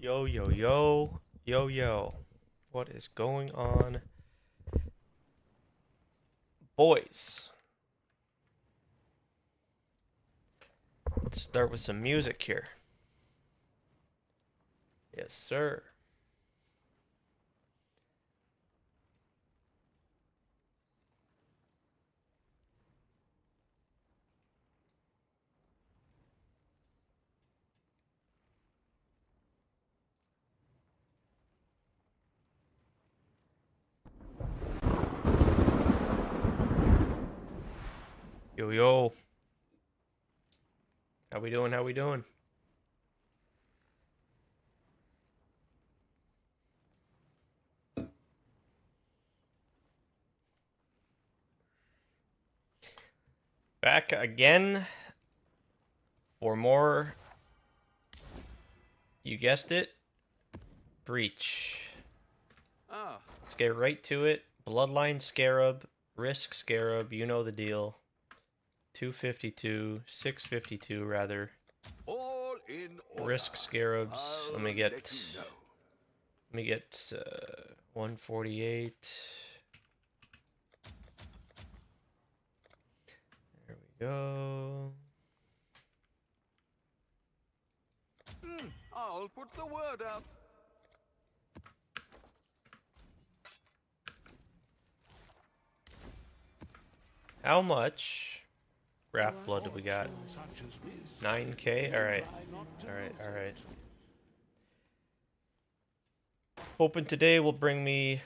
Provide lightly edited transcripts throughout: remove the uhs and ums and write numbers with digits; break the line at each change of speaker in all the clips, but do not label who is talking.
Yo, yo, yo, yo, yo. What is going on, boys? Let's start with some music here. Yes, sir. Yo, yo. How we doing? How we doing? Back again for more, you guessed it, Breach. Let's get right to it. Bloodline Scarab, Risk Scarab, you know the deal. 252, 652 rather.
All in order.
Risk Scarabs.
I'll
Let me get
let you know.
148. There we go.
I'll put the word out.
How much Wrath Blood do we got? 9k? Alright. Alright, alright. Hoping today will bring me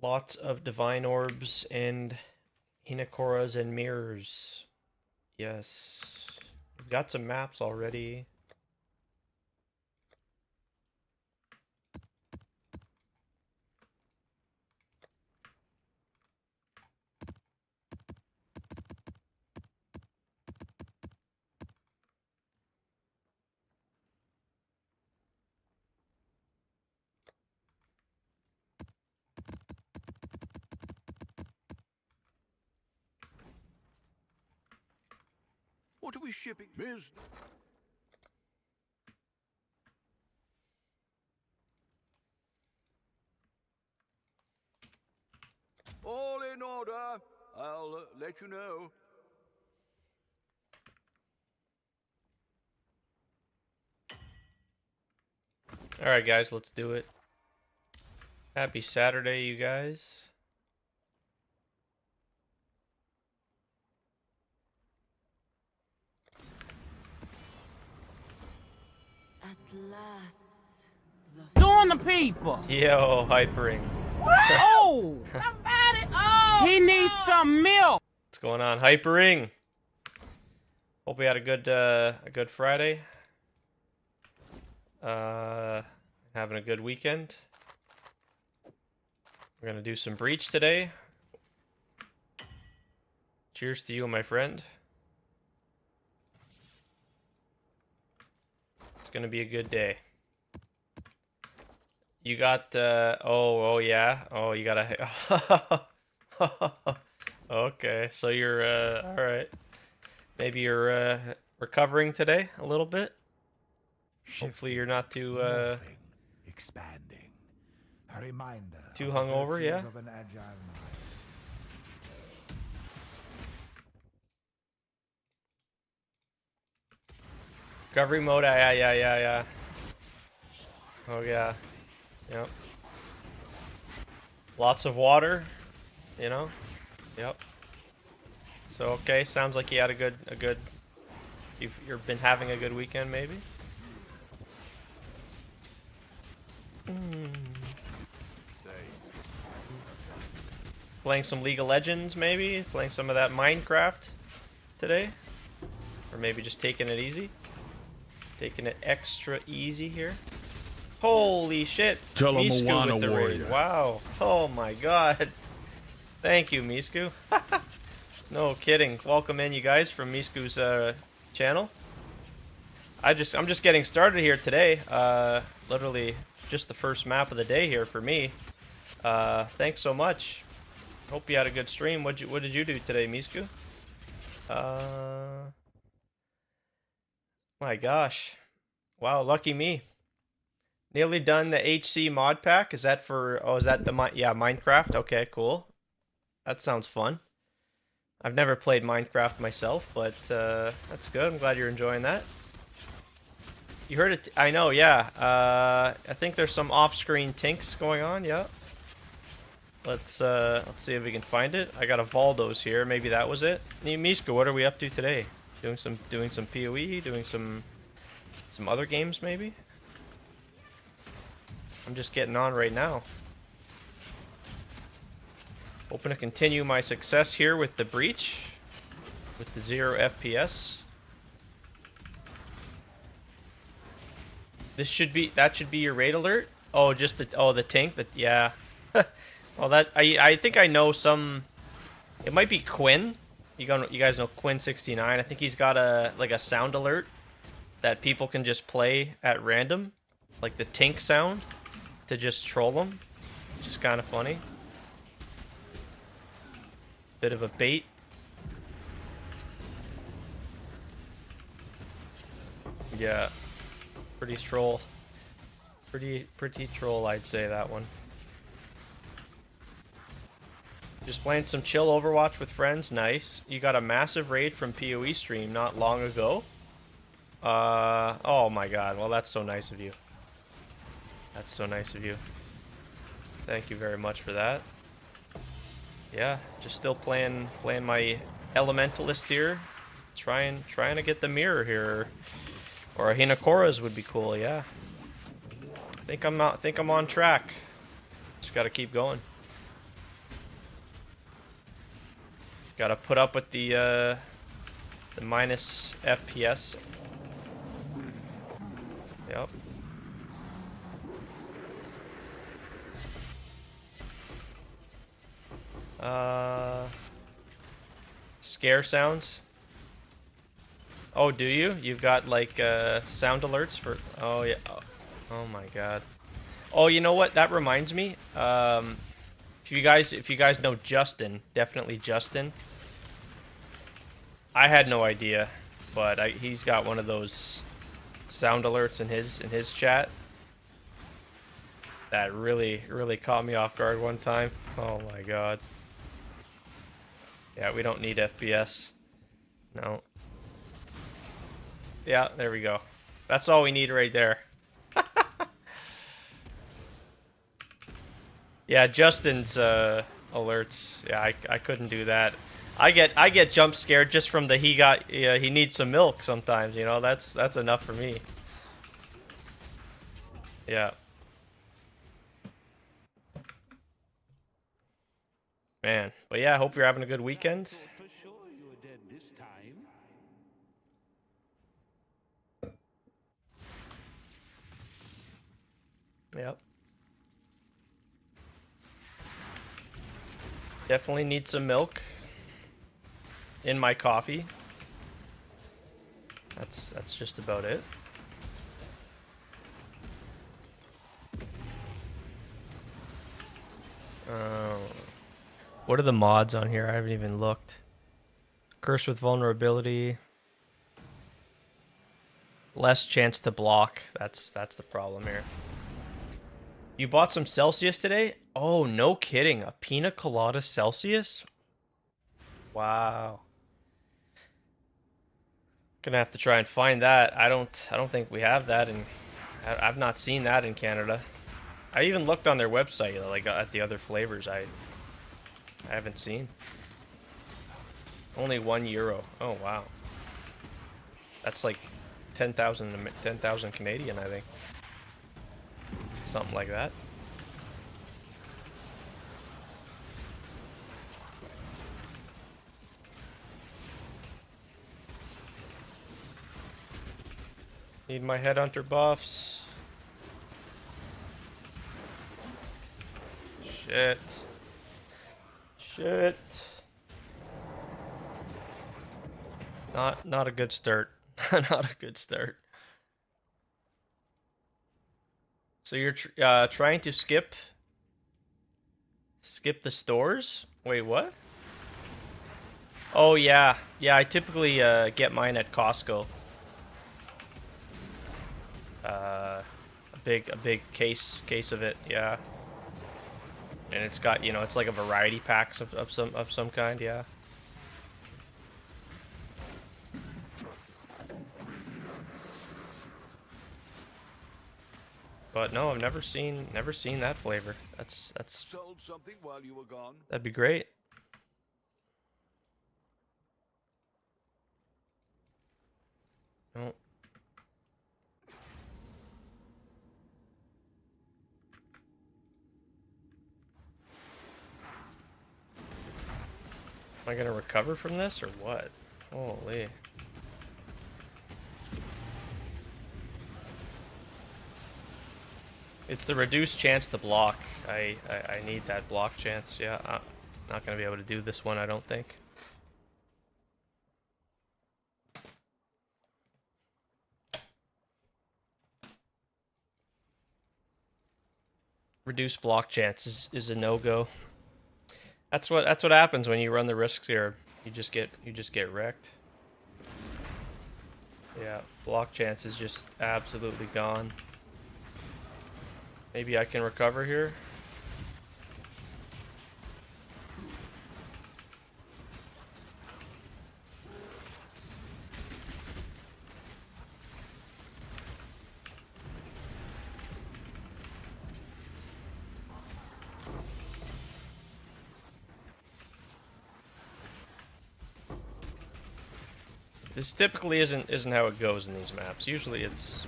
lots of Divine Orbs and Hinakoras and Mirrors. Yes. We've got some maps already.
What are we shipping, Miss? All in order. I'll let you know.
Alright guys, let's do it. Happy Saturday, you guys.
At last,
Doing the people.
Yo, Hypering.
Oh, somebody. Oh, he needs some milk.
What's going on, Hypering? Hope we had a good Friday. Having a good weekend. We're gonna do some Breach today. Cheers to you, my friend. It's gonna be a good day. You got oh yeah. Oh, you gotta okay, so you're all right. Maybe you're recovering today a little bit. Hopefully you're not too
expanding. A reminder
too
of the
hungover,
virtues
yeah?
of an agile mind.
Recovery mode, yeah. Oh yeah. Yep. Lots of water, you know? Yep. So okay, sounds like you had a good you've been having a good weekend maybe? Playing some League of Legends maybe? Playing some of that Minecraft today? Or maybe just taking it easy? Taking it extra easy here? Holy shit!
Tell 'em
Misku
Moana
with the raid.
warrior.
Wow. Oh my god. Thank you, Misku. No kidding. Welcome in, you guys, from Misku's channel. I'm just getting started here today. Literally just the first map of the day here for me. Thanks so much. Hope you had a good stream. What did you do today, Misku? My gosh. Wow, lucky me. Nearly done the HC mod pack. Is that for? Oh, is that the yeah, Minecraft? Okay, cool. That sounds fun. I've never played Minecraft myself, but that's good. I'm glad you're enjoying that. You heard it? I know, yeah. I think there's some off-screen tinks going on. Yeah. Let's see if we can find it. I got a Valdo's here. Maybe that was it. Miska, what are we up to today? Doing some PoE, doing some other games maybe. I'm just getting on right now. Hoping to continue my success here with the Breach, with the 0 FPS. That should be your raid alert. Oh, just the tank. That yeah. Well, that I think I know some. It might be Quinn. You guys know Quinn69. I think he's got a sound alert that people can just play at random, like the tank sound, to just troll them, which is kind of funny. Bit of a bait. Yeah, pretty troll. Pretty troll, I'd say that one. Just playing some chill Overwatch with friends. Nice. You got a massive raid from PoE stream not long ago. Oh my god. Well, that's so nice of you. That's so nice of you. Thank you very much for that. Yeah, just still playing my Elementalist here. Trying to get the mirror here. Or a Hinakora's would be cool, yeah. Think I'm on track. Just gotta keep going. Gotta put up with the minus FPS. Yep. Scare sounds. Oh, do you? You've got like sound alerts for. Oh yeah. Oh my god. Oh, you know what? That reminds me. If you guys know Justin, definitely Justin. I had no idea, but he's got one of those sound alerts in his chat. That really caught me off guard one time. Oh my god. Yeah, we don't need FPS. No. Yeah, there we go. That's all we need right there. Yeah, Justin's alerts. Yeah, I couldn't do that. I get jump scared just from the he needs some milk sometimes, you know. That's enough for me. Yeah. Man, but yeah, I hope you're having a good weekend. Yep. Definitely need some milk in my coffee. That's just about it. What are the mods on here? I haven't even looked. Curse with vulnerability. Less chance to block. That's the problem here. You bought some Celsius today? Oh, no kidding. A pina colada Celsius? Wow. Gonna have to try and find that. I don't think we have that, and I've not seen that in Canada. I even looked on their website, like at the other flavors. I haven't seen. Only €1. Oh wow. That's like 10,000 Canadian, I think. Something like that. Need my headhunter buffs. Shit. Shit. Not a good start. Not a good start. So you're trying to skip the stores? Wait, what? Oh yeah. Yeah, I typically get mine at Costco. big case of it. Yeah. And it's got, you know, it's like a variety packs of some kind. Yeah. But no, I've never seen that flavor. That's
Sold something while you were gone.
that'd be great. No. Am I gonna recover from this or what? Holy. It's the reduced chance to block. I need that block chance. Yeah, I'm not gonna be able to do this one, I don't think. Reduced block chance is a no-go. That's what happens when you run the risks here. You just get wrecked. Yeah, block chance is just absolutely gone. Maybe I can recover here. This typically isn't how it goes in these maps. Usually it's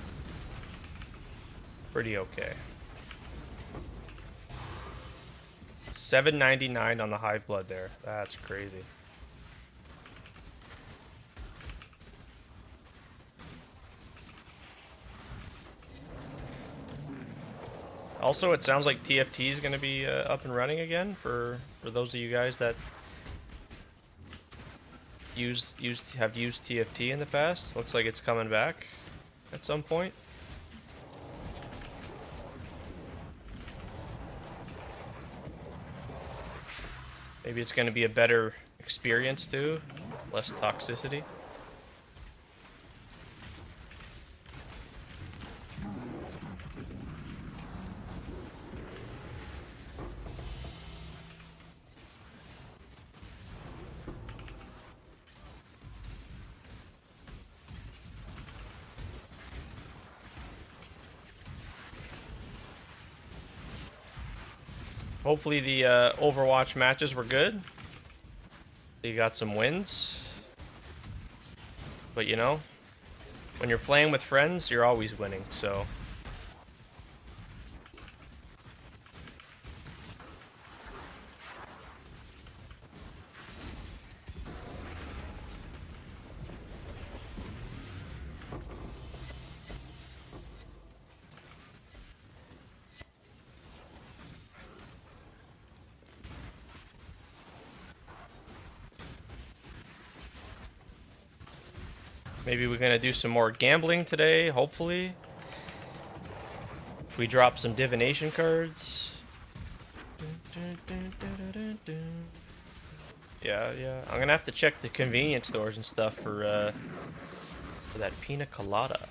pretty okay. 799 on the high blood there. That's crazy. Also, it sounds like TFT is going to be up and running again for those of you guys that have used TFT in the past. Looks like it's coming back at some point. Maybe it's going to be a better experience too, less toxicity. Hopefully the Overwatch matches were good. You got some wins. But you know, when you're playing with friends, you're always winning, so. Maybe we're gonna do some more gambling today, hopefully. If we drop some divination cards. Yeah. I'm gonna have to check the convenience stores and stuff for that pina colada.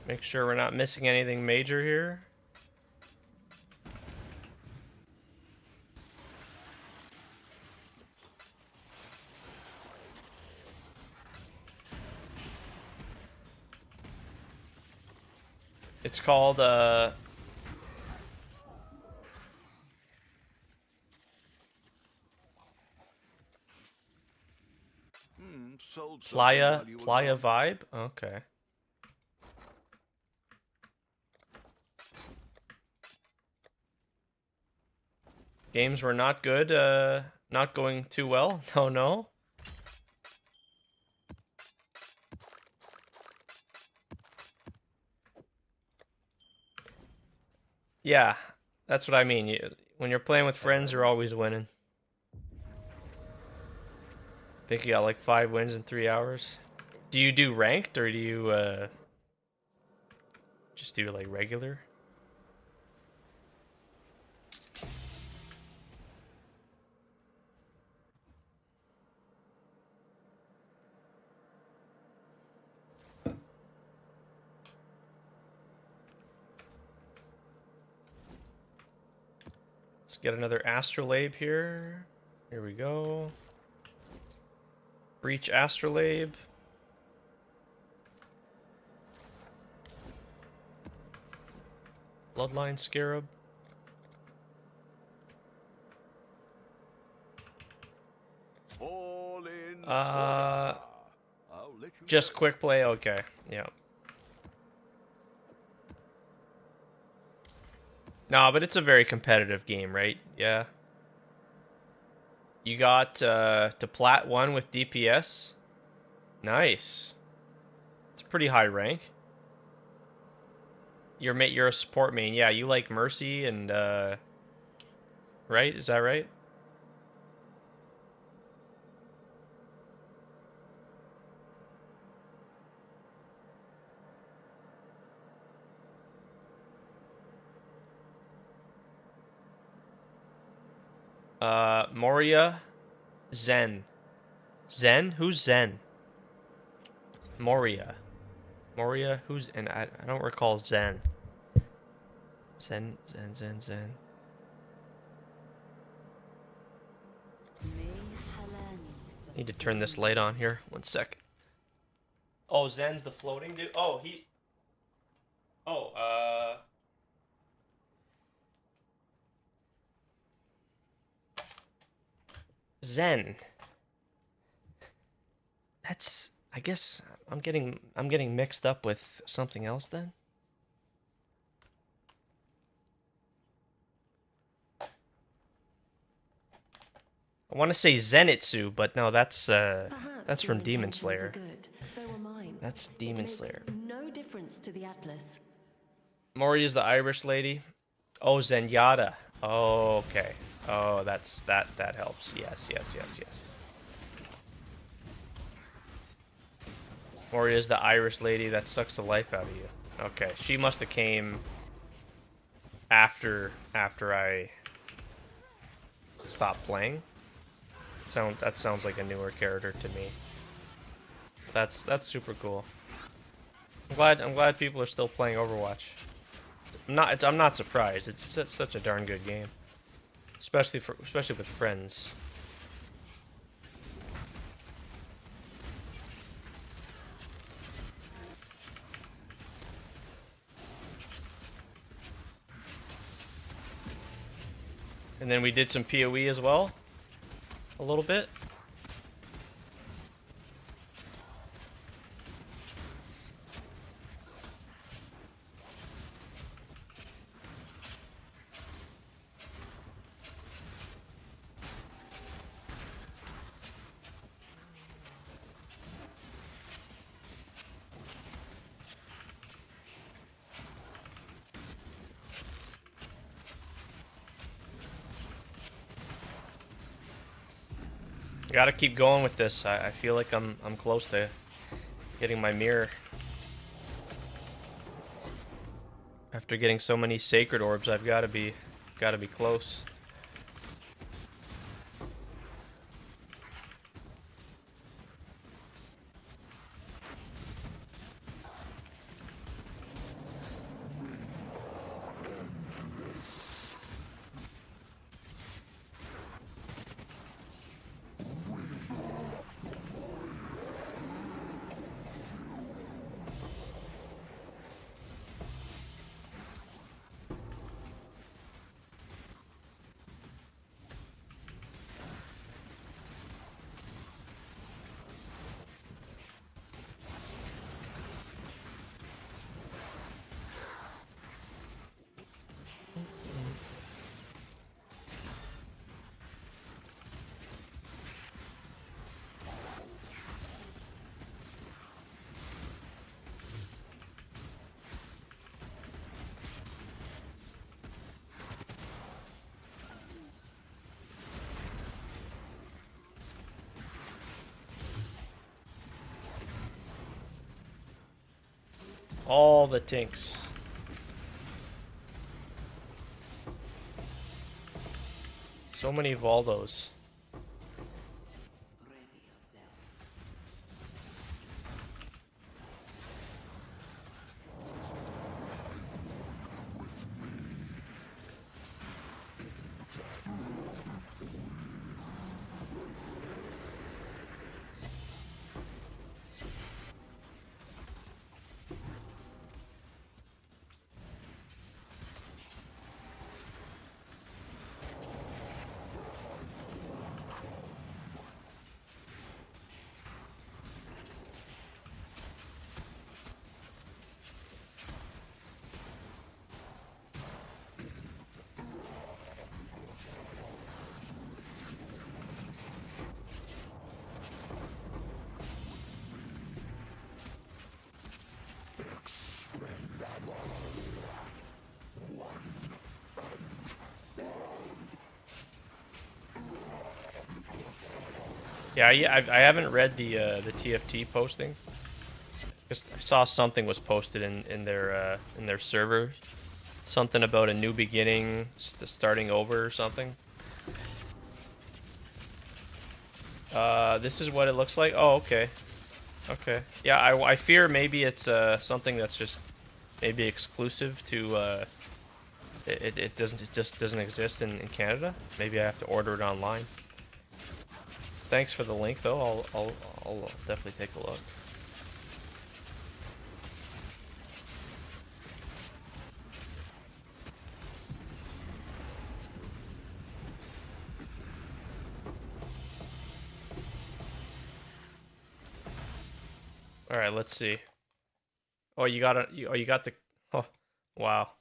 Make sure we're not missing anything major here. It's called
Sold something
Playa
while you were gone.
Vibe. Okay. Games were not good, not going too well. No. Yeah, That's what I mean. When you're playing with friends, you're always winning. I think you got like 5 wins in 3 hours. Do you do ranked or do you just do like regular? Let's get another astrolabe here. Here we go. Breach astrolabe. Bloodline scarab.
All in order. I'll let you
Just
know.
quick play. Okay. Yeah. No, but it's a very competitive game, right? Yeah. You got to Plat 1 with DPS. Nice. It's a pretty high rank. You're a support main. Yeah, you like Mercy and right? Is that right? Moria, Zen. Zen? Who's Zen? Moria. Moria? Who's... And I don't recall Zen. Zen. Need to turn this light on here. 1 sec. Oh, Zen's the floating dude? Oh, he... Oh, Zen. That's... I guess I'm getting mixed up with something else then. I want to say Zenitsu, but no, that's from Demon Slayer.
So are mine.
That's Demon
It makes
Slayer.
no difference to the Atlas.
Mori is the Irish lady. Oh, Zenyatta. Oh, okay. Oh, that helps. Yes. Mori is the Irish lady that sucks the life out of you. Okay, she must have came after I stopped playing. That sounds like a newer character to me. That's super cool. I'm glad people are still playing Overwatch. I'm not surprised. It's such a darn good game, especially with friends. And then we did some PoE as well, a little bit. Gotta keep going with this. I feel like I'm close to getting my mirror. After getting so many sacred orbs, I've gotta be close. All the tinks. So many Voldos. Yeah, I haven't read the TFT posting. Just I saw something was posted in their server, something about a new beginning, starting over or something. This is what it looks like. Oh, okay, okay. Yeah, I fear maybe it's something that's just maybe exclusive to it just doesn't exist in Canada. Maybe I have to order it online. Thanks for the link, though. I'll definitely take a look. All right, let's see. Oh, you got you got the. Oh, wow.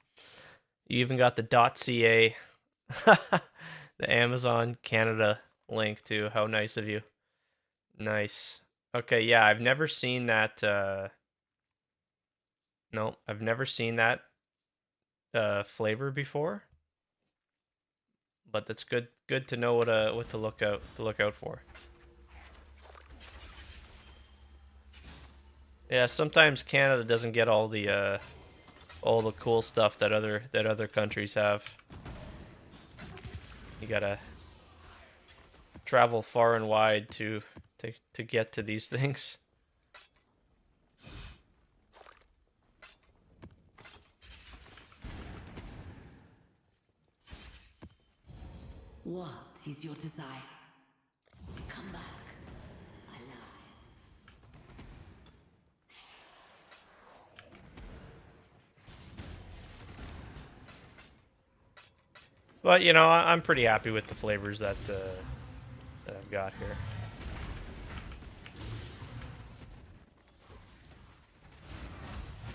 You even got the .ca, the Amazon Canada link too. How nice of you. Nice. Okay, yeah, I've never seen that. No, I've never seen that flavor before. But that's good. Good to know what to look out for. Yeah, sometimes Canada doesn't get all the cool stuff that other countries have. You gotta travel far and wide to get to these things.
What is your desire? Come back, alive.
But you know, I'm pretty happy with the flavors that I've got here.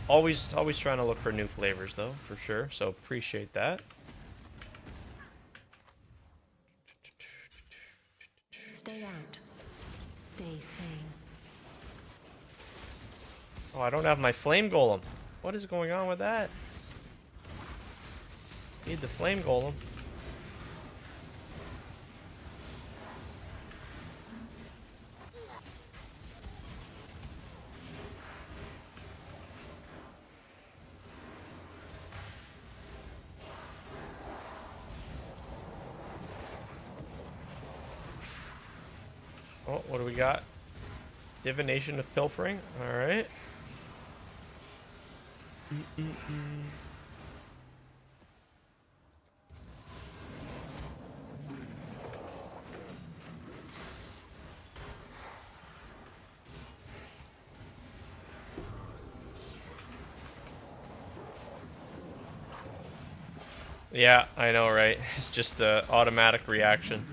Always trying to look for new flavors, though, for sure. So appreciate that.
Stay out. Stay sane.
Oh, I don't have my flame golem. What is going on with that? Need the flame golem. Oh, what do we got? Divination of Pilfering. All right. Yeah, I know, right? It's just the automatic reaction.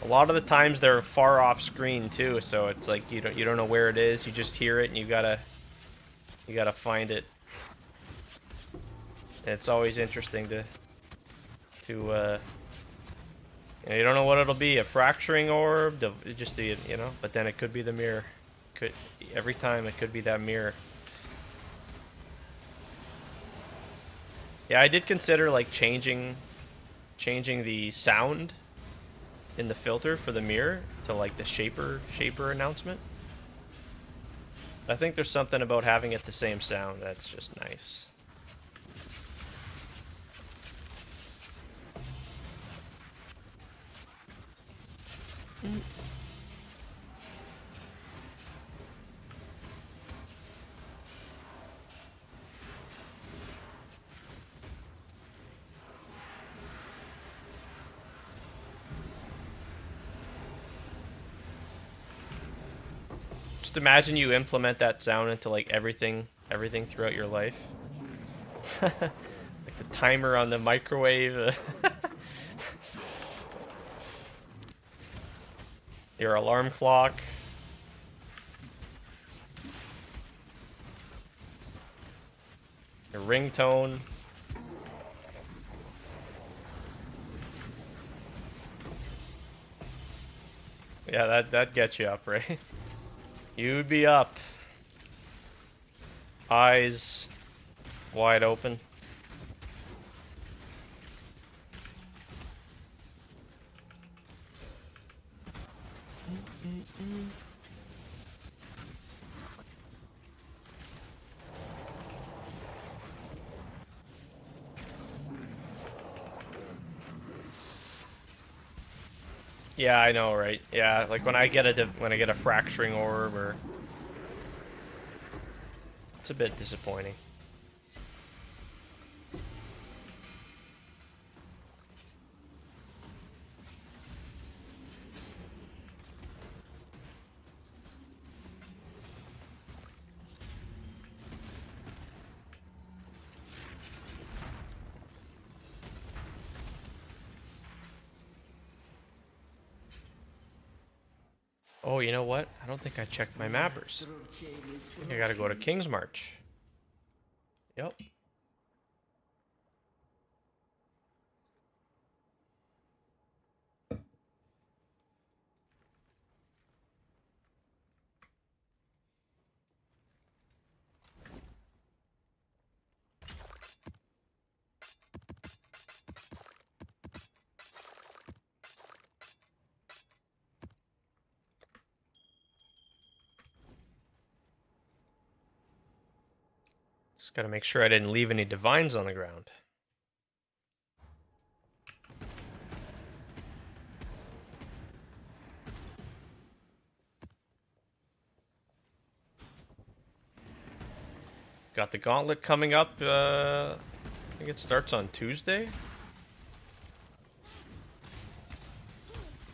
A lot of the times they're far off screen too, so it's like you don't know where it is. You just hear it and you gotta find it. And it's always interesting to you know, you don't know what it'll be, a fracturing orb, just the, you know, but then it could be the mirror. Every time it could be that mirror. Yeah, I did consider like changing the sound in the filter for the mirror to like the shaper announcement. I think there's something about having it the same sound that's just nice. Just imagine you implement that sound into like everything throughout your life. Like the timer on the microwave. Your alarm clock. Your ringtone. Yeah, that gets you up, right? You'd be up. Eyes wide open. Yeah, I know, right? Yeah, like when I get a fracturing orb, or it's a bit disappointing. Oh, you know what? I don't think I checked my mappers. I think I gotta go to King's March. Yep. Just gotta make sure I didn't leave any divines on the ground. Got the gauntlet coming up. I think it starts on Tuesday.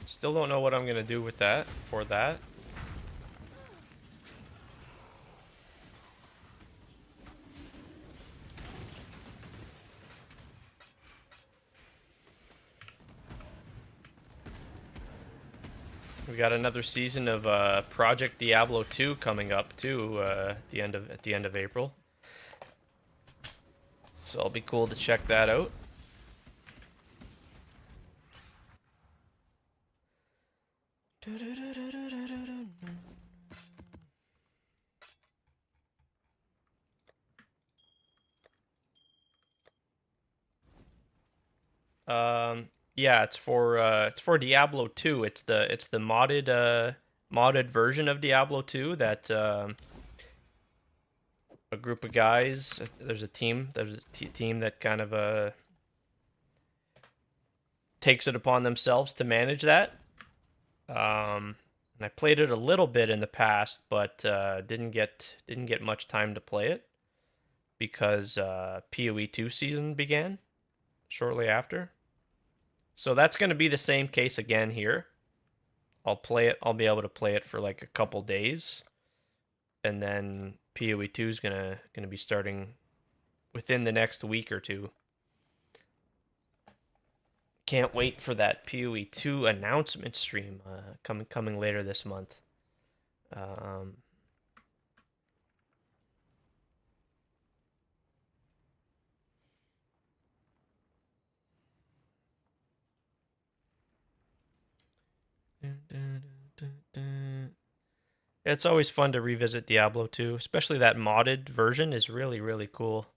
Still don't know what I'm gonna do with that. For that. We got another season of Project Diablo 2 coming up too. At the end of April. So it'll be cool to check that out. Yeah, it's for Diablo 2. It's the modded version of Diablo 2 that a group of guys, there's a team that kind of takes it upon themselves to manage that. And I played it a little bit in the past, but didn't get much time to play it because PoE 2 season began shortly after. So that's going to be the same case again here. I'll be able to play it for like a couple days, and then PoE 2 is gonna be starting within the next week or two. Can't wait for that PoE 2 announcement stream coming later this month. It's always fun to revisit Diablo 2, especially that modded version is really, really cool.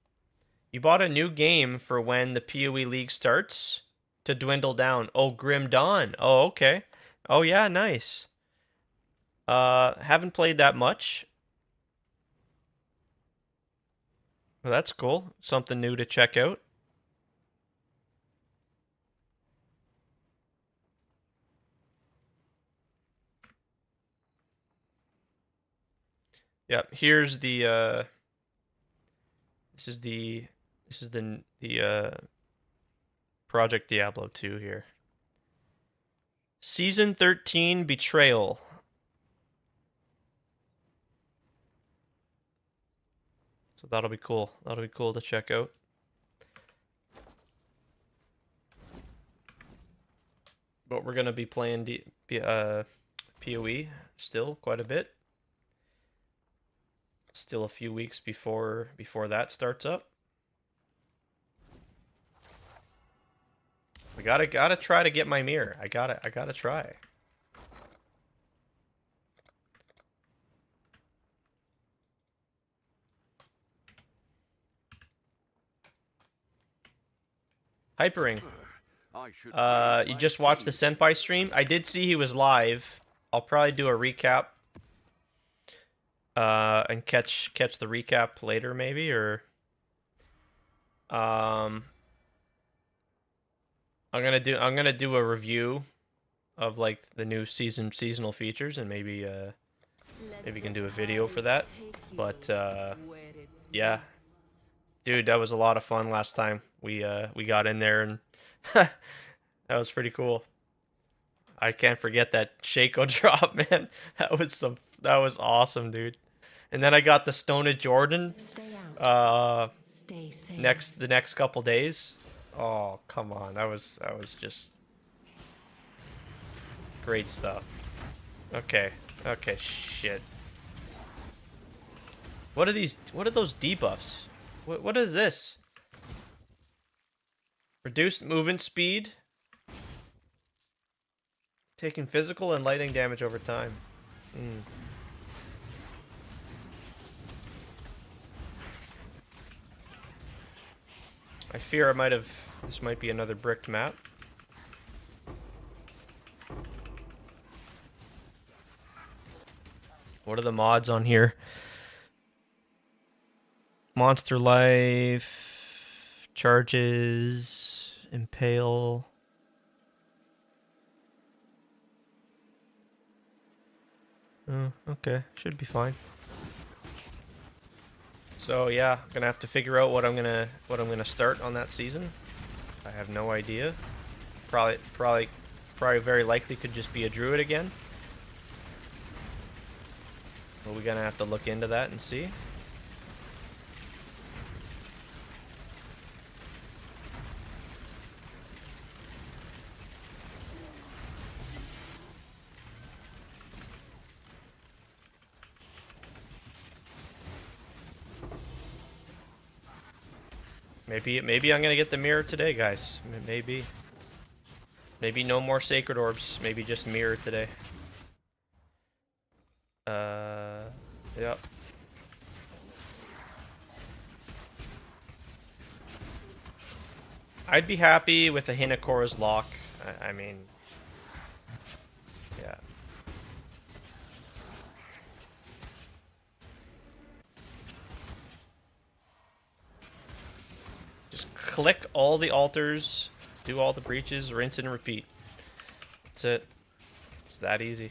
You bought a new game for when the PoE League starts to dwindle down. Oh, Grim Dawn. Oh, okay. Oh yeah, nice. Haven't played that much. Well, that's cool. Something new to check out. Yep, here's the this is the Project Diablo 2 here. Season 13 Betrayal. So that'll be cool. That'll be cool to check out. But we're gonna be playing PoE still quite a bit. Still a few weeks before that starts up. We gotta try to get my mirror. I gotta try. Hypering.
I should
You just watched the Senpai stream? I did see he was live. I'll probably do a recap. And catch the recap later maybe, or I'm gonna do a review of like the new seasonal features, and maybe maybe can do a video for that. But yeah, dude, that was a lot of fun last time we got in there, and that was pretty cool. I can't forget that Shaco drop, man. That was awesome, dude. And then I got the Stone of Jordan
Stay out. Stay sane.
the next couple days. Oh, come on. That was just great stuff. Okay. Okay, shit. What are those debuffs? What is this? Reduced movement speed. Taking physical and lightning damage over time. I fear this might be another bricked map. What are the mods on here? Monster Life, Charges, Impale. Oh, okay, should be fine. So yeah, I'm gonna have to figure out what I'm gonna start on that season. I have no idea. Probably very likely could just be a druid again. But we're gonna have to look into that and see. Maybe I'm gonna get the mirror today, guys. Maybe no more sacred orbs. Maybe just mirror today. Yep. I'd be happy with a Hinakora's lock. I mean, yeah. Just click all the altars, do all the breaches, rinse and repeat. That's it. It's that easy.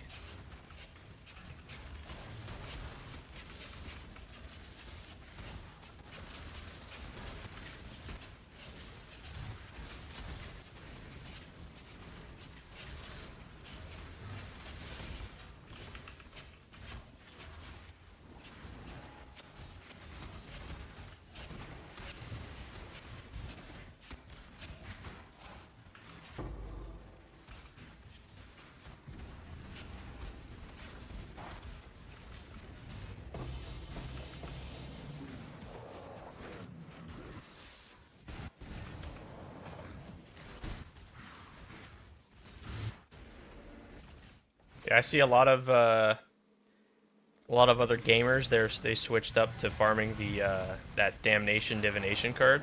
Yeah, I see a lot of other gamers. They switched up to farming the that Damnation Divination card,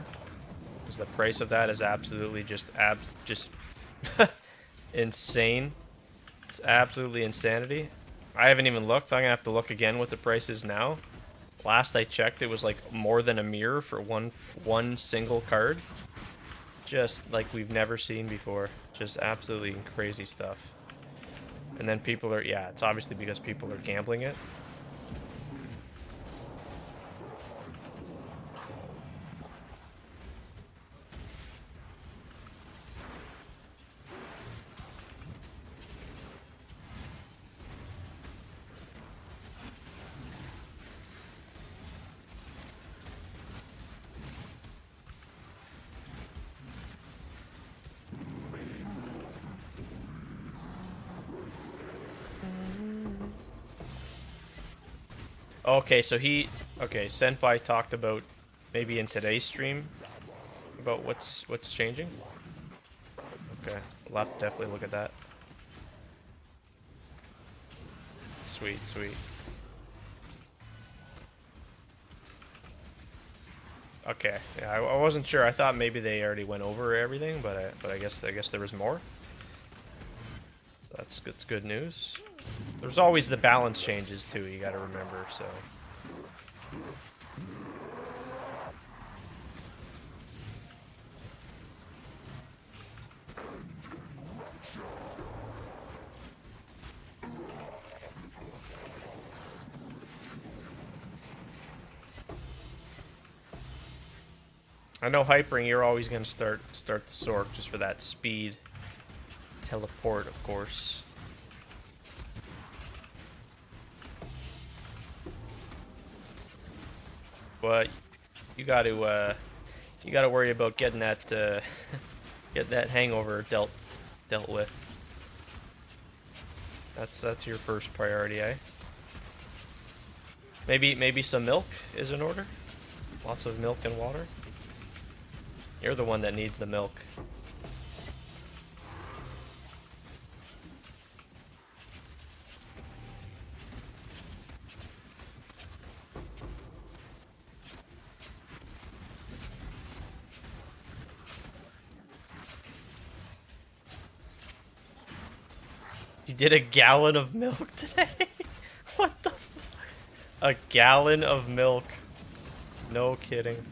because the price of that is absolutely just insane. It's absolutely insanity. I haven't even looked. I'm gonna have to look again what the price is now. Last I checked, it was like more than a mirror for one single card. Just like we've never seen before. Just absolutely crazy stuff. And then people are, yeah, it's obviously because people are gambling it. Okay, so okay, Senpai talked about maybe in today's stream about what's changing. Okay, we'll have to definitely look at that. Sweet, sweet. Okay, yeah, I wasn't sure. I thought maybe they already went over everything, but I guess there was more. That's good news. There's always the balance changes too. You got to remember. So. I know Hypering, you're always gonna start the Sork just for that speed. Teleport, of course. But you got to worry about getting that get that hangover dealt with. That's your first priority, eh? Maybe some milk is in order. Lots of milk and water. You're the one that needs the milk. You did a gallon of milk today? What the fuck? A gallon of milk. No kidding.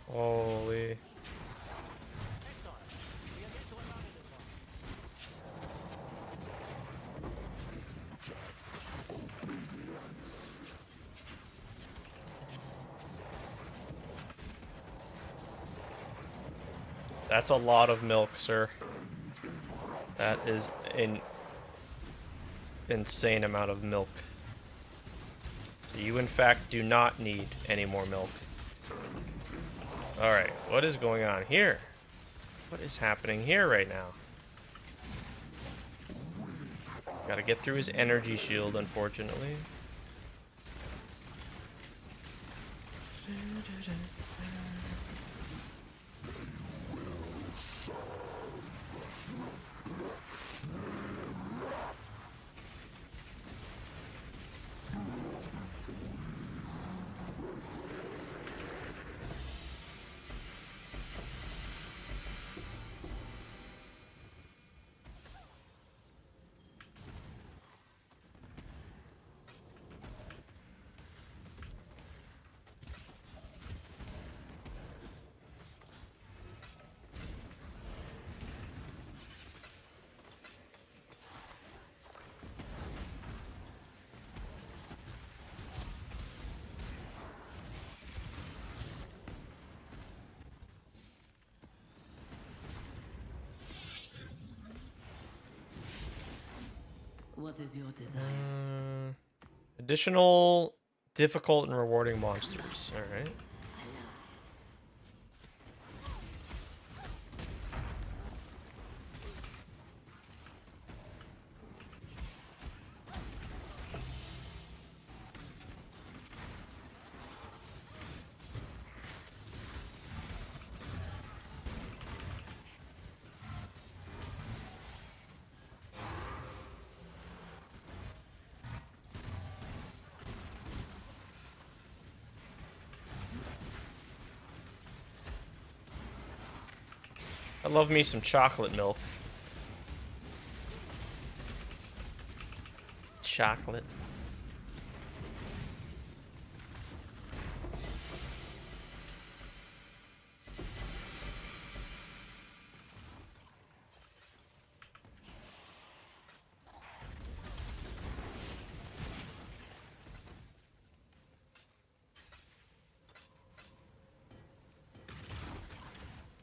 Holy. That's a lot of milk, sir. That is an insane amount of milk. You, in fact, do not need any more milk. Alright, what is going on here? What is happening here right now? Gotta get through his energy shield, unfortunately.
What is your desire?
Additional difficult and rewarding monsters. Alright. I love me some chocolate milk. chocolate.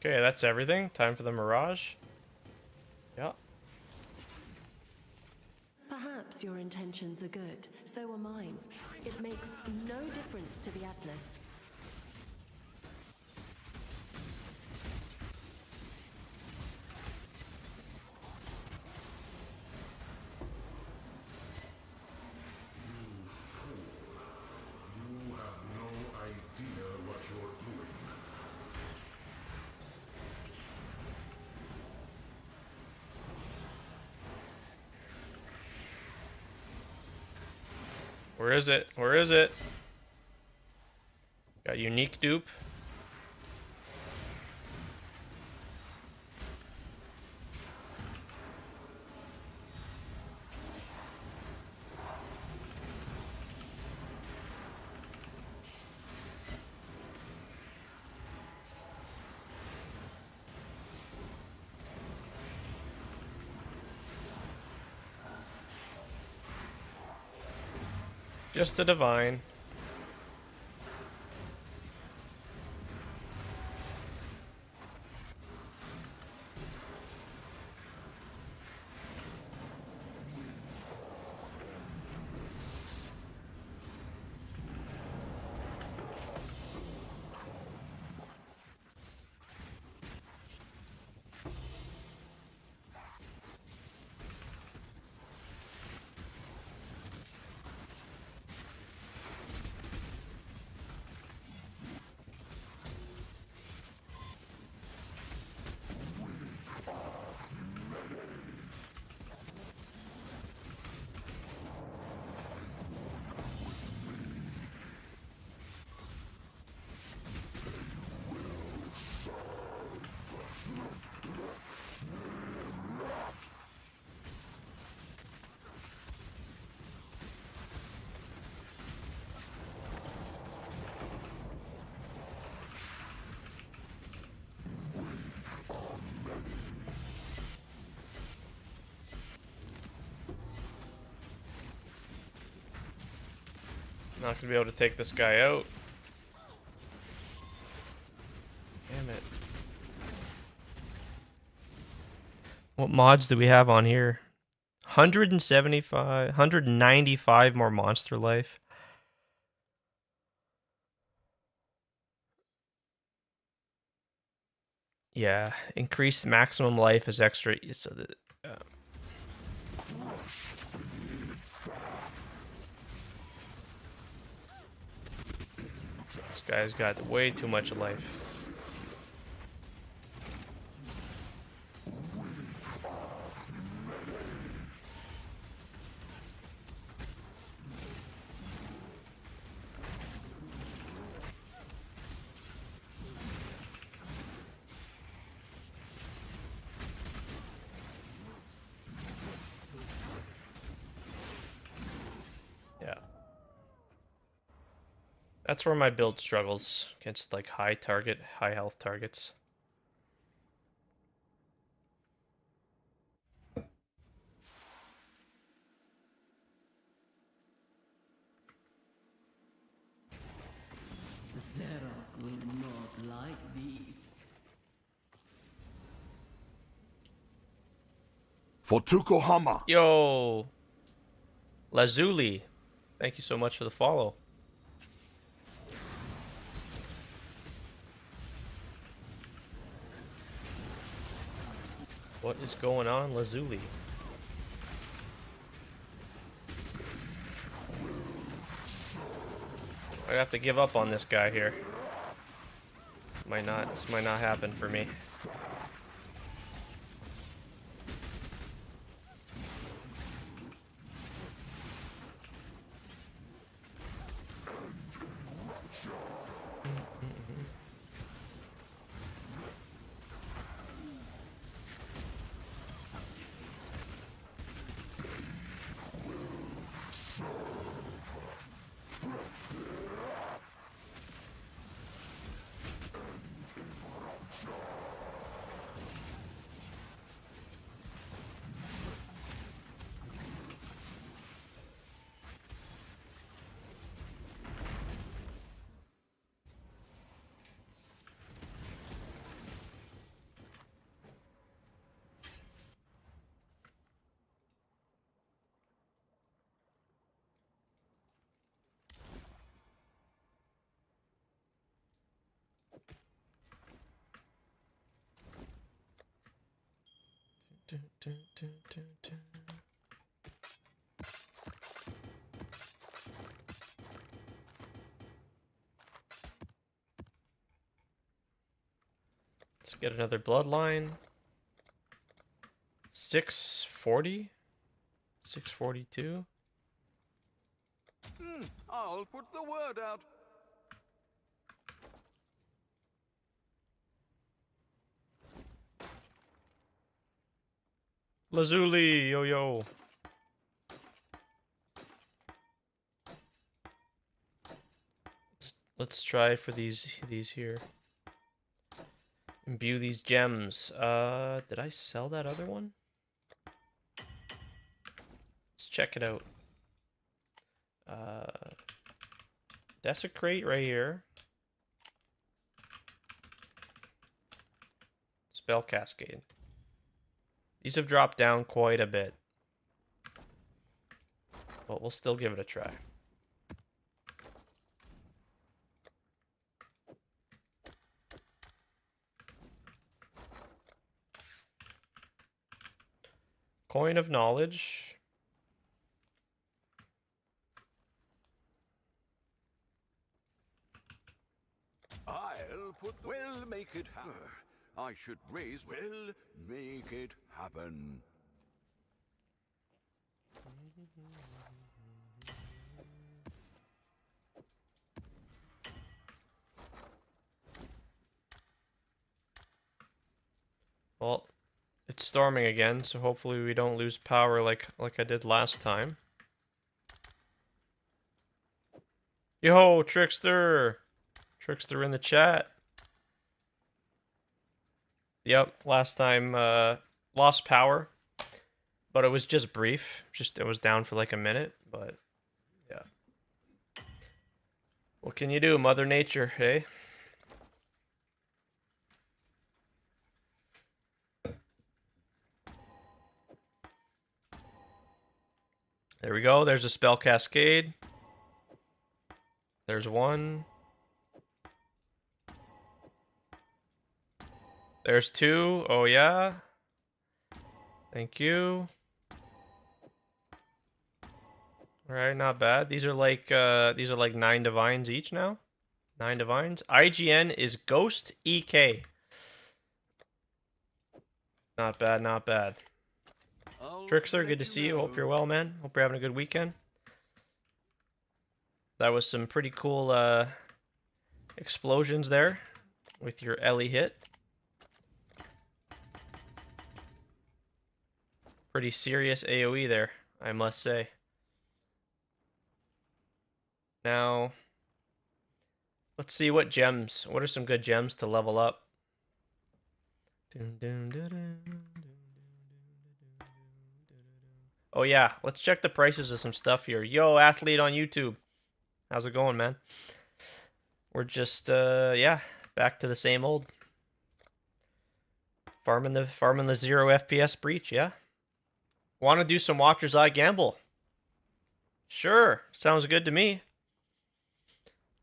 Okay, that's everything. Time for the Mirage. Yeah.
Perhaps your intentions are good, so are mine. It makes no difference to the Atlas.
You have no idea what you're doing.
Where is it? Where is it? Got unique dupe. Just a divine. Not gonna be able to take this guy out. Damn it. What mods do we have on here? 175, 195 more monster life. Yeah, increased maximum life is extra. So that this guy's got way too much life. Yeah. That's where my build struggles against like high health targets.
Zerok will not like these.
For Tukohama.
Yo, Lazuli, thank you so much for the follow. What is going on, Lazuli? I have to give up on this guy here. This might not happen for me. Let's get another bloodline. 640? 642?
I'll put the word out.
Lazuli, yo yo. Let's try for these here. Imbue these gems. Did I sell that other one? Let's check it out. Desecrate right here. Spell Cascade. These have dropped down quite a bit. But we'll still give it a try. Coin of Knowledge.
We'll make it happen. I should raise. We'll make it happen.
Well, it's storming again, so hopefully we don't lose power like I did last time. Yo, Trickster! Trickster in the chat. Yep, last time lost power, but it was just brief. Just it was down for like a minute, but yeah. What can you do, Mother Nature, hey? There we go. There's a spell cascade. There's one. There's two. Oh yeah. Thank you. All right, not bad. These are like 9 divines each now. 9 divines. IGN is Ghost EK. Not bad, not bad. Trickster, good to see you. Hope you're well, man. Hope you're having a good weekend. That was some pretty cool explosions there with your Ellie hit. Pretty serious AoE there, I must say. Now, let's see what gems. What are some good gems to level up? Oh yeah, let's check the prices of some stuff here. Yo, athlete on YouTube. How's it going, man? We're just yeah, back to the same old. Farming the 0 FPS breach, yeah. Want to do some Watcher's Eye Gamble? Sure, sounds good to me.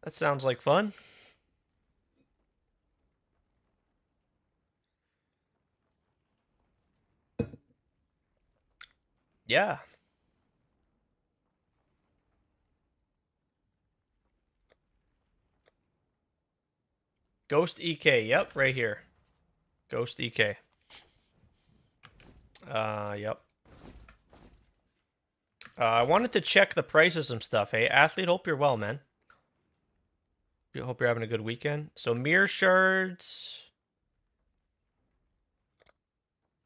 That sounds like fun. Yeah. Ghost EK, yep, right here. Ghost EK. Yep. I wanted to check the price of some stuff. Hey, athlete, hope you're well, man. Hope you're having a good weekend. So, mirror shards.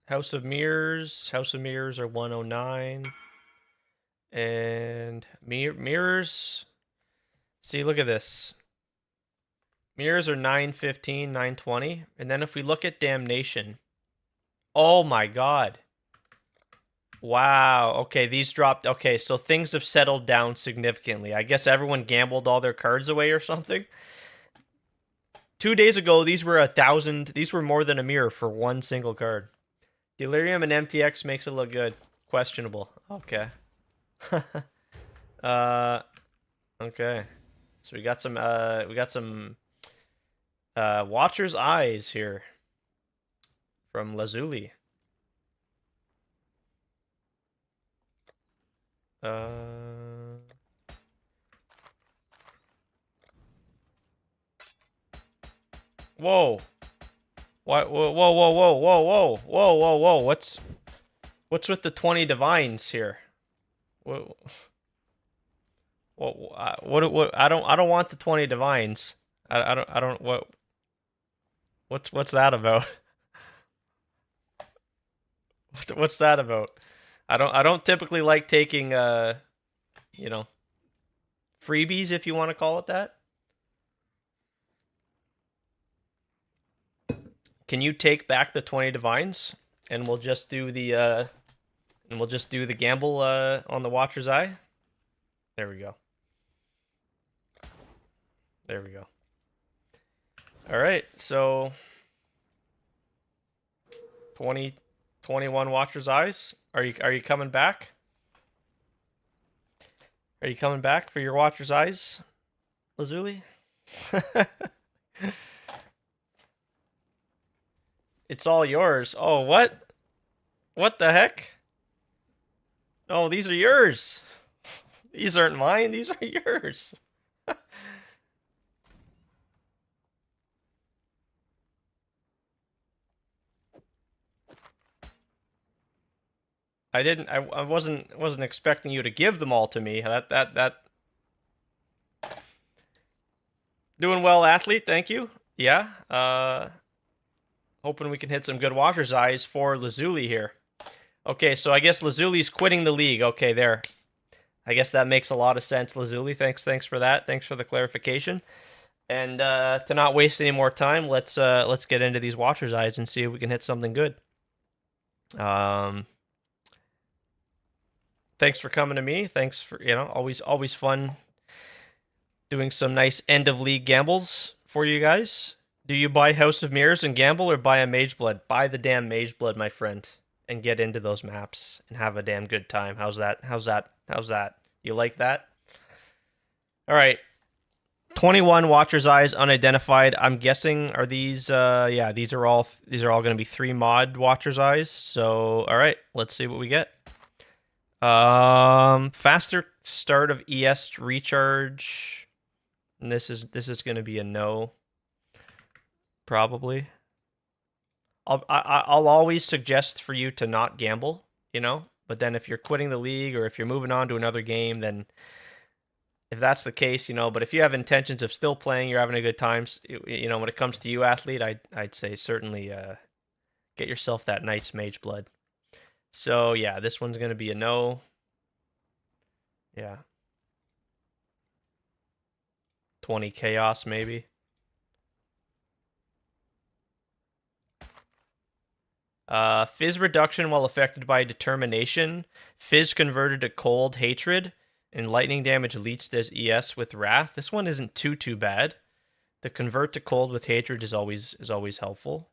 House of Mirrors. House of Mirrors are 109. And mirrors. See, look at this. Mirrors are 915, 920. And then if we look at Damnation. Oh my god. Wow. Okay, these dropped. Okay, so things have settled down significantly. I guess everyone gambled all their cards away or something. 2 days ago, these were 1,000. These were more than a mirror for one single card. Delirium and MTX makes it look good. Questionable. Okay. Okay. So we got some Watcher's Eyes here from Lazuli. Whoa. What? Whoa, whoa, whoa, whoa, whoa, whoa, whoa, whoa, whoa. What's with the 20 divines here? What? What? I don't want the 20 divines. I don't. What's that about? What's that about? I don't typically like taking you know, freebies, if you want to call it that. Can you take back the 20 divines and we'll just do the gamble on the Watcher's Eye? There we go. There we go. All right, so 20 21 Watcher's Eyes. Are you coming back? Are you coming back for your Watcher's Eyes, Lazuli? It's all yours. Oh, what? What the heck? Oh, these are yours. These aren't mine. These are yours. I wasn't expecting you to give them all to me. That doing well, athlete. Thank you. Yeah. Hoping we can hit some good Watcher's Eyes for Lazuli here. Okay, so I guess Lazuli's quitting the league. Okay, there. I guess that makes a lot of sense, Lazuli. Thanks for that. Thanks for the clarification. And to not waste any more time, let's get into these Watcher's Eyes and see if we can hit something good. Thanks for coming to me. Thanks for, always fun doing some nice end of league gambles for you guys. Do you buy House of Mirrors and gamble, or buy a Mage Blood? Buy the damn Mage Blood, my friend, and get into those maps and have a damn good time. How's that? You like that? All right. 21 Watcher's Eyes unidentified. I'm guessing, are these yeah, these are all going to be 3 mod Watcher's Eyes. So, all right, let's see what we get. Faster start of ES recharge. And this is going to be a no. Probably. I'll always suggest for you to not gamble, but then if you're quitting the league or if you're moving on to another game, then if that's the case, but if you have intentions of still playing, you're having a good time, when it comes to you, athlete, I'd say certainly get yourself that nice Mage Blood. So yeah, this one's going to be a no. Yeah. 20 Chaos maybe. Fizz reduction while affected by determination. Fizz converted to cold hatred, and lightning damage leached as ES with wrath. This one isn't too bad. The convert to cold with hatred is always helpful.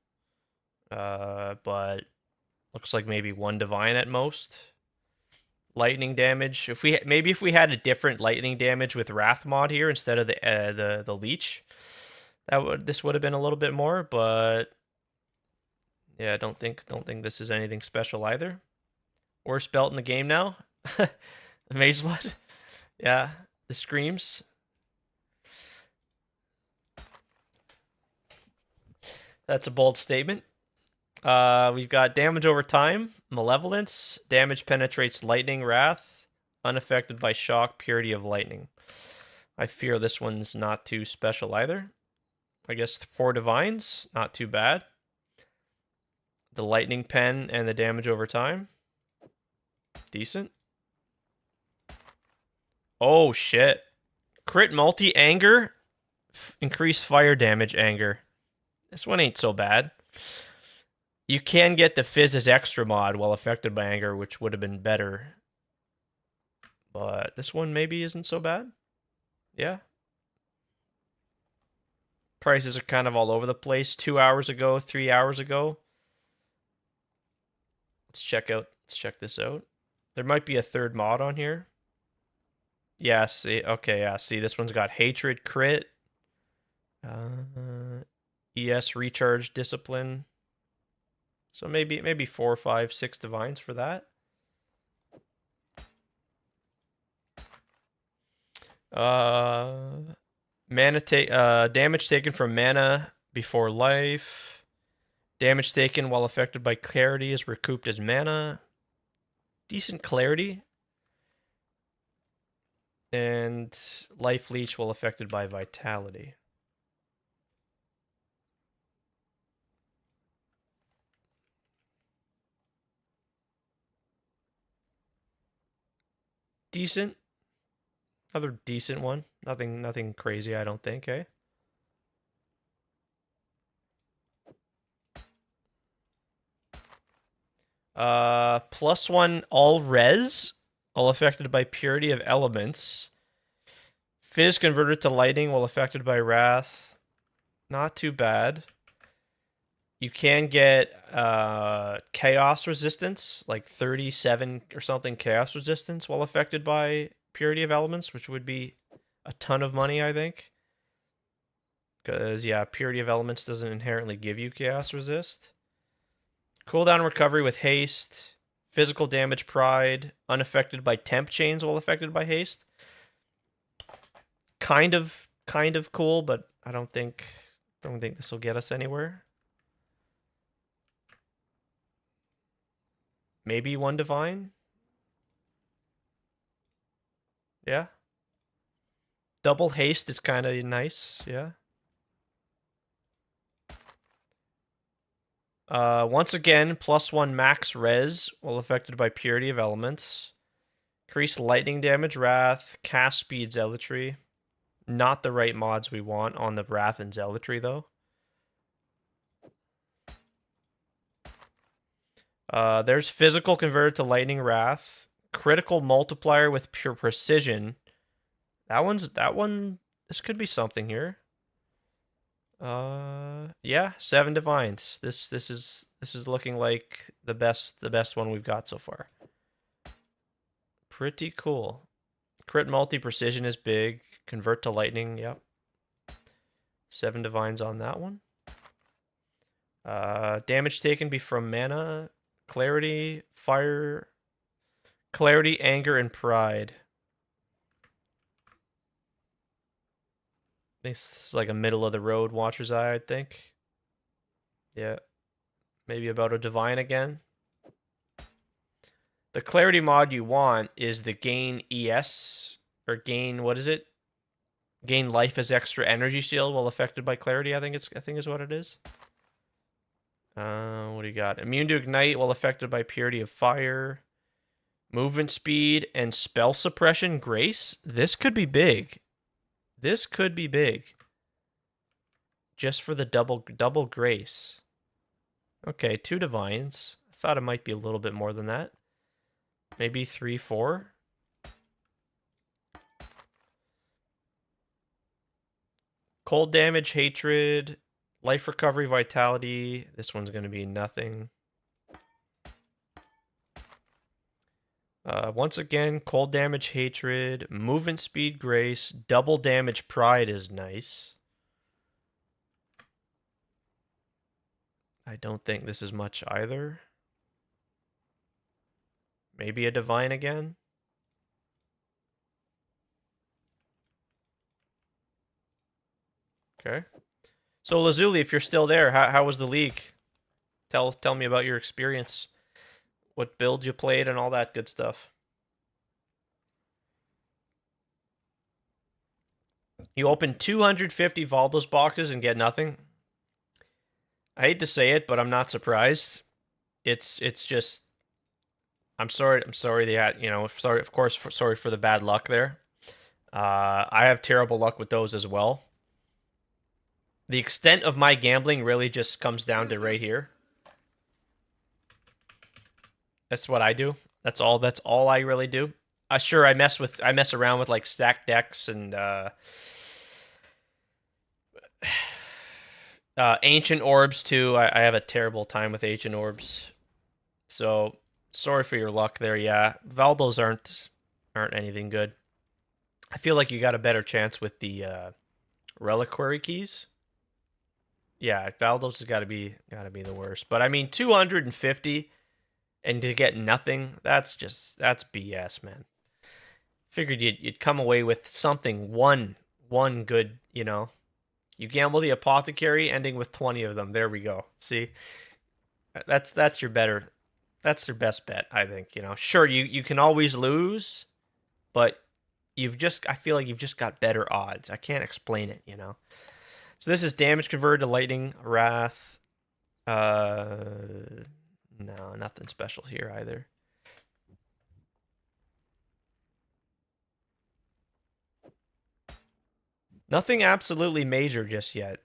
But looks like maybe 1 divine at most. Lightning damage. If we had a different lightning damage with wrath mod here instead of the leech, this would have been a little bit more, but yeah, I don't think this is anything special either. Worst belt in the game now. Mage Blood. Yeah, the screams. That's a bold statement. We've got damage over time, malevolence, damage penetrates lightning, wrath, unaffected by shock, purity of lightning. I fear this one's not too special either. I guess 4 divines, not too bad. The lightning pen and the damage over time, decent. Oh shit. Crit multi anger, increase fire damage anger. This one ain't so bad. You can get the Fizz as extra mod while affected by anger, which would have been better. But this one maybe isn't so bad. Yeah. Prices are kind of all over the place. 2 hours ago, 3 hours ago. Let's check this out. There might be a 3rd mod on here. Yeah, see. Okay, yeah, see, this one's got hatred crit. ES recharge discipline. So maybe 4, 5, 6 divines for that. Damage taken from mana before life. Damage taken while affected by clarity is recouped as mana. Decent clarity. And life leech while affected by vitality. Decent. Another decent one. Nothing crazy, I don't think, eh? +1 all res, all affected by purity of elements. Fizz converted to lightning while affected by wrath. Not too bad. You can get chaos resistance, like 37 or something chaos resistance while affected by purity of elements, which would be a ton of money, I think. Because, yeah, purity of elements doesn't inherently give you chaos resist. Cooldown recovery with haste. Physical damage pride. Unaffected by temp chains while affected by haste. Kind of cool, but I don't think this will get us anywhere. Maybe 1 divine. Yeah. Double haste is kind of nice, yeah. Once again, +1 max res while affected by purity of elements. Increase lightning damage, wrath, cast speed, zealotry. Not the right mods we want on the wrath and zealotry, though. There's physical converted to lightning, wrath. Critical multiplier with pure precision. This could be something here. Yeah, 7 divines. This is looking like the best one we've got so far. Pretty cool. Crit multi precision is big. Convert to lightning, yep. 7 divines on that one. Damage taken be from mana, clarity, fire, clarity, anger, and pride. This is like a middle of the road Watcher's Eye, I think. Yeah. Maybe about a divine again. The clarity mod you want is the gain ES, or gain, what is it? Gain life as extra energy shield while affected by clarity, I think is what it is. What do you got? Immune to ignite while affected by purity of fire. Movement speed and spell suppression grace. This could be big. This could be big. Just for the double grace. Okay, 2 divines. I thought it might be a little bit more than that. Maybe 3, 4. Cold damage, hatred, life recovery, vitality. This one's going to be nothing. Once again, cold damage, hatred, movement speed, grace, double damage, pride is nice. I don't think this is much either. Maybe a divine again. Okay. So Lazuli, if you're still there, how was the league? Tell me about your experience. What build you played and all that good stuff. You open 250 Valdos boxes and get nothing. I hate to say it, but I'm not surprised. It's just I'm sorry they had, sorry for the bad luck there. I have terrible luck with those as well. The extent of my gambling really just comes down to right here. That's what I do. That's all I really do. Sure, I mess around with like stacked decks and ancient orbs too. I have a terrible time with ancient orbs. So sorry for your luck there. Yeah, Valdos aren't anything good. I feel like you got a better chance with the reliquary keys. Yeah, Valdos has got to be the worst. But I mean, 250 and to get nothing, that's BS, man. Figured you'd come away with something, one good, you know. You gamble the apothecary, ending with 20 of them. There we go. See, that's your better. That's your best bet, I think. You know, sure you can always lose, but I feel like you've just got better odds. I can't explain it, you know. So this is damage converted to lightning, wrath. No, nothing special here either. Nothing absolutely major just yet.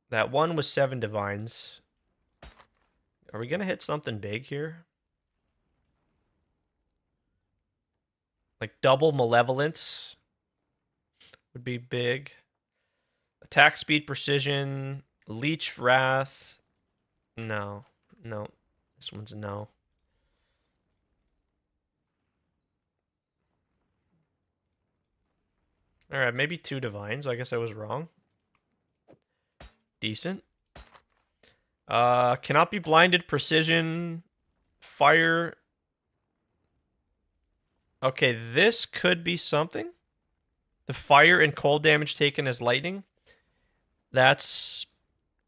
That one was 7 divines. Are we gonna hit something big here? Like double malevolence would be big. Attack speed, precision, leech, wrath. No, no. This one's a no. All right, maybe 2 divines. I guess I was wrong. Decent. Cannot be blinded, precision, fire. Okay, this could be something. The fire and cold damage taken as lightning. That's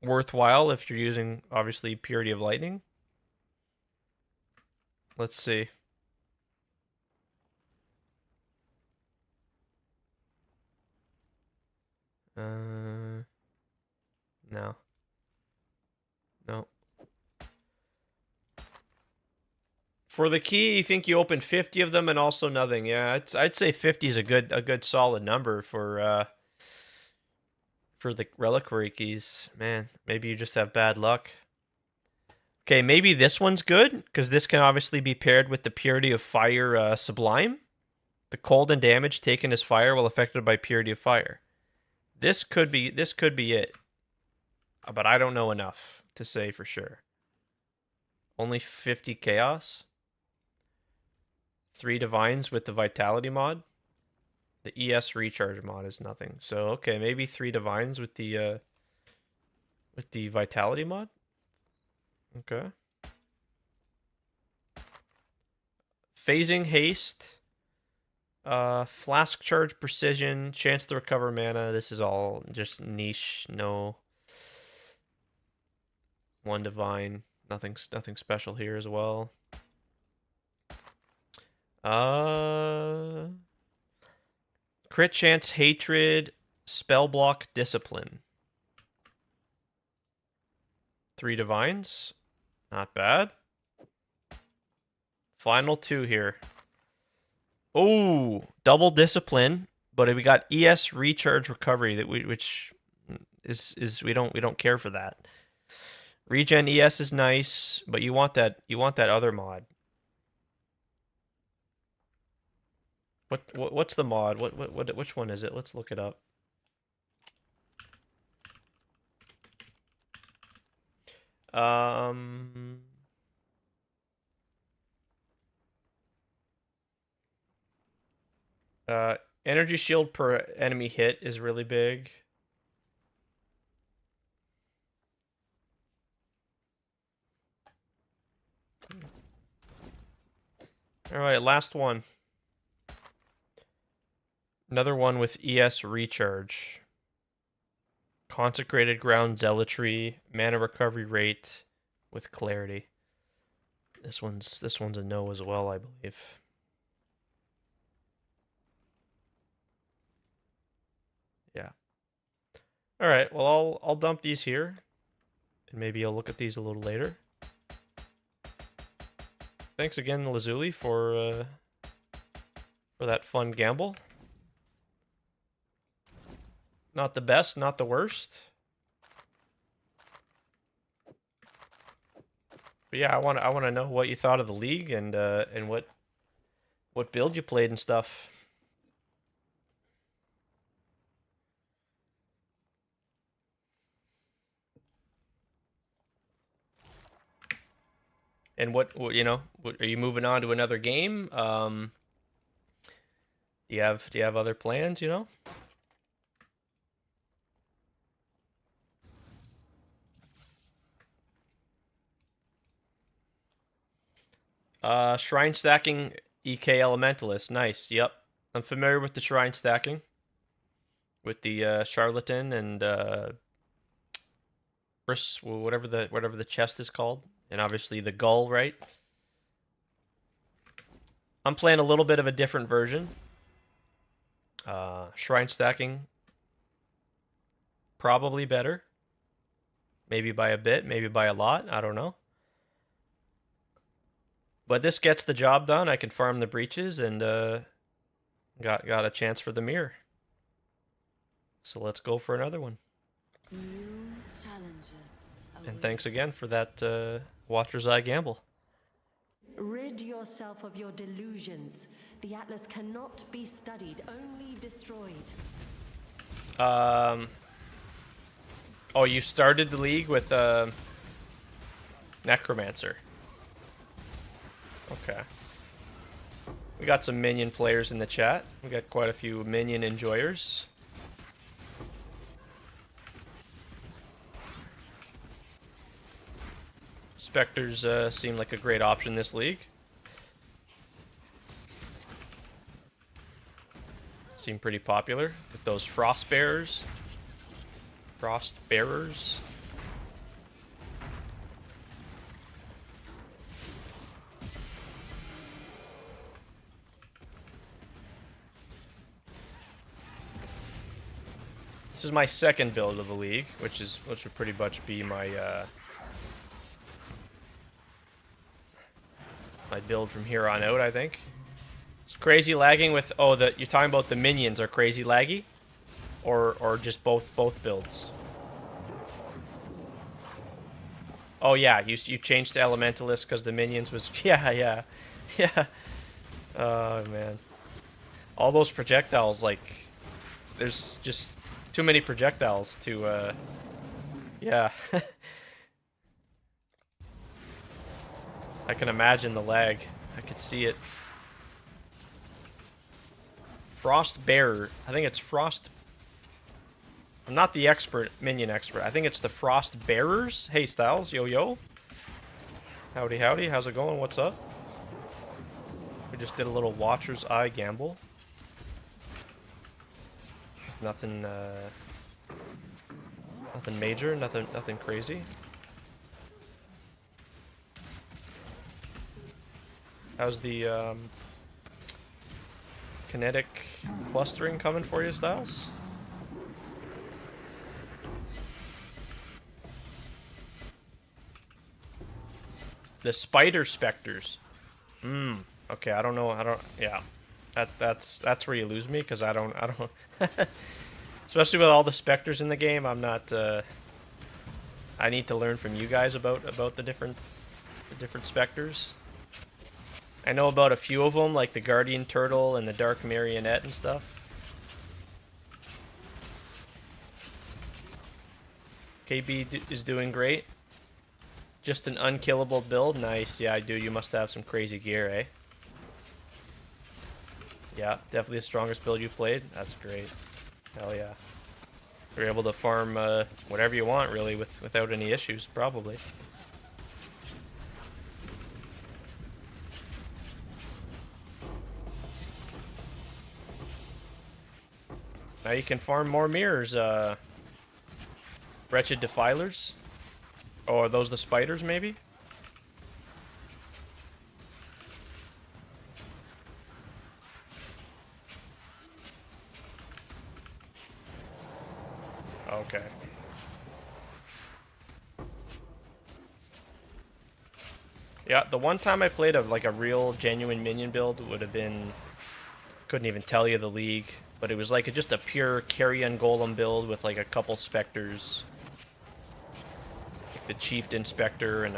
worthwhile if you're using, obviously, Purity of Lightning. Let's see. No. No. For the key, you think you open 50 of them and also nothing. Yeah, I'd say 50 is a good solid number for the reliquary keys. Man, maybe you just have bad luck. Okay, maybe this one's good, because this can obviously be paired with the Purity of Fire Sublime. The cold and damage taken as fire while affected by Purity of Fire. This could be it. But I don't know enough to say for sure. Only 50 chaos. 3 divines with the vitality mod. The ES recharge mod is nothing. So okay, maybe 3 divines with the vitality mod. Okay. Phasing haste. Flask charge precision. Chance to recover mana. This is all just niche. No. 1 divine. Nothing special here as well. Crit chance, hatred, spell block, discipline. 3 divines. Not bad. Final 2 here. Oh, double discipline, but we got ES recharge recovery which is we don't care for that. Regen ES is nice, but you want that other mod. What's the mod? Which one is it? Let's look it up. Energy shield per enemy hit is really big. All right, last one. Another one with ES recharge. Consecrated ground zealotry, mana recovery rate with clarity. This one's a no as well, I believe. Yeah. All right. Well, I'll dump these here, and maybe I'll look at these a little later. Thanks again, Lazuli, for that fun gamble. Not the best, not the worst. But yeah, I want to know what you thought of the league and what build you played and stuff. And what you know, are you moving on to another game? Do you have other plans, you know? Shrine stacking EK Elementalist. Nice. Yep. I'm familiar with the shrine stacking. With the charlatan and whatever the chest is called, and obviously the gull, right? I'm playing a little bit of a different version. Shrine stacking, probably better. Maybe by a bit, maybe by a lot. I don't know. But this gets the job done. I can farm the breaches and got a chance for the mirror. So let's go for another one.
New challenges
And
await.
thanks again for that Watcher's Eye gamble.
Rid yourself of your delusions. The Atlas cannot be studied, only destroyed.
Oh, you started the league with Necromancer. Okay. We got some minion players in the chat. We got quite a few minion enjoyers. Spectres seem like a great option this league. Seem pretty popular with those frost bearers. Frost bearers. This is my second build of the league, which would pretty much be my my build from here on out, I think. It's crazy lagging with you're talking about the minions are crazy laggy? Or just both builds? Oh yeah, you changed to Elementalist because the minions was yeah. Oh man. All those projectiles, like there's just too many projectiles to yeah. I can imagine the lag. I could see it. Frost Bearer. I think it's Frost. I'm not the minion expert. I think it's the Frost Bearers. Hey Styles, yo. Howdy, how's it going? What's up? We just did a little Watcher's Eye gamble. Nothing major, nothing crazy. How's the kinetic clustering coming for you, Styles? The spider specters. Okay, I don't know. Yeah. That's where you lose me, because I don't especially with all the specters in the game, I'm not I need to learn from you guys about the different specters. I know about a few of them, like the Guardian Turtle and the Dark Marionette and stuff. KB is doing great. Just an unkillable build? Nice. Yeah, dude, you must have some crazy gear, eh? Yeah, definitely the strongest build you've played. That's great. Hell yeah. You're able to farm whatever you want, really, without any issues, probably. Now you can farm more mirrors, Wretched Defilers. Oh, are those the spiders, maybe? Okay. Yeah, the one time I played a real genuine minion build would have been, couldn't even tell you the league, but it was like just a pure carrion golem build with like a couple specters, like the chieftain specter and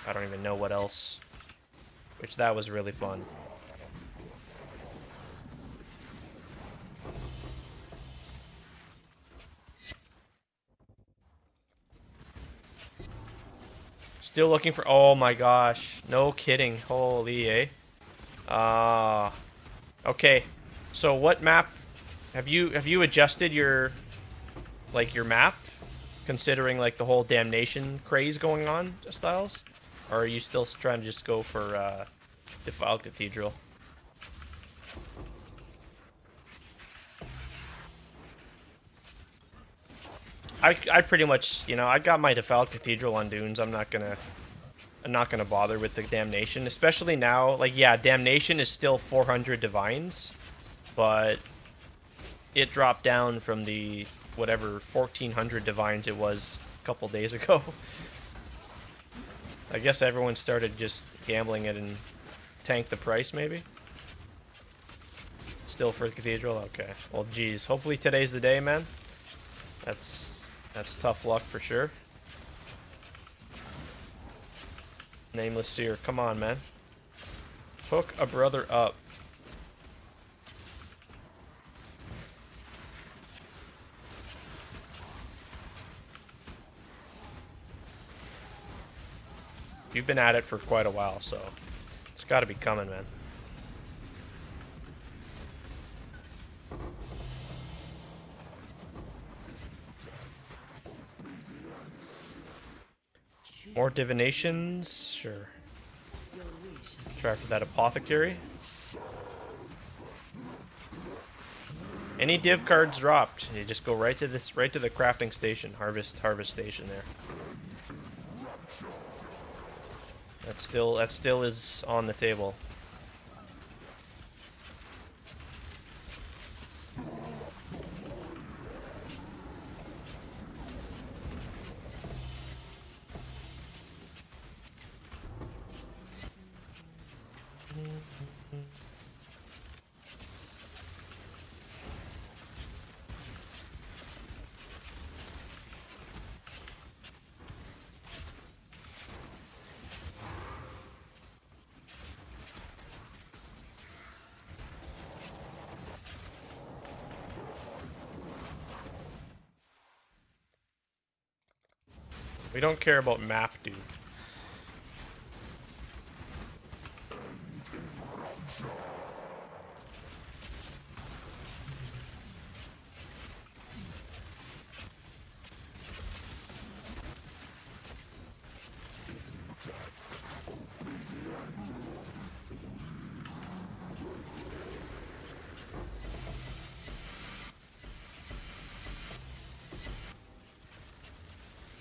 I don't even know what else, which that was really fun. Still looking for, oh my gosh, no kidding, holy okay, so what map have you adjusted your map, considering like the whole damnation craze going on, Styles, or are you still trying to just go for Defiled Cathedral? I pretty much, you know, I got my Defiled Cathedral on Dunes. I'm not gonna bother with the Damnation, especially now. Like, yeah, Damnation is still 400 divines, but it dropped down from the whatever 1400 divines it was a couple days ago. I guess everyone started just gambling it and tanked the price, maybe. Still for the Cathedral? Okay. Well, geez. Hopefully today's the day, man. That's tough luck for sure. Nameless Seer. Come on, man. Hook a brother up. You've been at it for quite a while, so it's got to be coming, man. More divinations? Sure. Try for that apothecary. Any div cards dropped, you just go right to the crafting station, harvest station there. That still is on the table. We don't care about map, dude.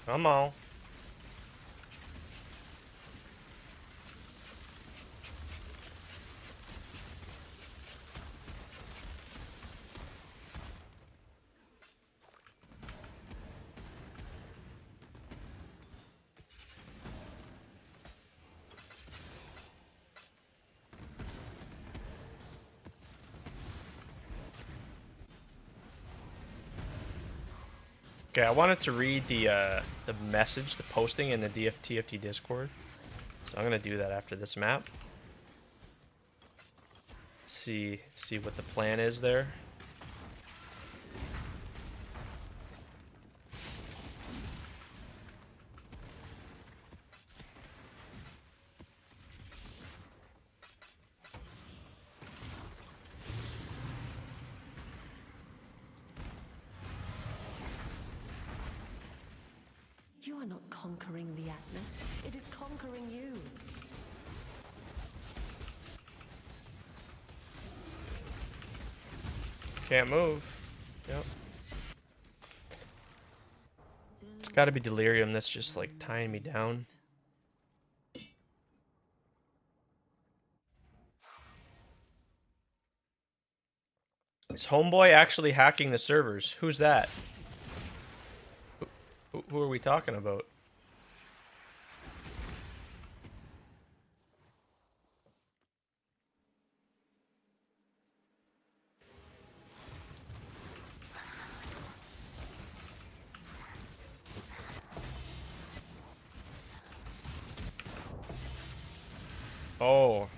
Come on. Okay, I wanted to read the message, the posting in the TFT Discord, so I'm gonna do that after this map. See what the plan is there.
You are not conquering the Atlas. It is conquering you.
Can't move. Yep. It's gotta be delirium that's just like tying me down. Is Homeboy actually hacking the servers? Who's that? Who are we talking about? Oh,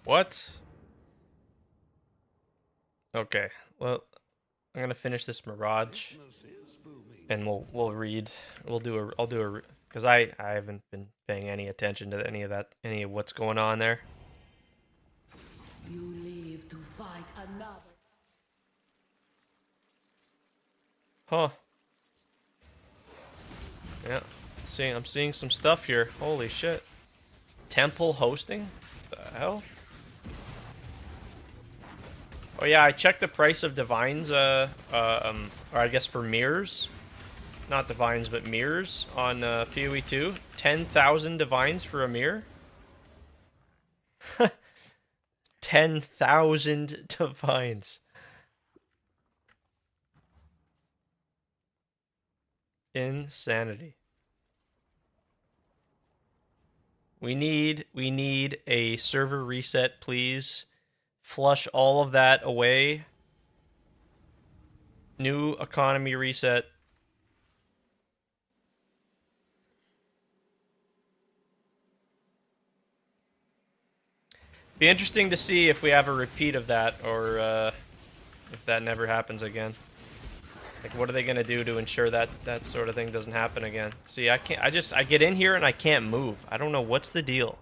what? Okay, well, I'm gonna finish this Mirage, and we'll read. I'll do a because I haven't been paying any attention to any of what's going on there.
You live to fight another.
Huh? Yeah, I'm seeing some stuff here. Holy shit! Temple hosting? The hell? Oh yeah, I checked the price of divines. Or I guess for mirrors. not divines, but mirrors on PoE 2. 10,000 divines for a mirror. 10,000 divines. Insanity. We need a server reset, please. Flush all of that away. New economy reset. Be interesting to see if we have a repeat of that, or if that never happens again. Like, what are they gonna do to ensure that that sort of thing doesn't happen again? See, I can't. I get in here and I can't move. I don't know what's the deal.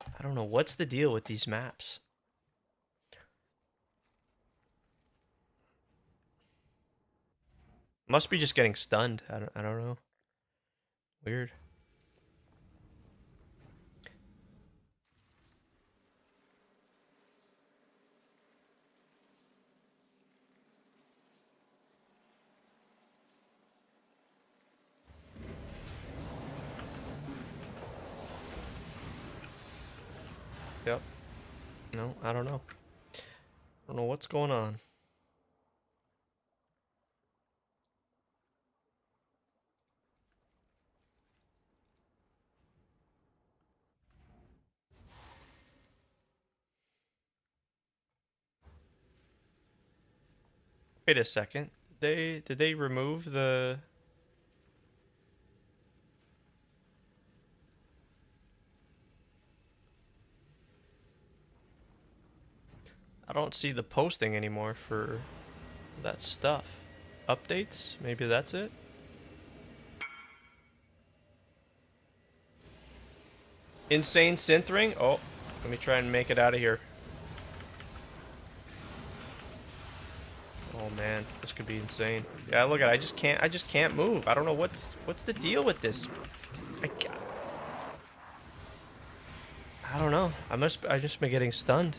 I don't know what's the deal with these maps. Must be just getting stunned. I don't know. Weird. Yep. No, I don't know. I don't know what's going on. Wait a second. Did they remove the... I don't see the posting anymore for that stuff. Updates? Maybe that's it? Insane synth ring? Oh, let me try and make it out of here. Oh man, this could be insane. Yeah, look at it. I just can't move. I don't know what's the deal with this. I don't know. I just been getting stunned.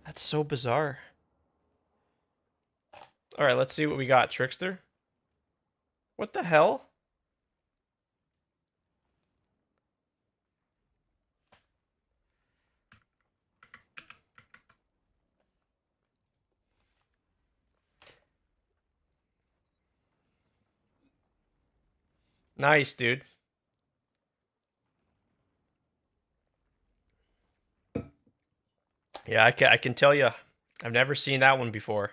That's so bizarre. All right, let's see what we got, Trickster. What the hell? Nice, dude. Yeah, I can tell you, I've never seen that one before.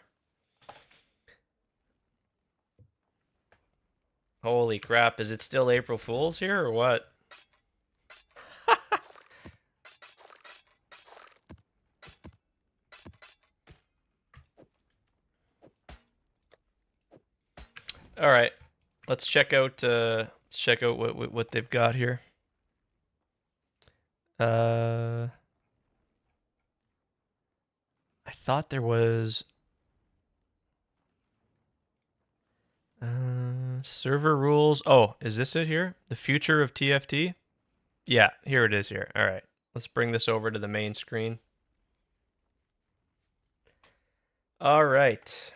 Holy crap, is it still April Fool's here or what? All right, let's check out what they've got here. I thought there was server rules. Oh, is this it here? The future of TFT? Yeah, here it is here. All right, let's bring this over to the main screen. All right.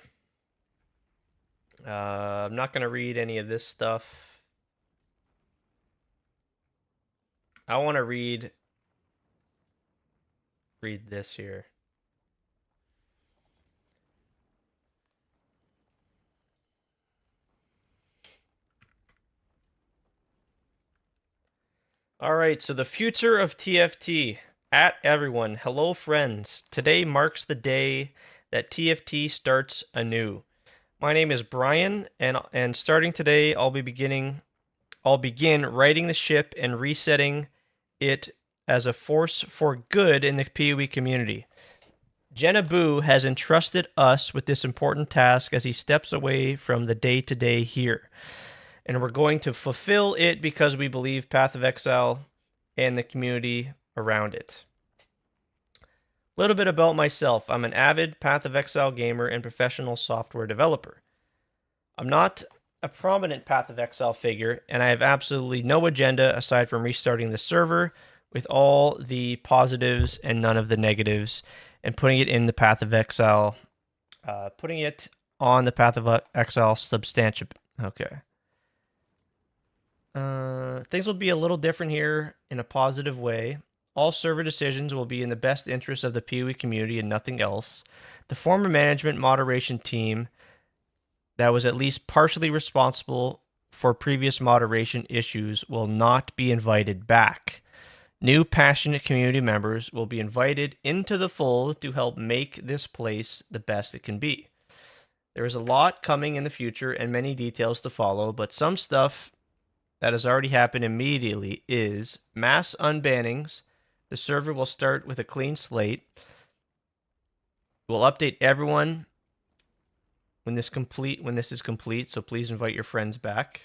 I'm not going to read any of this stuff. I want to read this here. All right, so the future of TFT. At everyone, hello friends. Today marks the day that TFT starts anew. My name is Brian, and starting today, I'll begin righting the ship and resetting it as a force for good in the PoE community. Jenabu has entrusted us with this important task as he steps away from the day-to-day here. And we're going to fulfill it because we believe Path of Exile and the community around it. A little bit about myself. I'm an avid Path of Exile gamer and professional software developer. I'm not a prominent Path of Exile figure, and I have absolutely no agenda aside from restarting the server with all the positives and none of the negatives, and putting it in the Path of Exile, putting it on the Path of Exile substantia. Okay. Things will be a little different here in a positive way. All server decisions will be in the best interest of the PoE community and nothing else. The former management moderation team that was at least partially responsible for previous moderation issues will not be invited back. New passionate community members will be invited into the fold to help make this place the best it can be. There is a lot coming in the future and many details to follow, but some stuff that has already happened immediately is mass unbannings. The server will start with a clean slate. We'll update everyone when this is complete, so please invite your friends back.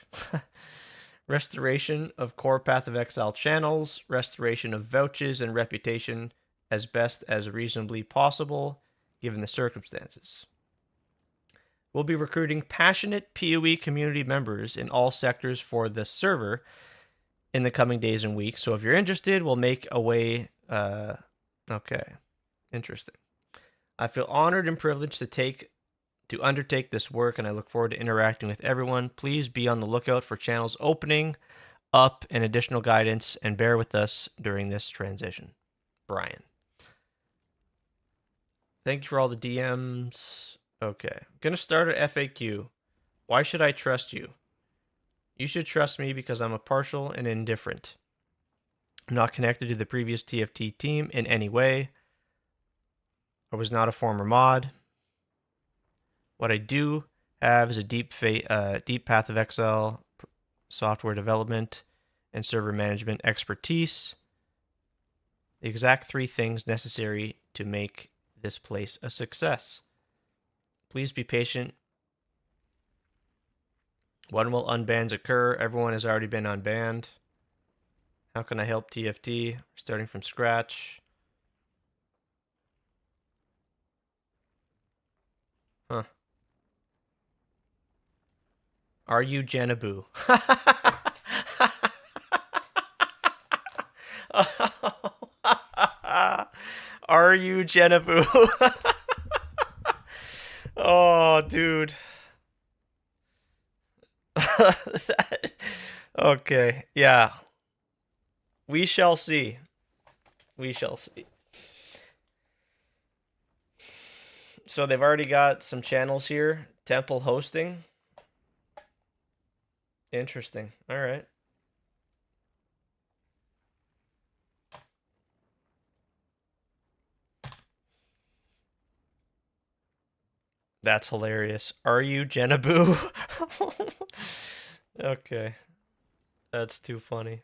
Restoration of core Path of Exile channels, restoration of vouches and reputation as best as reasonably possible given the circumstances. We'll be recruiting passionate PoE community members in all sectors for the server in the coming days and weeks. So if you're interested, we'll make a way. Okay, interesting. I feel honored and privileged to undertake this work, and I look forward to interacting with everyone. Please be on the lookout for channels opening up and additional guidance, and bear with us during this transition. Brian. Thank you for all the DMs. Okay. I'm going to start at FAQ. Why should I trust you? You should trust me because I'm impartial and indifferent. I'm not connected to the previous TFT team in any way. I was not a former mod. What I do have is a deep Path of Exile software development and server management expertise. The exact 3 things necessary to make this place a success. Please be patient. When will unbans occur? Everyone has already been unbanned. How can I help TFT? Starting from scratch. Huh. Are you Jenaboo? Are you Jenaboo? Oh, dude. Okay, yeah. We shall see. We shall see. So they've already got some channels here. Temple hosting. Interesting. All right. That's hilarious. Are you Jenaboo? Okay. That's too funny.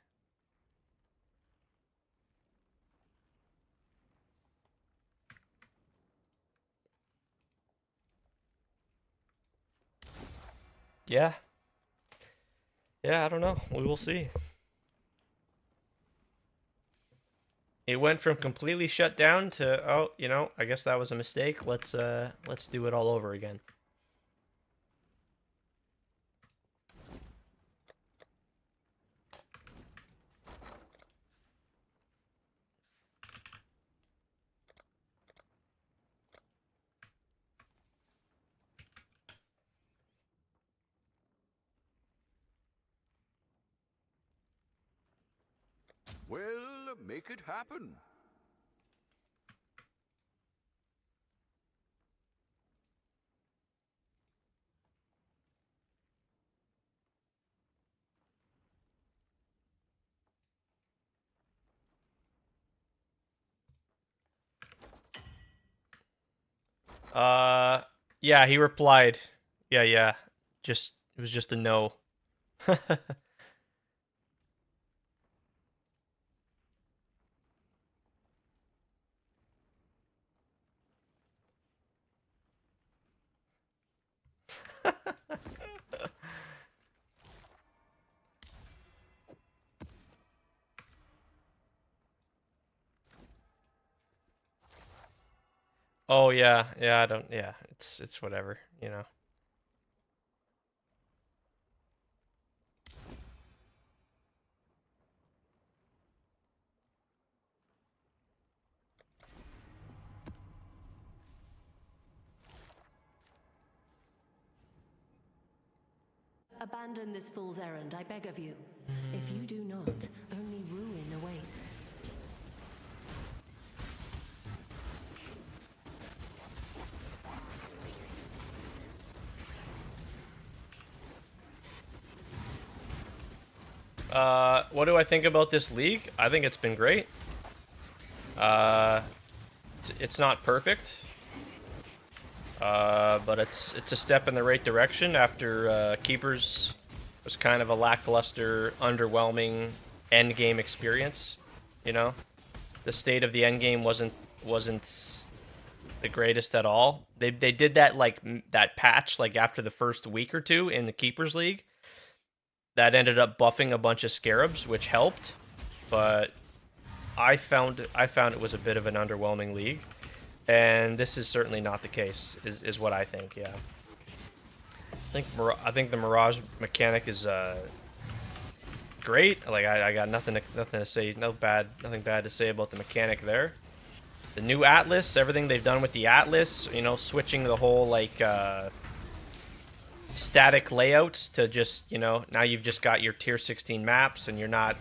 Yeah. Yeah, I don't know. We will see. It went from completely shut down to, oh, you know, I guess that was a mistake. Let's do it all over again.
Well, make it happen.
Yeah, he replied. Yeah. Just it was just a no. Oh yeah, I don't. Yeah, it's whatever, you know.
Abandon this fool's errand, I beg of you. If you do not, only ruin awaits.
What do I think about this league? I think it's been great. It's not perfect, but it's a step in the right direction after Keepers was kind of a lackluster, underwhelming end game experience. You know, the state of the end game wasn't the greatest at all. They did that that patch like after the first week or two in the Keepers League. That ended up buffing a bunch of scarabs, which helped, but I found it was a bit of an underwhelming league, and this is certainly not the case. Is what I think. Yeah, I think the Mirage mechanic is great. Like I got nothing to say, nothing bad to say about the mechanic there. The new Atlas, everything they've done with the Atlas, you know, switching the whole like static layouts to just, you know, now you've just got your tier 16 maps and you're not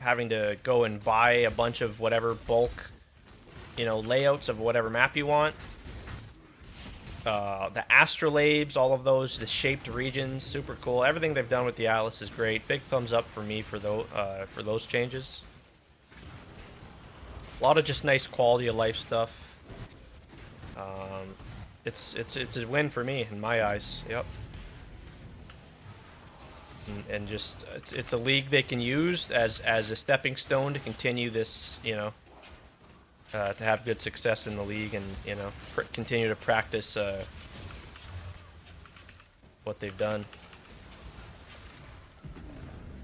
having to go and buy a bunch of whatever bulk, you know, layouts of whatever map you want. The astrolabes, all of those, the shaped regions, super cool. Everything they've done with the Atlas is great. Big thumbs up for me for those changes. A lot of just nice quality of life stuff. It's a win for me in my eyes. Yep. And just it's a league they can use as a stepping stone to continue this, you know, to have good success in the league and, you know, continue to practice what they've done.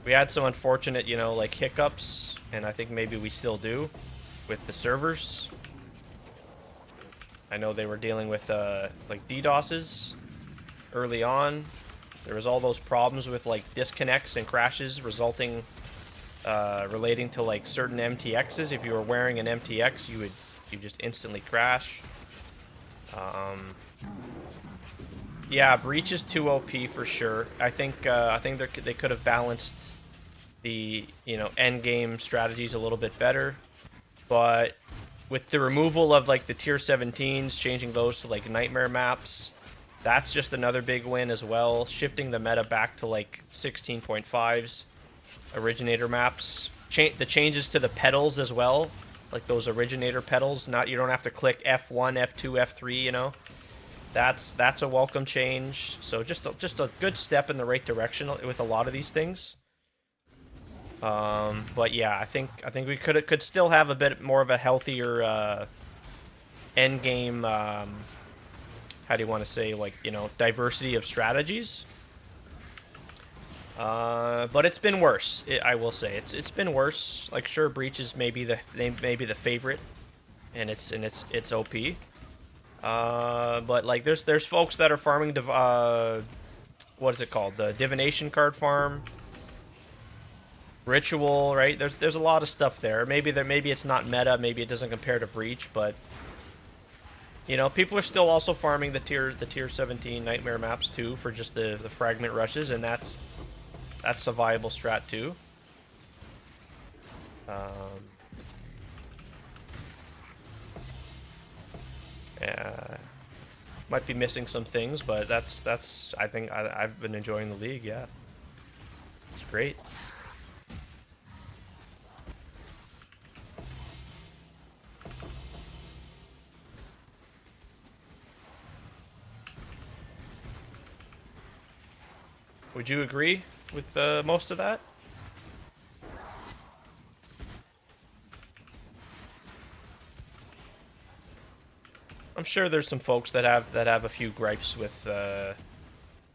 We had some unfortunate, you know, like hiccups, and I think maybe we still do with the servers. I know they were dealing with like DDoSes early on. There was all those problems with like disconnects and crashes relating to like certain MTXs. If you were wearing an MTX, you just instantly crash. Yeah, Breach is too OP for sure. I think they could have balanced the, you know, end game strategies a little bit better, but with the removal of like the tier 17s, changing those to like nightmare maps, that's just another big win as well. Shifting the meta back to like 16.5s, originator maps. The changes to the pedals as well, like those originator pedals. You don't have to click F1, F2, F3. You know, that's a welcome change. So just a good step in the right direction with a lot of these things. But yeah, I think we could still have a bit more of a healthier end game. How do you want to say, like, you know, diversity of strategies? But it's been worse. I will say it's been worse. Like, sure, Breach is maybe the favorite, and it's OP. But like there's folks that are farming what is it called? The divination card farm. Ritual, right? There's a lot of stuff there. Maybe it's not meta, maybe it doesn't compare to Breach, but you know, people are still also farming the tier 17 nightmare maps too for just the fragment rushes, and that's a viable strat too. Yeah, might be missing some things, but that's I think I've been enjoying the league. Yeah, it's great. Would you agree with most of that? I'm sure there's some folks that have a few gripes with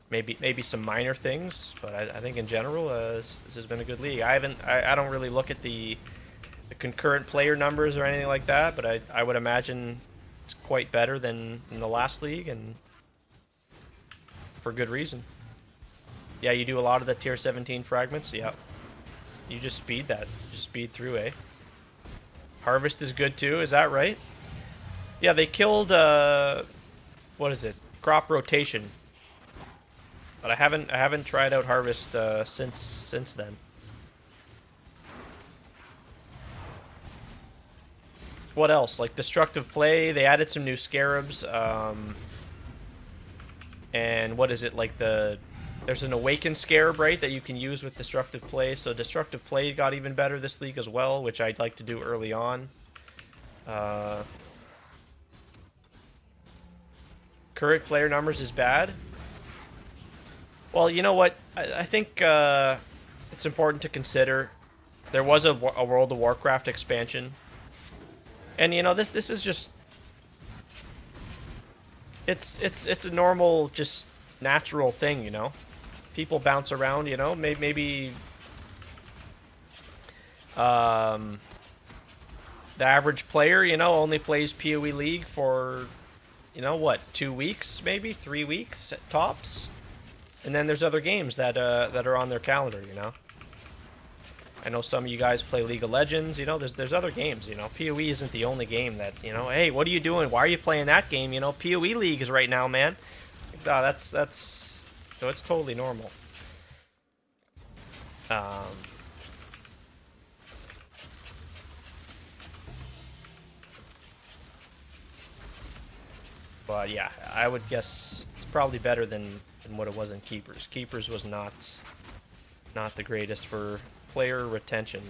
maybe some minor things, but I think in general this has been a good league. I don't really look at the concurrent player numbers or anything like that, but I would imagine it's quite better than in the last league, and for good reason. Yeah, you do a lot of the tier 17 fragments. Yeah, you just speed that. Just speed through, eh? Harvest is good too. Is that right? Yeah, they killed what is it? Crop rotation. But I haven't tried out Harvest since then. What else? Like destructive play, they added some new scarabs. And what is it, like there's an awakened scarab, right, that you can use with destructive play. So destructive play got even better this league as well, which I'd like to do early on. Current player numbers is bad. Well, you know what? I think it's important to consider. There was a World of Warcraft expansion, and you know this is just it's a normal, just natural thing, you know. People bounce around, you know. Maybe the average player, you know, only plays PoE League for, you know, what, 2 weeks, maybe 3 weeks at tops. And then there's other games that are on their calendar, you know. I know some of you guys play League of Legends, you know. There's other games, you know. PoE isn't the only game that, you know. Hey, what are you doing? Why are you playing that game? You know, PoE League is right now, man. That's so it's totally normal. But yeah, I would guess it's probably better than what it was in Keepers. Keepers was not the greatest for player retention.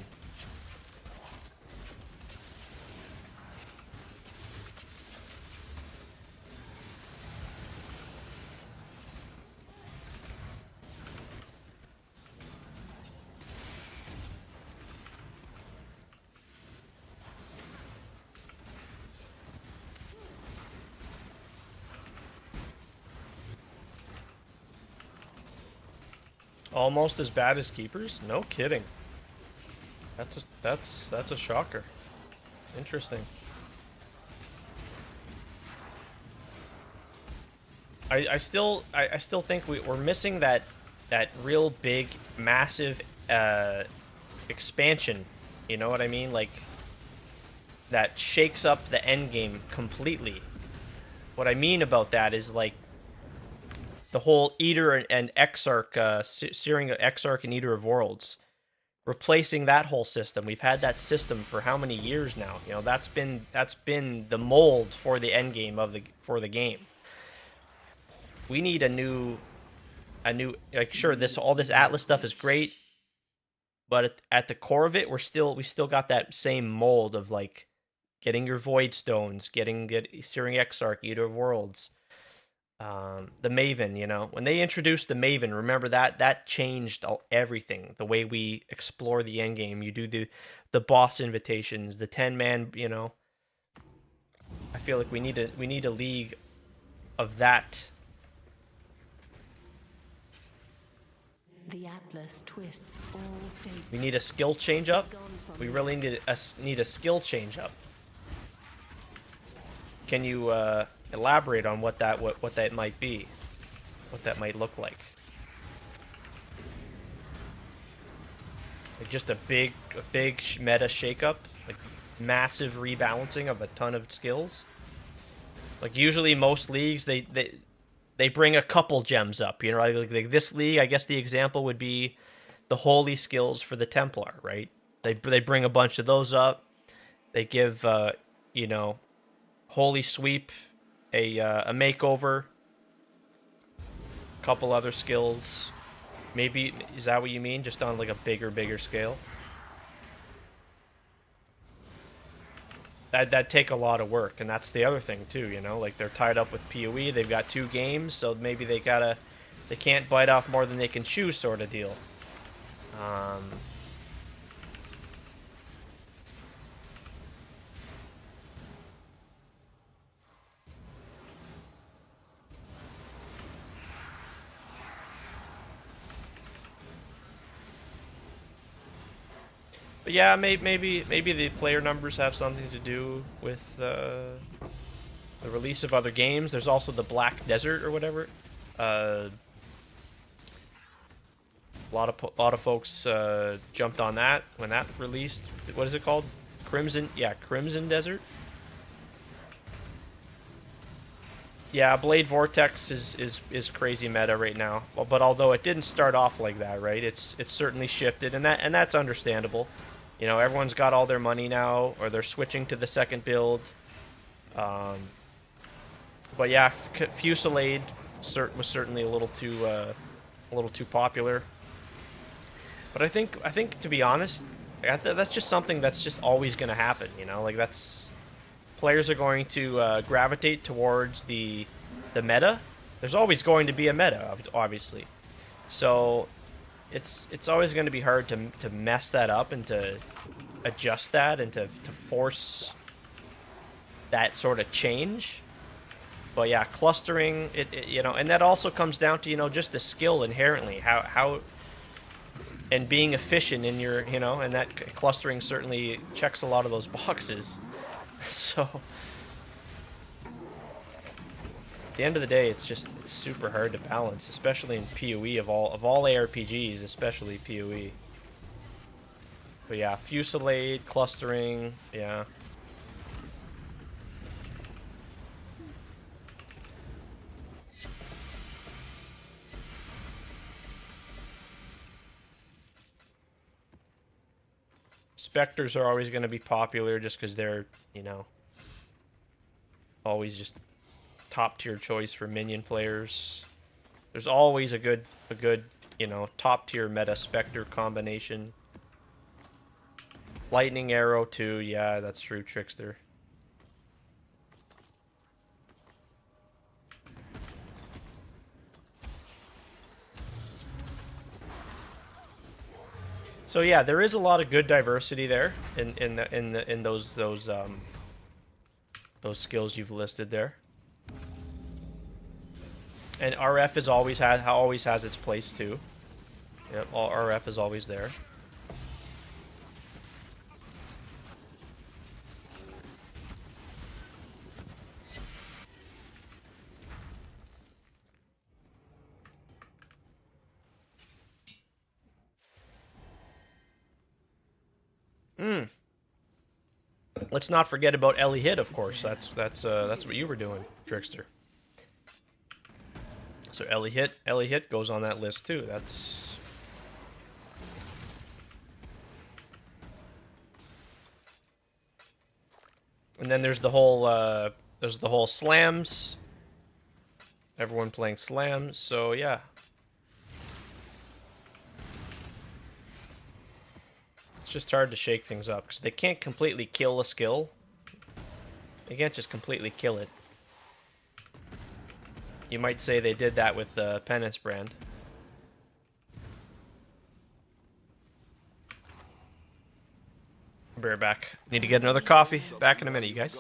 Almost as bad as Keepers? No kidding. That's a shocker. Interesting. I still think we're missing that real big, massive expansion. You know what I mean? Like that shakes up the end game completely. What I mean about that is like the whole Eater and Exarch, searing Exarch and Eater of Worlds, replacing that whole system. We've had that system for how many years now? You know, that's been the mold for the end game for the game. We need a new like, sure, all this Atlas stuff is great, but at the core of it, we still got that same mold of like getting your Void Stones, searing Exarch, Eater of Worlds. The Maven, you know, when they introduced the Maven, remember that changed everything. The way we explore the end game, you do the boss invitations, the 10-man, you know. I feel like we need a league of that.
The Atlas twists all fate.
We need a skill change up. We really need a skill change up. Can you elaborate on what that might be, what that might look like? Like just a big meta shakeup, like massive rebalancing of a ton of skills. Like usually most leagues they bring a couple gems up, you know. Like this league, I guess the example would be the holy skills for the Templar, right? They bring a bunch of those up. They give you know, Holy Sweep a makeover, couple other skills. Maybe, is that what you mean? Just on like a bigger scale? That'd take a lot of work, and that's the other thing too, you know, like they're tied up with PoE, they've got 2 games, so maybe they can't bite off more than they can chew, sort of deal. But yeah, maybe the player numbers have something to do with the release of other games. There's also the Black Desert or whatever. A lot of folks jumped on that when that released. What is it called? Crimson? Yeah, Crimson Desert. Yeah, Blade Vortex is crazy meta right now. Well, but although it didn't start off like that, right? It's certainly shifted, and that's understandable. You know, everyone's got all their money now, or they're switching to the second build. Um, but yeah, Fusillade was certainly a little too popular. But I think to be honest, that's just something that's just always going to happen. You know, like that's players are going to gravitate towards the meta. There's always going to be a meta, obviously. So it's always going to be hard to mess that up and to adjust that and to force that sort of change. But yeah, clustering, you know, and that also comes down to, you know, just the skill inherently, how and being efficient in your, you know, and that clustering certainly checks a lot of those boxes. So at the end of the day, it's super hard to balance, especially in PoE of all ARPGs, especially PoE. But yeah, Fusillade, clustering, yeah. Spectres are always going to be popular just because they're, you know, always just top tier choice for minion players. There's always a good, you know, top tier meta Spectre combination. Lightning Arrow too, yeah, that's true, Trickster. So yeah, there is a lot of good diversity there in those skills you've listed there. And RF is always has its place too. Yep, all RF is always there. Let's not forget about Ellie Hit, of course. That's what you were doing, Trickster. So Ellie Hit goes on that list too. That's and then there's the whole slams. Everyone playing slams. So yeah. It's just hard to shake things up because they can't completely kill a skill. They can't just completely kill it. You might say they did that with the Penance brand. I'll be right back. Need to get another coffee. Back in a minute, you guys.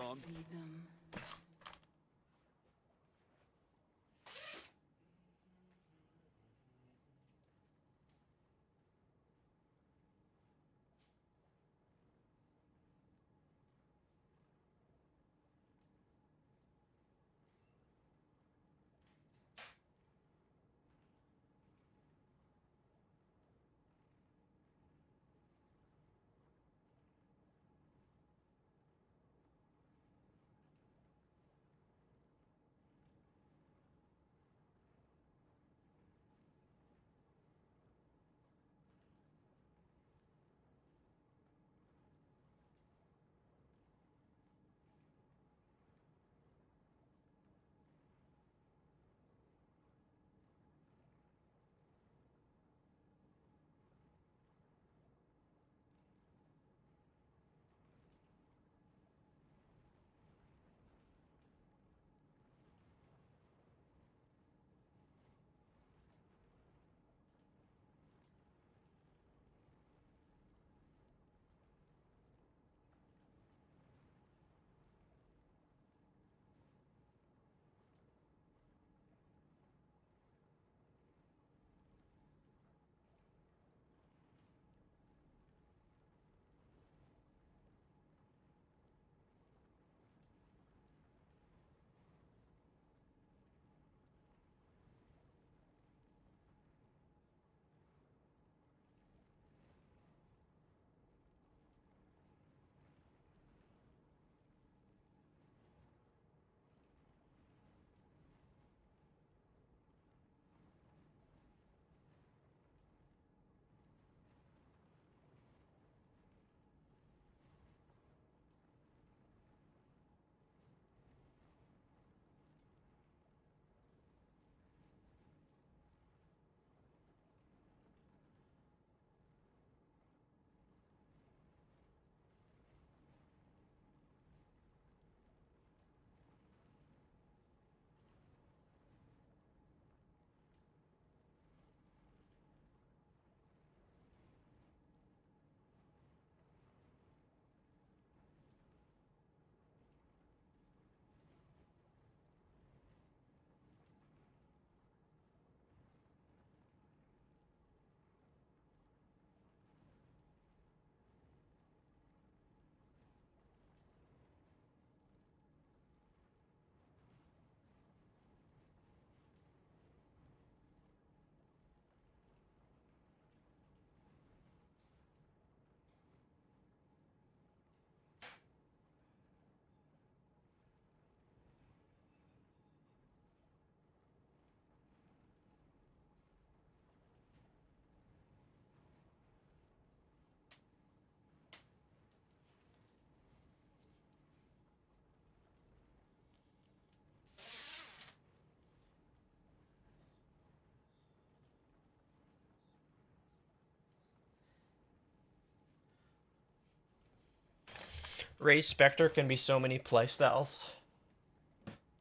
Raise Spectre can be so many playstyles.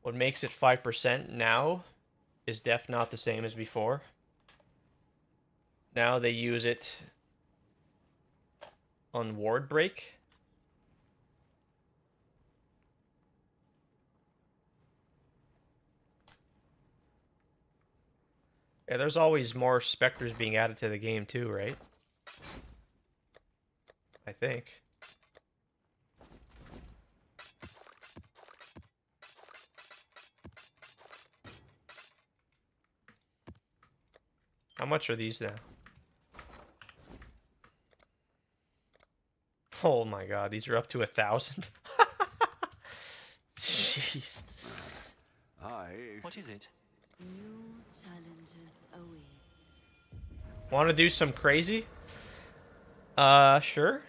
What makes it 5% now is def not the same as before. Now they use it on ward break. Yeah, there's always more Spectres being added to the game too, right? I think. How much are these now? Oh my god, these are up to 1,000. Jeez.
What is it?
New challenges await.
Want to do some crazy? Sure.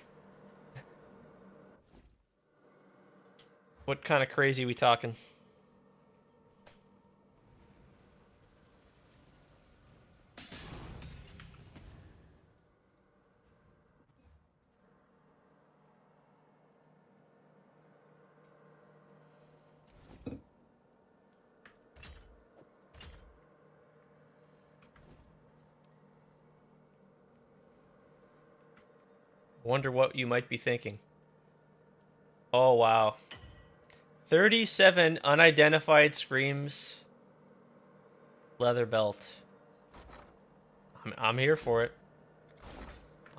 What kind of crazy we talking? Wonder what you might be thinking. Oh, wow. 37 unidentified screams. Leather belt. I'm here for it.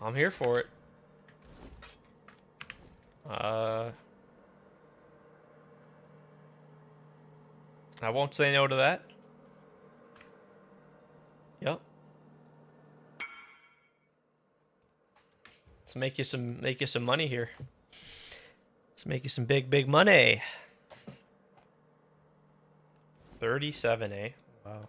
I'm here for it. I won't say no to that. Yep. Let's make you some money here. Let's make you some big money. 37, eh? Wow.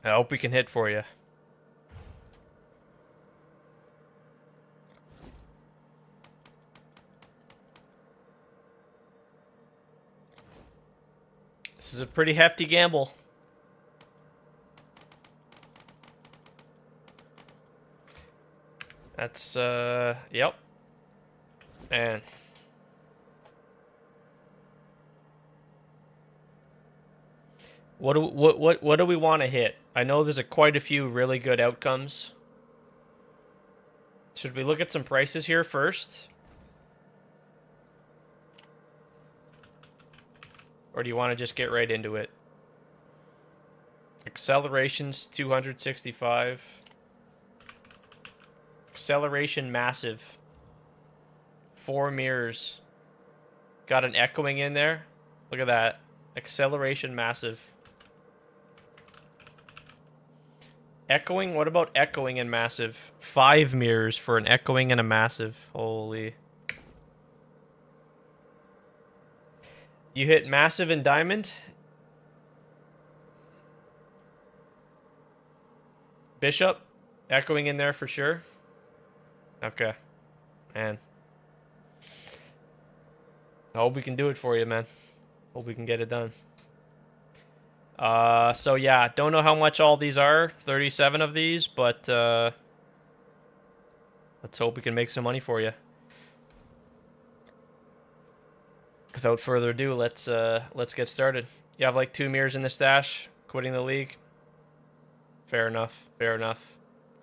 I hope we can hit for you. This is a pretty hefty gamble. That's, yep. Man. What do we want to hit? I know there's quite a few really good outcomes. Should we look at some prices here first? Or do you want to just get right into it? Acceleration's 265. Acceleration massive. 4 mirrors. Got an echoing in there. Look at that. Acceleration massive. Echoing? What about echoing and massive? 5 mirrors for an echoing and a massive. Holy. You hit massive and diamond. Bishop. Echoing in there for sure. Okay. Man. I hope we can do it for you, man. Hope we can get it done. So yeah, don't know how much all these are. 37 of these, but let's hope we can make some money for you. Without further ado, let's get started. You have like 2 mirrors in the stash, quitting the league. Fair enough. Fair enough.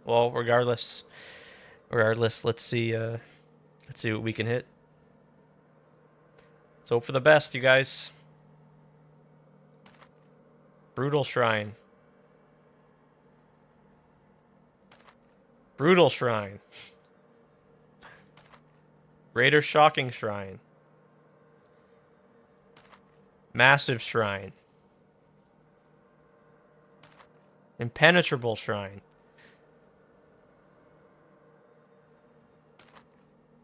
Well, regardless, let's see what we can hit. Let's hope for the best, you guys. Brutal Shrine. Brutal Shrine. Greater Shocking Shrine. Massive Shrine. Impenetrable Shrine.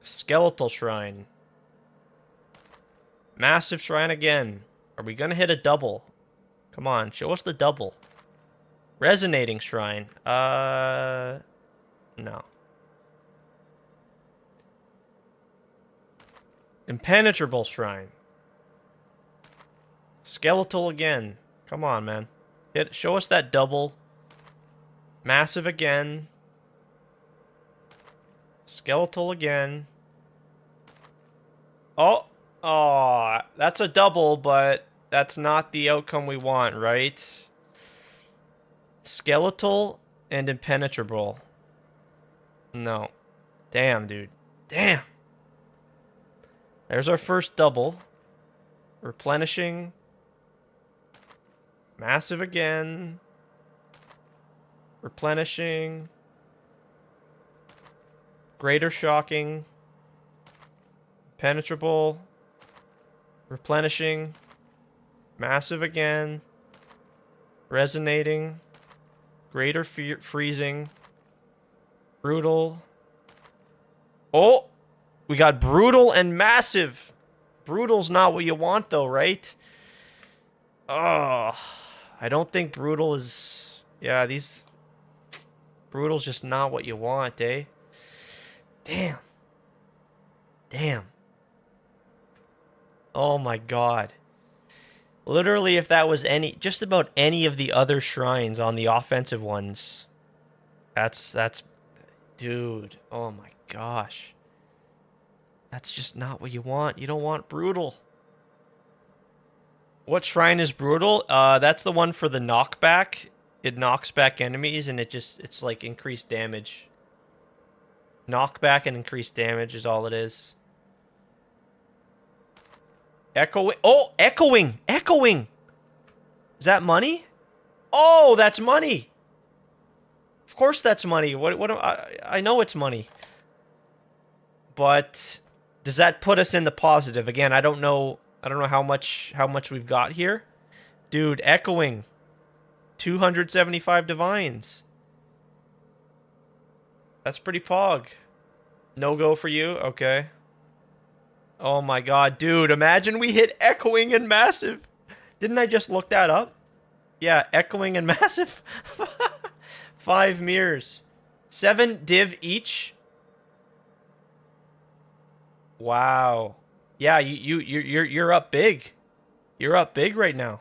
Skeletal Shrine. Massive Shrine again. Are we gonna hit a double? Come on, show us the double. Resonating Shrine. No. Impenetrable Shrine. Skeletal again. Come on, man. Show us that double. Massive again. Skeletal again. Oh, that's a double, but that's not the outcome we want, right? Skeletal and impenetrable. No. Damn, dude. Damn. There's our first double. Replenishing. Massive again. Replenishing. Greater shocking. Penetrable. Replenishing. Massive again. Resonating. Greater freezing. Brutal. Oh! We got brutal and massive. Brutal's not what you want, though, right? Oh, I don't think brutal is... Yeah, these... Brutal's just not what you want, eh? Damn. Damn. Oh my god. Literally, if that was just about any of the other shrines on the offensive ones, that's, dude, oh my gosh. That's just not what you want. You don't want brutal. What shrine is brutal? That's the one for the knockback. It knocks back enemies and it's like increased damage. Knockback and increased damage is all it is. Echoing. Oh, echoing. Echoing. Is that money? Oh, that's money. Of course that's money. I know it's money. But does that put us in the positive? Again, I don't know how much we've got here. Dude, echoing. 275 divines. That's pretty pog. No go for you? Okay. Oh my god, dude, imagine we hit echoing and massive. Didn't I just look that up? Yeah, echoing and massive. 5 mirrors. 7 div each. Wow. Yeah, you're up big. You're up big right now.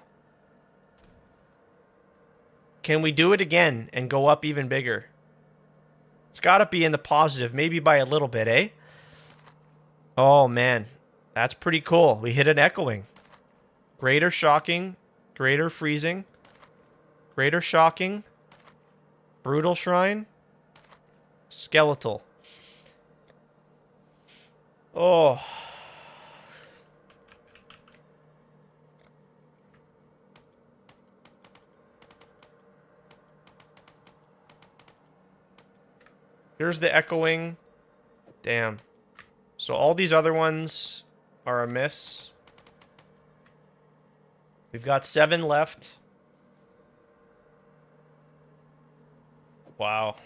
Can we do it again and go up even bigger? It's got to be in the positive, maybe by a little bit, eh? Oh, man. That's pretty cool. We hit an echoing. Greater shocking. Greater freezing. Greater shocking. Brutal shrine. Skeletal. Oh. Here's the echoing. Damn. So all these other ones are a miss. We've got 7 left. Wow.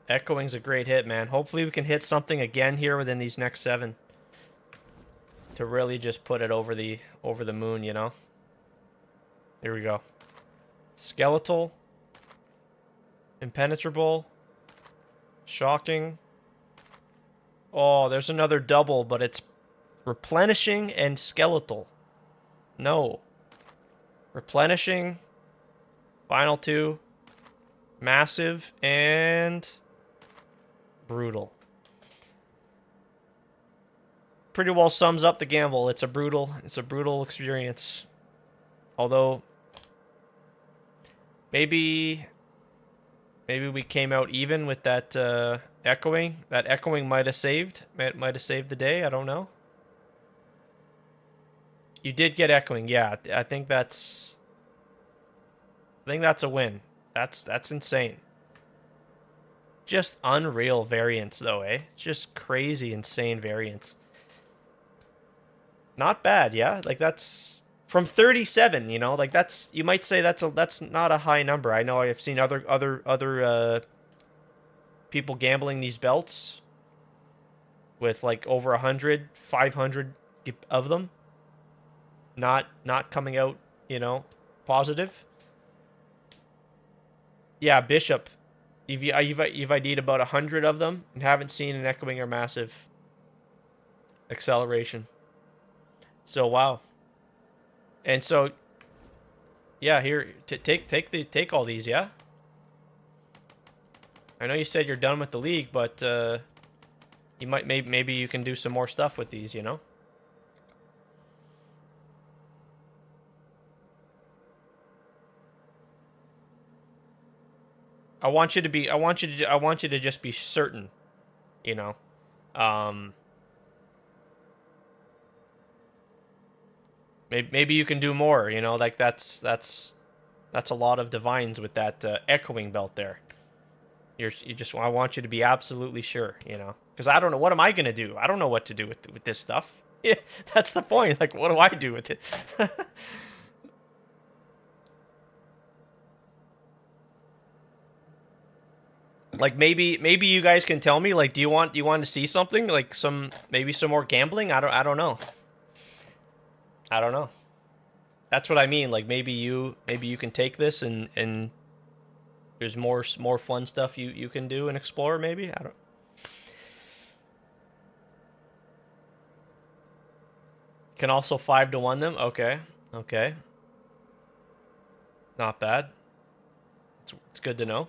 Echoing's a great hit, man. Hopefully we can hit something again here within these next 7. To really just put it over the moon, you know? Here we go. Skeletal. Impenetrable. Shocking. Oh, there's another double, but it's replenishing and skeletal. No. Replenishing. Final 2. Massive and brutal. Pretty well sums up the gamble. It's a brutal experience. Although maybe we came out even with that echoing. That echoing might have saved the day. I don't know. You did get echoing, yeah. I think that's a win. That's insane. Just unreal variance though, eh? Just crazy, insane variance. Not bad, yeah. Like that's from 37, you know, like that's, you might say that's not a high number. I know I've seen other people gambling these belts with like over 100, 500 of them, not coming out, you know, positive. Yeah, Bishop. You've ID'd about 100 of them and haven't seen an echoing or massive acceleration. So wow. And so, yeah, here take all these, yeah. I know you said you're done with the league, but you might maybe you can do some more stuff with these, you know. I want you to just be certain, you know. Maybe you can do more, you know, like that's a lot of divines with that echoing belt there. I want you to be absolutely sure, you know, because I don't know, what am I gonna do? I don't know what to do with this stuff. Yeah, that's the point. Like, what do I do with it? Like maybe you guys can tell me, like, do you want to see something, like maybe some more gambling? I don't know. I don't know. That's what I mean. Like maybe you can take this and there's more fun stuff you can do and explore. Maybe I don't. Can also 5-to-1 them. Okay, okay. Not bad. It's good to know.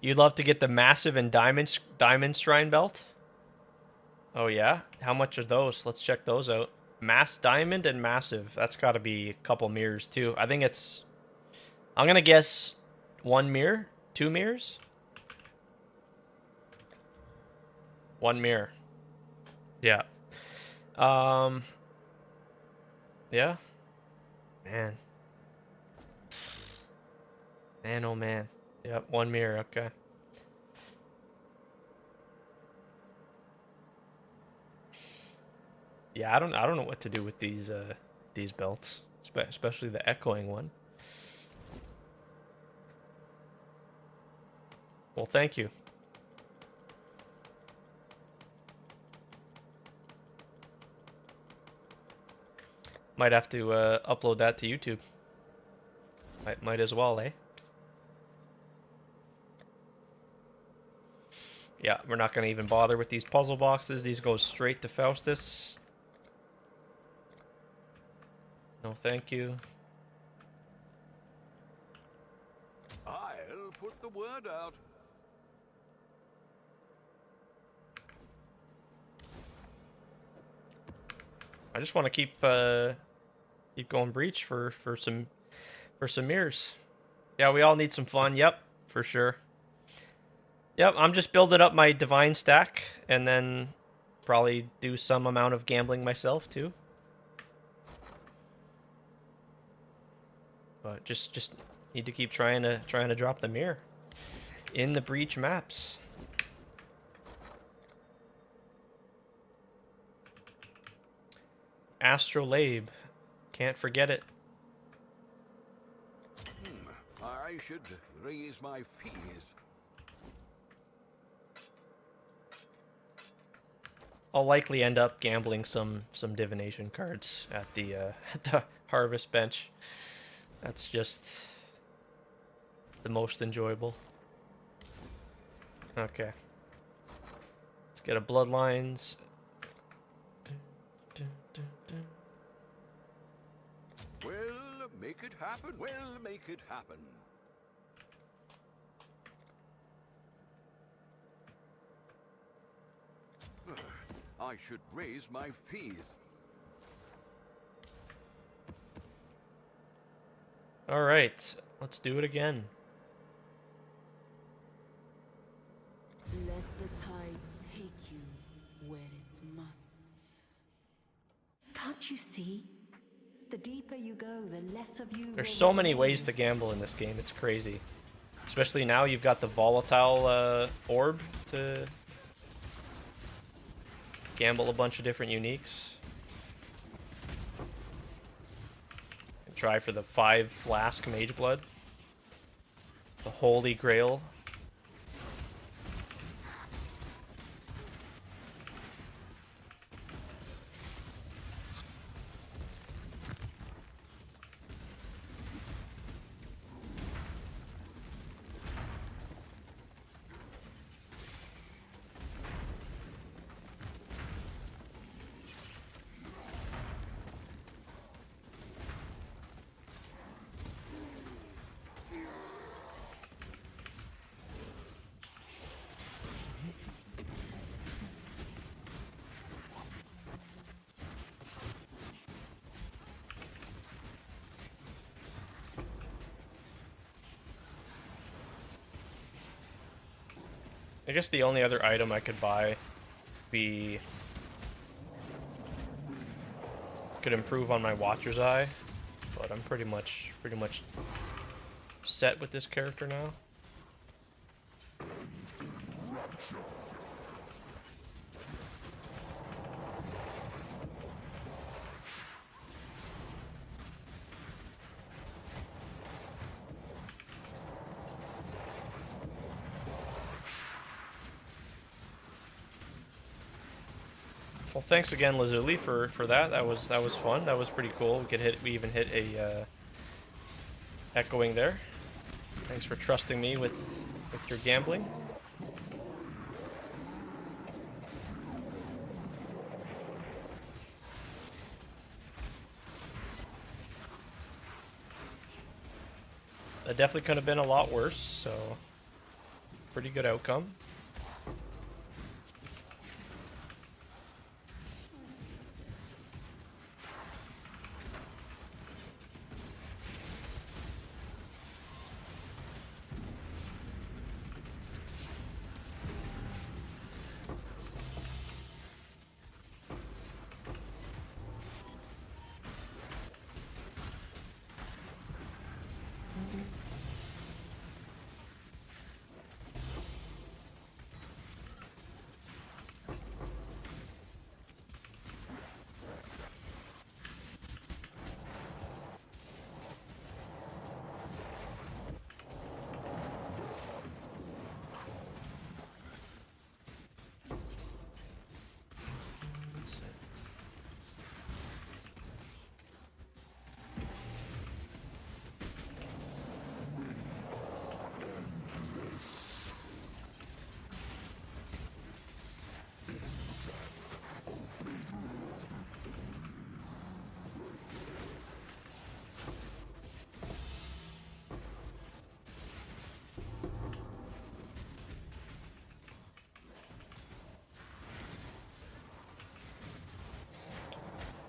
You'd love to get the massive and diamond shrine belt? Oh yeah? How much are those? Let's check those out. Diamond and massive. That's got to be a couple mirrors too. I think it's, I'm going to guess 1 mirror, 2 mirrors. 1 mirror. Yeah. Yeah. Man. Man, oh man. Yep, 1 mirror, okay. Yeah, I don't know what to do with these belts, especially the echoing one. Well, thank you. Might have to upload that to YouTube. Might as well, eh? Yeah, we're not going to even bother with these puzzle boxes. These go straight to Faustus. No, thank you.
I'll put the word out.
I just want to keep going breach for some mirrors. Yeah, we all need some fun. Yep, for sure. Yep, I'm just building up my divine stack and then probably do some amount of gambling myself too. But just need to keep trying to drop the mirror in the breach maps. Astrolabe, can't forget it.
I should raise my fees.
I'll likely end up gambling some divination cards at the harvest bench. That's just the most enjoyable. Okay. Let's get a bloodlines.
We'll make it happen. We'll make it happen. I should raise my fees.
All right, let's do it again.
Let the tide take you where it must.
Can't you see? The deeper you go, the less of you.
There's so many ways to gamble in this game. It's crazy. Especially now you've got the volatile orb to gamble a bunch of different uniques. And try for the 5 flask mage blood. The holy grail. I guess the only other item I could buy could improve on my Watcher's Eye, but I'm pretty much set with this character now. Well, thanks again, Lazuli, for that. That was fun. That was pretty cool. We even hit a echoing there. Thanks for trusting me with your gambling. That definitely could have been a lot worse, so pretty good outcome.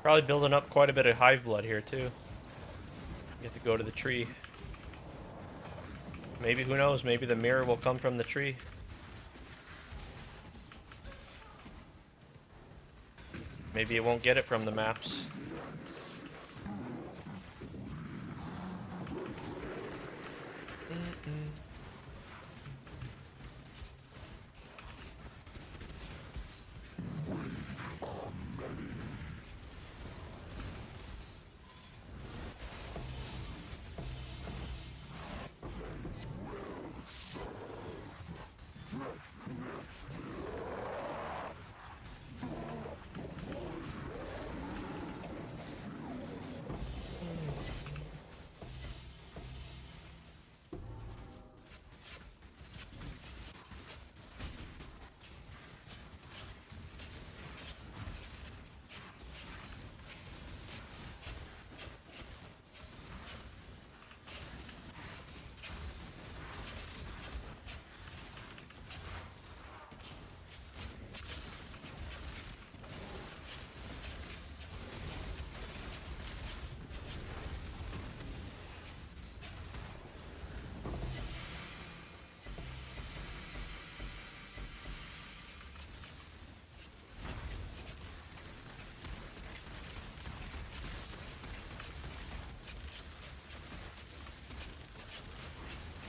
Probably building up quite a bit of hive blood here too. Get to go to the tree. Maybe, who knows, maybe the mirror will come from the tree. Maybe it won't get it from the maps.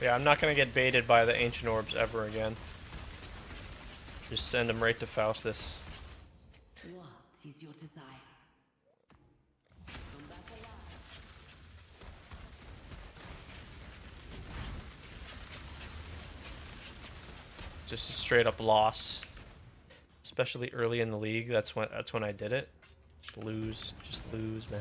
Yeah, I'm not gonna get baited by the ancient orbs ever again. Just send them right to Faustus.
What is your desire? Come back alive.
Just a straight up loss. Especially early in the league, that's when I did it. Just lose, man.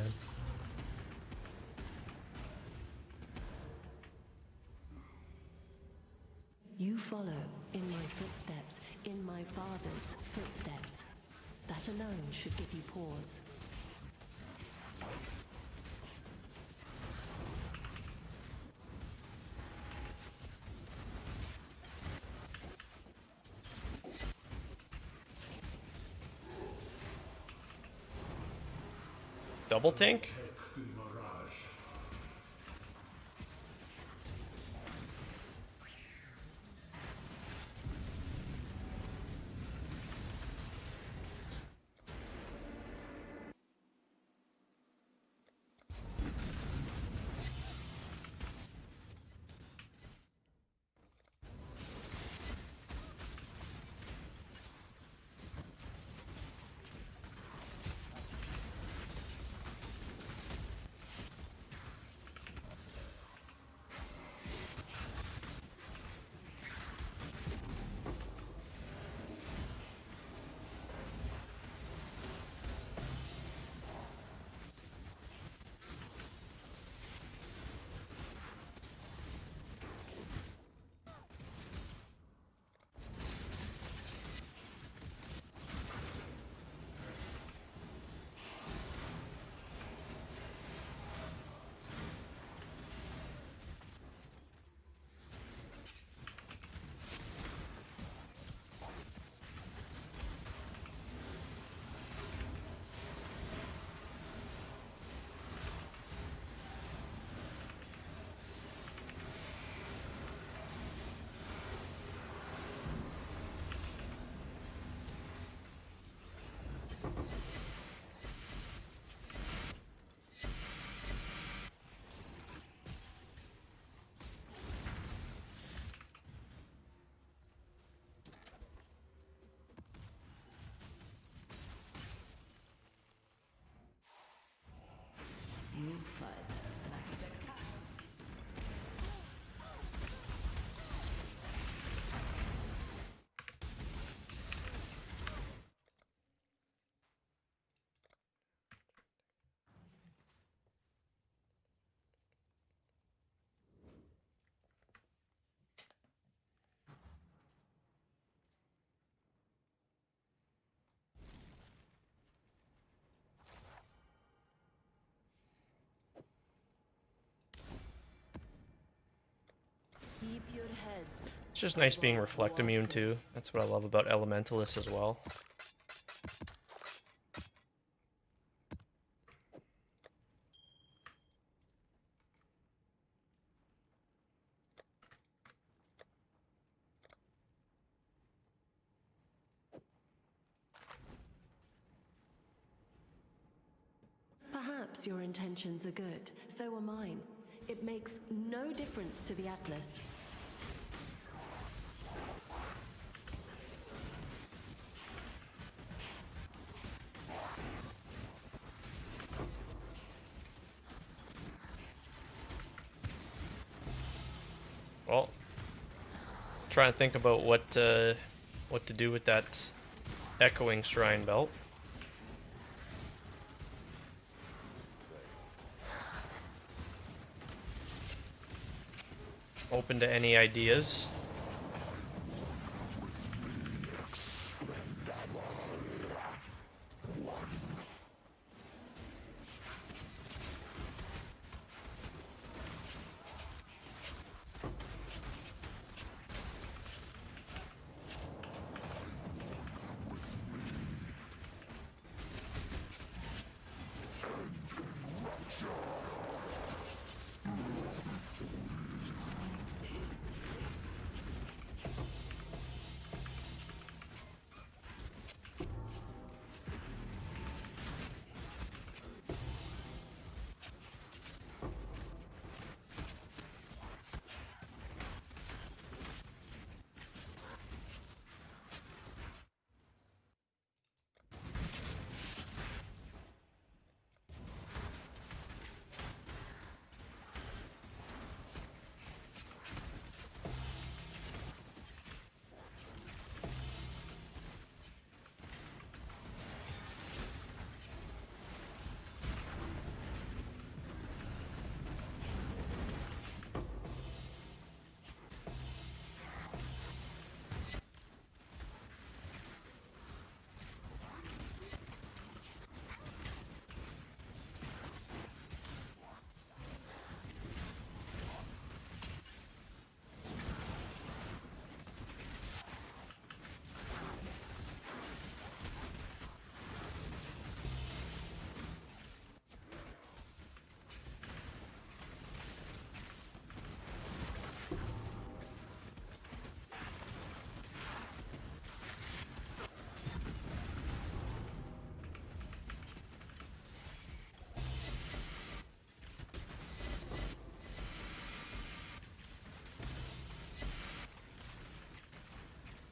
You follow in my footsteps, in my father's footsteps. That alone should give you pause.
Double tank?
Take the mirage.
You fight like a cat. Keep your head.
It's just nice being reflect immune too. That's what I love about Elementalist as well.
Perhaps your intentions are good, so are mine. It makes no difference to the Atlas.
Well, trying to think about what to do with that echoing shrine belt. Open to any ideas.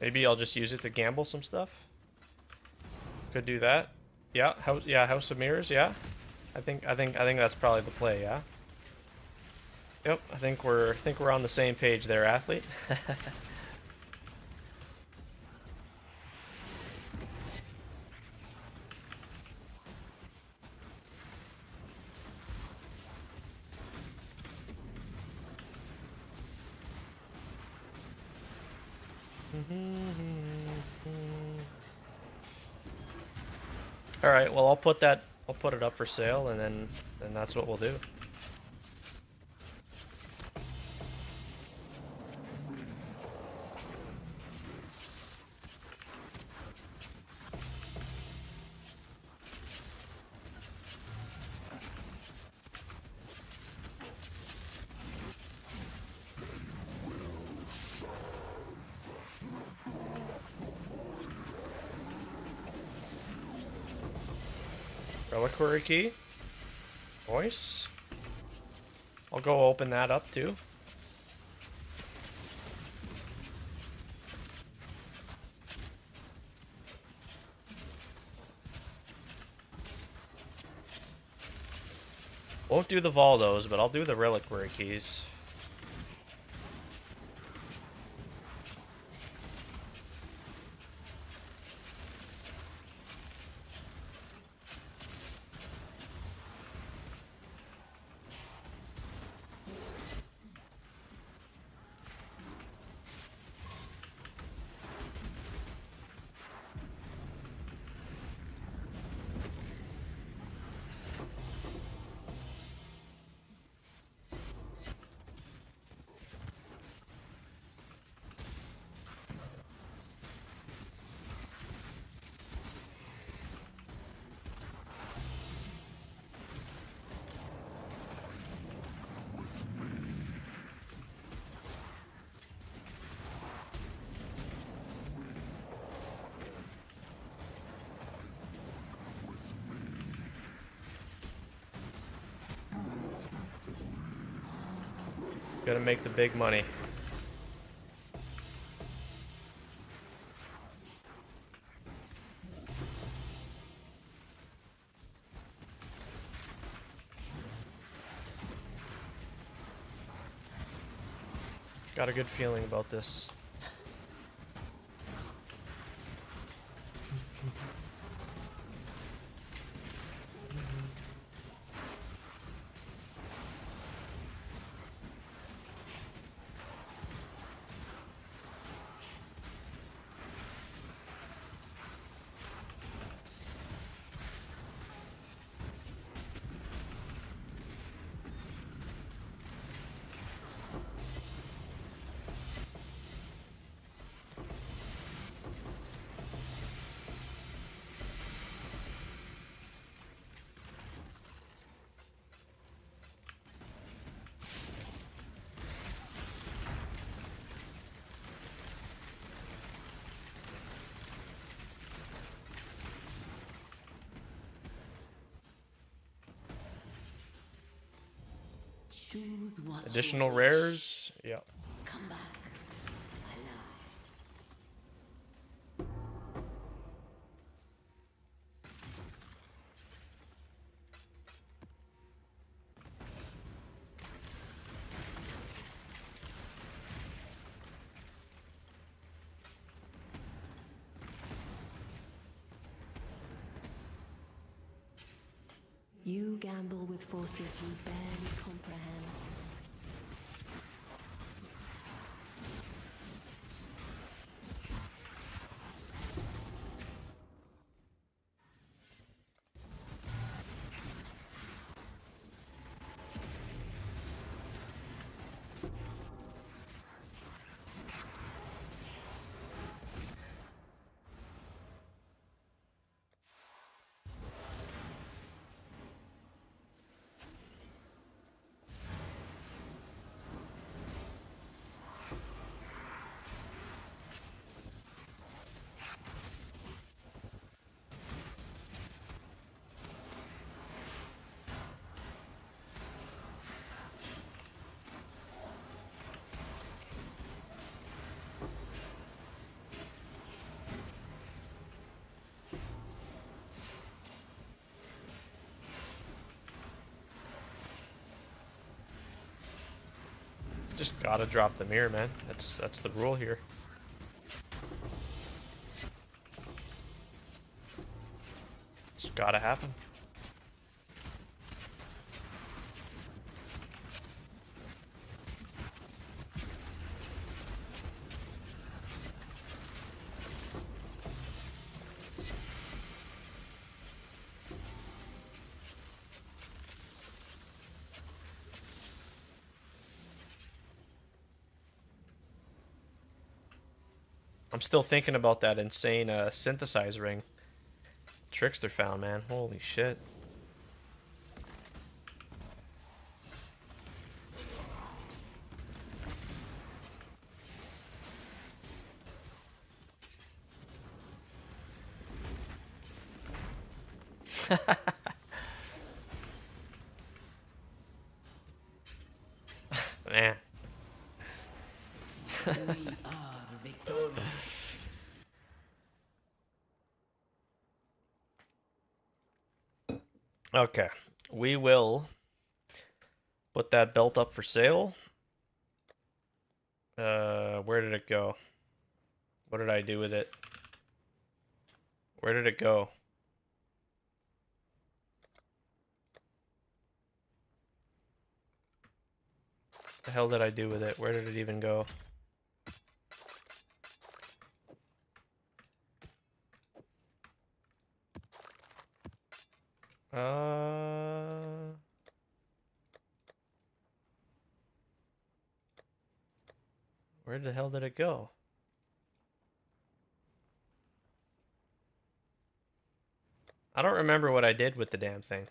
Maybe I'll just use it to gamble some stuff. Could do that. Yeah, House of Mirrors, yeah. I think that's probably the play, yeah. Yep, I think we're on the same page there, athlete. All right, well I'll put it up for sale, and then that's what we'll do. Reliquary key. Voice. I'll go open that up too. Won't do the Valdos, but I'll do the Reliquary keys. Gotta make the big money. Got a good feeling about this.
Choose what
Additional
you wish.
rares? Yeah.
Come back. I lie.
You gamble with forces you barely comprehend.
Just gotta drop the mirror, man. That's the rule here. It's gotta happen. I'm still thinking about that insane synthesize ring Trickster found, man. Holy shit. Man.
We are victorious.
Okay. We will put that belt up for sale. Where did it go? What did I do with it? Where did it go? The hell did I do with it? Where did it even go? Where the hell did it go? I don't remember what I did with the damn thing.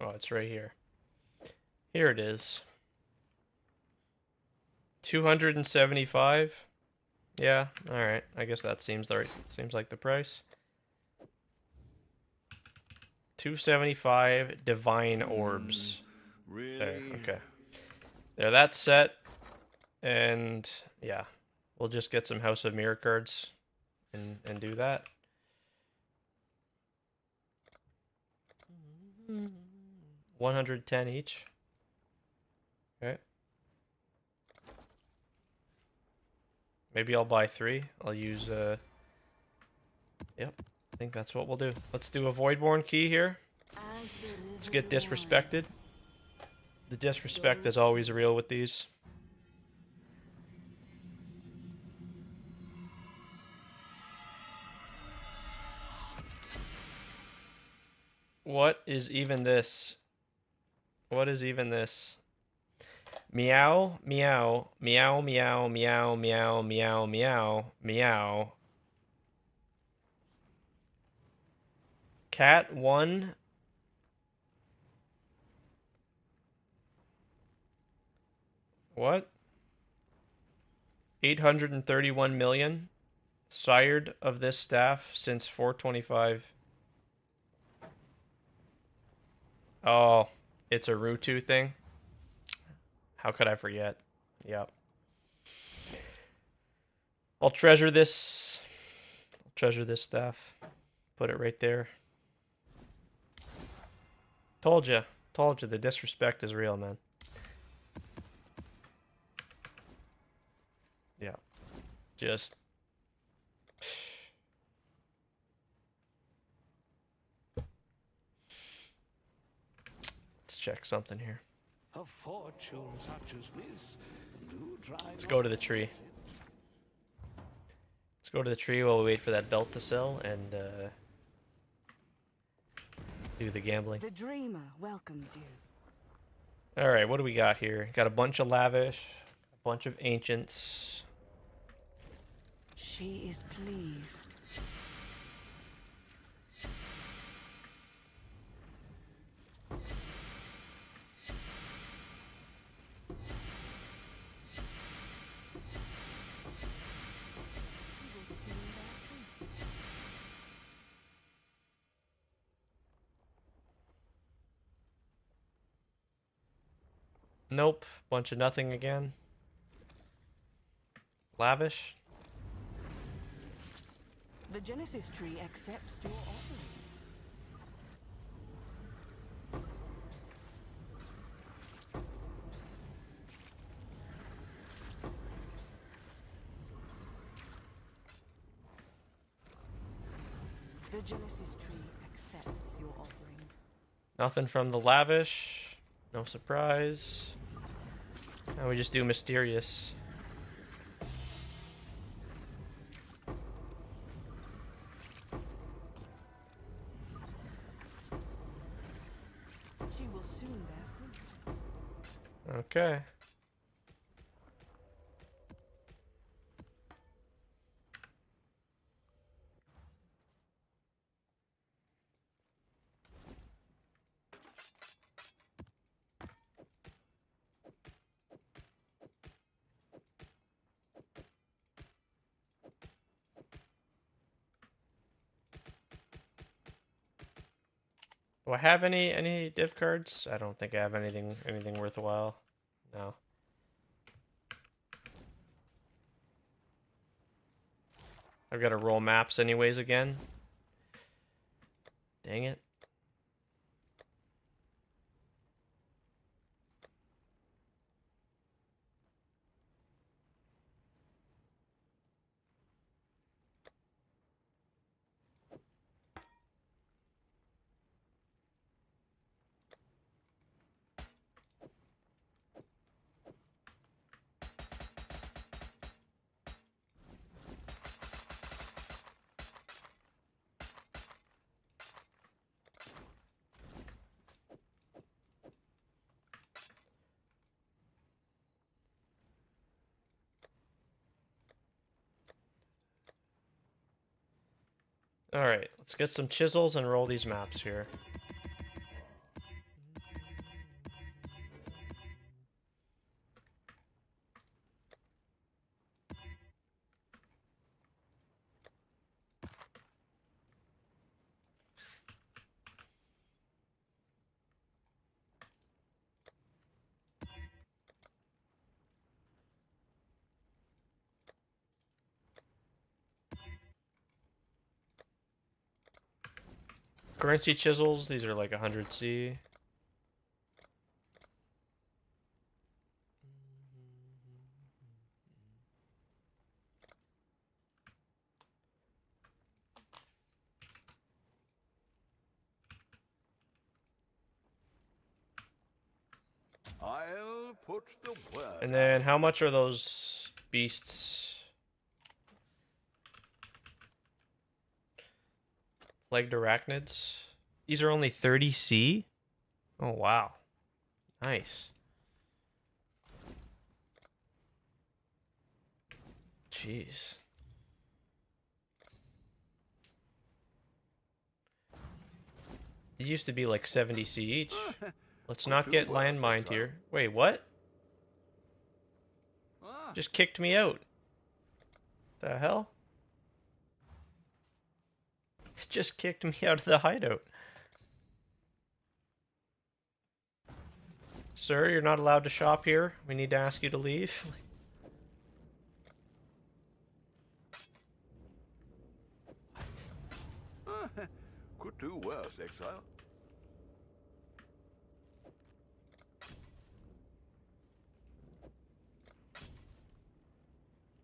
Oh, it's right here. Here it is. 275. Yeah, all right. I guess that seems like the price. 275 divine orbs.
Really?
There, okay. There, that's set. And yeah, we'll just get some House of Mirror cards and do that. 110 each. Okay. Maybe I'll buy 3. I'll use yep. I think that's what we'll do. Let's do a Voidborn key here. Let's get disrespected. The disrespect is always real with these. What is even this? What is even this? Meow, meow, meow, meow, meow, meow, meow, meow, meow. Cat 1. What? 831 million. Sired of this staff since 425. Oh, it's a Rutu thing? How could I forget? Yep. I'll treasure this. I'll treasure this staff. Put it right there. Told you. Told you the disrespect is real, man. Yeah. Just... Let's check something here.
A fortune such as this, do try.
Let's go to the tree. Let's go to the tree while we wait for that belt to sell and do the gambling.
The dreamer welcomes you.
All right, what do we got here? Got a bunch of lavish, a bunch of ancients.
She is pleased.
Nope. Bunch of nothing again. Lavish.
The Genesis tree accepts your offering. The Genesis tree accepts your offering.
Nothing from the lavish. No surprise. Now we just do mysterious.
She will soon bear fruit.
Okay. Do I have any div cards? I don't think I have anything worthwhile. No. I've got to roll maps anyways again. Dang it. Alright, let's get some chisels and roll these maps here. Currency chisels, these are like 100C.
I'll put the word.
And then how much are those beasts? Plagued arachnids? These are only 30C? Oh, wow. Nice. Jeez. These used to be like 70C each. Let's not get landmined here. Wait, what? Just kicked me out. The hell? Just kicked me out of the hideout. Sir, you're not allowed to shop here. We need to ask you to leave.
Could do worse, exile.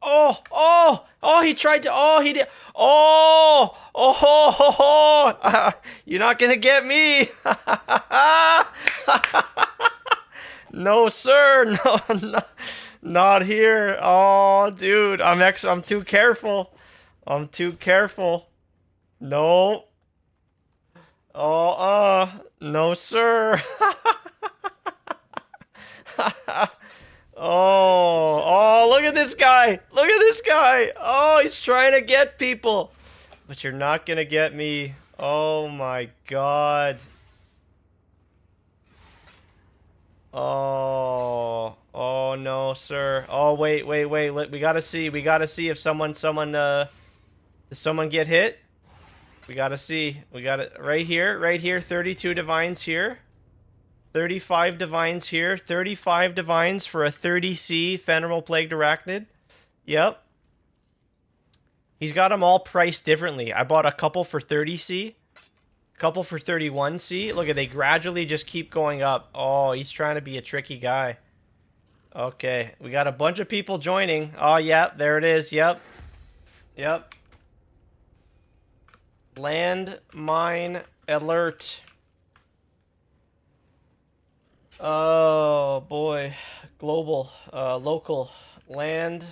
Oh, oh, oh, he tried to, oh, he did, oh, oh, oh, oh, oh. You're not gonna get me. No, sir, no, no, not here. Oh, dude, I'm too careful. I'm too careful. No. Oh, no, sir. Oh, oh, look at this guy. Look at this guy. Oh, he's trying to get people. But you're not going to get me. Oh, my God. Oh, oh, no, sir. Oh, wait, wait, wait. We got to see. We got to see if does someone get hit? We got to see. We got it right here. 32 divines here. 35 divines here. 35 divines for a 30C Fenrimal Plagued Arachnid. Yep. He's got them all priced differently. I bought a couple for 30C. A couple for 31C. Look at, they gradually just keep going up. Oh, he's trying to be a tricky guy. Okay, we got a bunch of people joining. Oh, yeah, there it is. Yep. Yep. Landmine alert. Oh, boy. Global. Local. Land.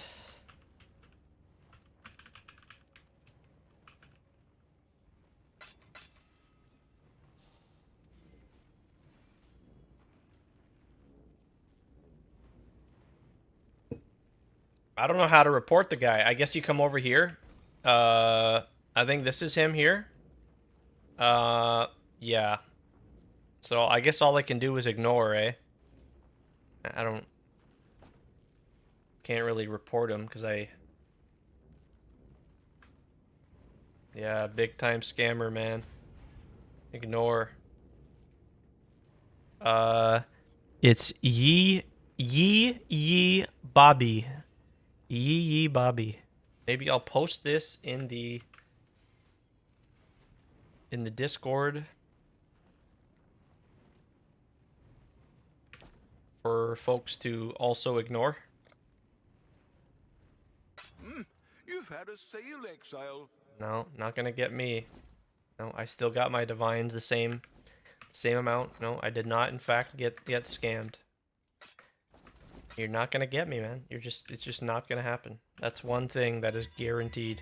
I don't know how to report the guy. I guess you come over here. I think this is him here. Yeah. So I guess all I can do is ignore, eh? I don't... Can't really report him, because I... Yeah, big time scammer, man. Ignore. It's Yee Bobby. Yee Bobby. Maybe I'll post this in the Discord for folks to also ignore.
You've had a sale, Exile.
No, not gonna get me. No, I still got my divines the same amount. No, I did not in fact get scammed. You're not gonna get me, man. It's just not gonna happen. That's one thing that is guaranteed.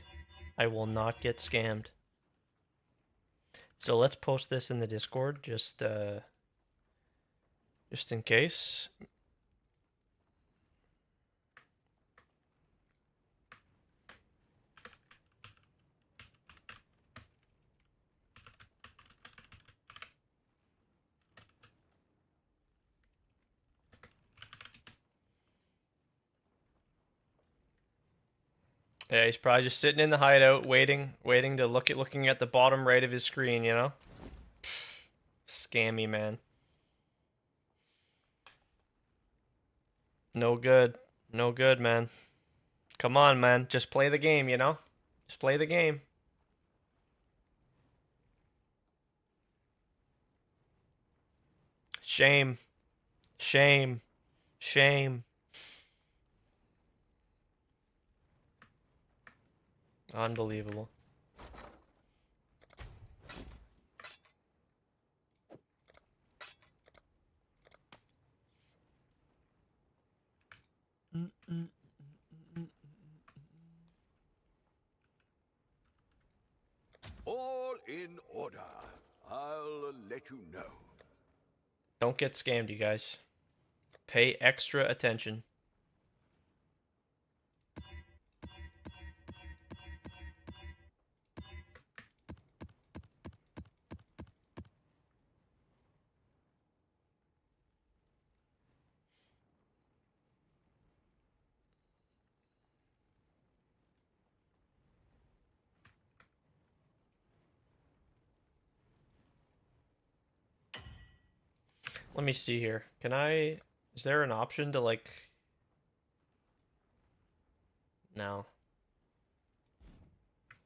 I will not get scammed. So let's post this in the Discord, just in case. Yeah, he's probably just sitting in the hideout, waiting to looking at the bottom right of his screen, you know? Scammy, man. No good. No good, man. Come on, man. Just play the game, you know? Just play the game. Shame. Shame. Shame. Unbelievable.
All in order. I'll let you know.
Don't get scammed, you guys. Pay extra attention. Let me see here. Is there an option to like... No.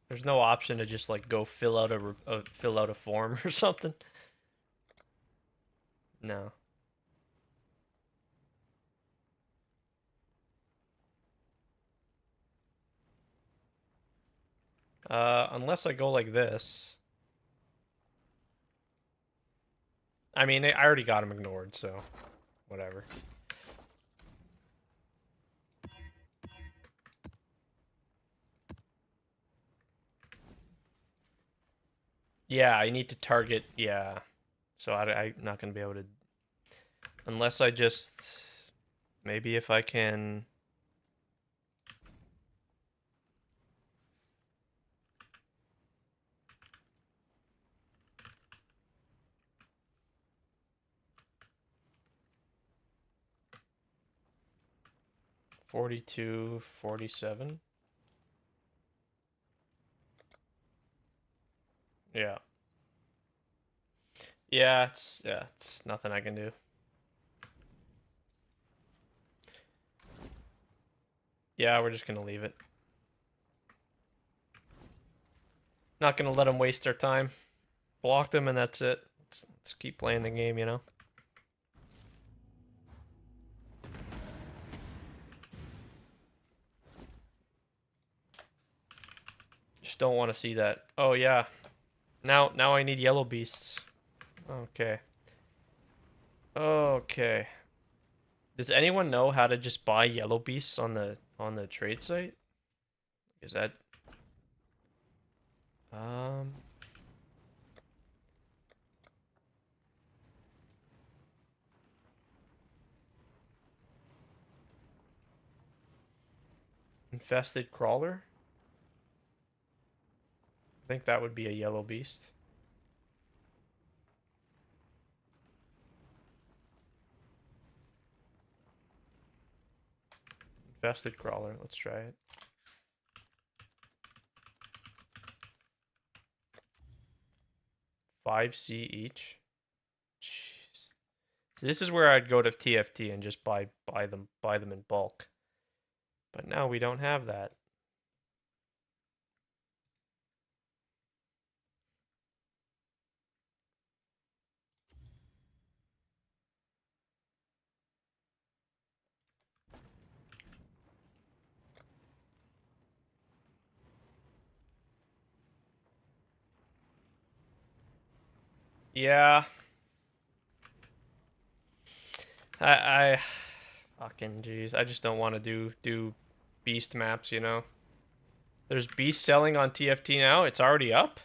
There's no option to just like go fill out a form or something. No. Unless I go like this. I mean, I already got him ignored, so whatever. Yeah, I need to target, yeah. So I'm not going to be able to... Unless I just... Maybe if I can... $42, $47. Yeah. Yeah, it's nothing I can do. Yeah, we're just gonna leave it. Not gonna let them waste their time. Blocked them and that's it. Let's keep playing the game, you know? Just don't want to see that. Oh yeah. Now I need yellow beasts. Okay. Okay. Does anyone know how to just buy yellow beasts on the trade site? Is that infested crawler? I think that would be a yellow beast. Infested crawler. Let's try it. $5C each. Jeez. So this is where I'd go to TFT and just buy them in bulk. But now we don't have that. Yeah. I fucking jeez. I just don't want to do beast maps, you know. There's beast selling on TFT now. It's already up?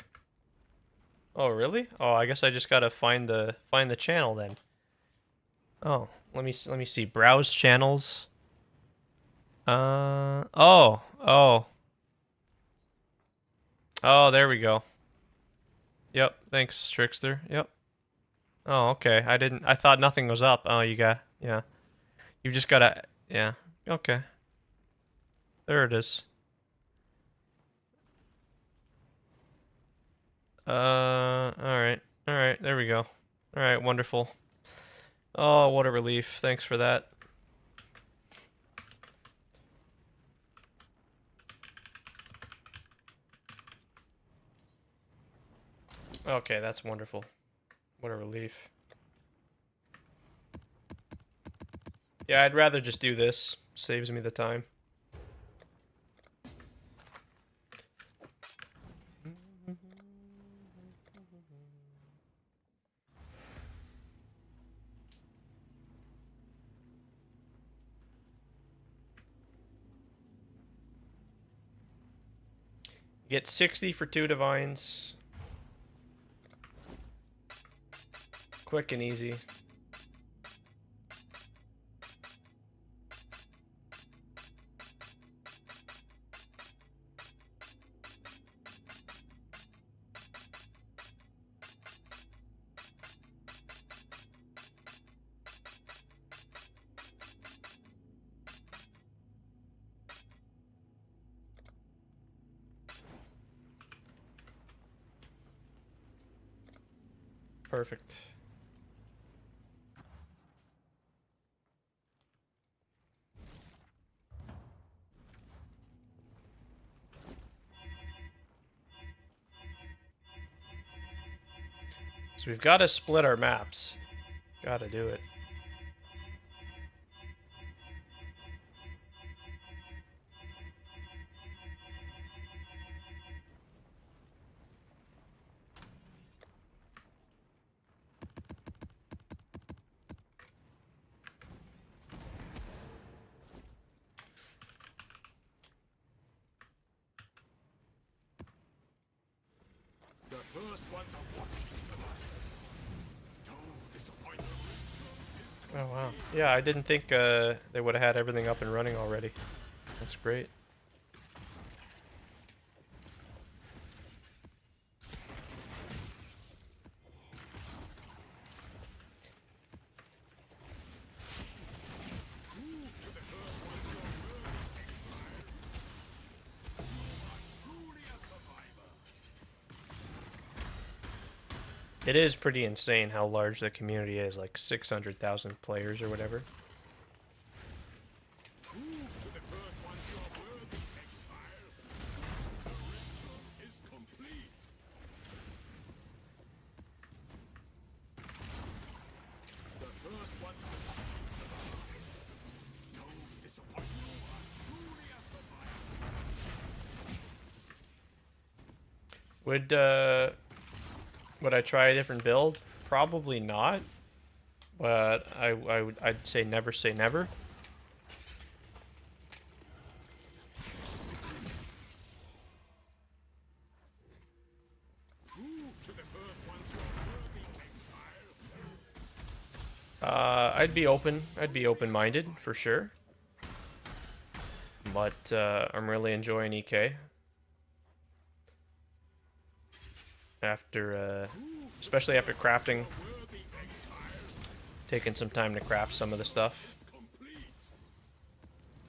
Oh, really? Oh, I guess I just got to find the channel then. Oh, let me see. Browse channels. Oh. Oh, there we go. Yep, thanks, Trickster. Yep. Oh, okay. I thought nothing was up. Oh, yeah. You just gotta, yeah. Okay. There it is. Alright. Alright, there we go. Alright, wonderful. Oh, what a relief. Thanks for that. Okay, that's wonderful. What a relief. Yeah, I'd rather just do this. Saves me the time. Get 60 for 2 divines. Quick and easy. Perfect. So we've got to split our maps. Got to do it.
The first ones are watching tonight. No disappointment.
Oh wow. Yeah, I didn't think they would have had everything up and running already. That's great. It is pretty insane how large the community is, like 600,000 players or whatever.
To the first ones you're
Would I try a different build? Probably not. But I'd say never say never. I'd be open-minded for sure. But I'm really enjoying EK. After, especially after crafting, taking some time to craft some of the stuff.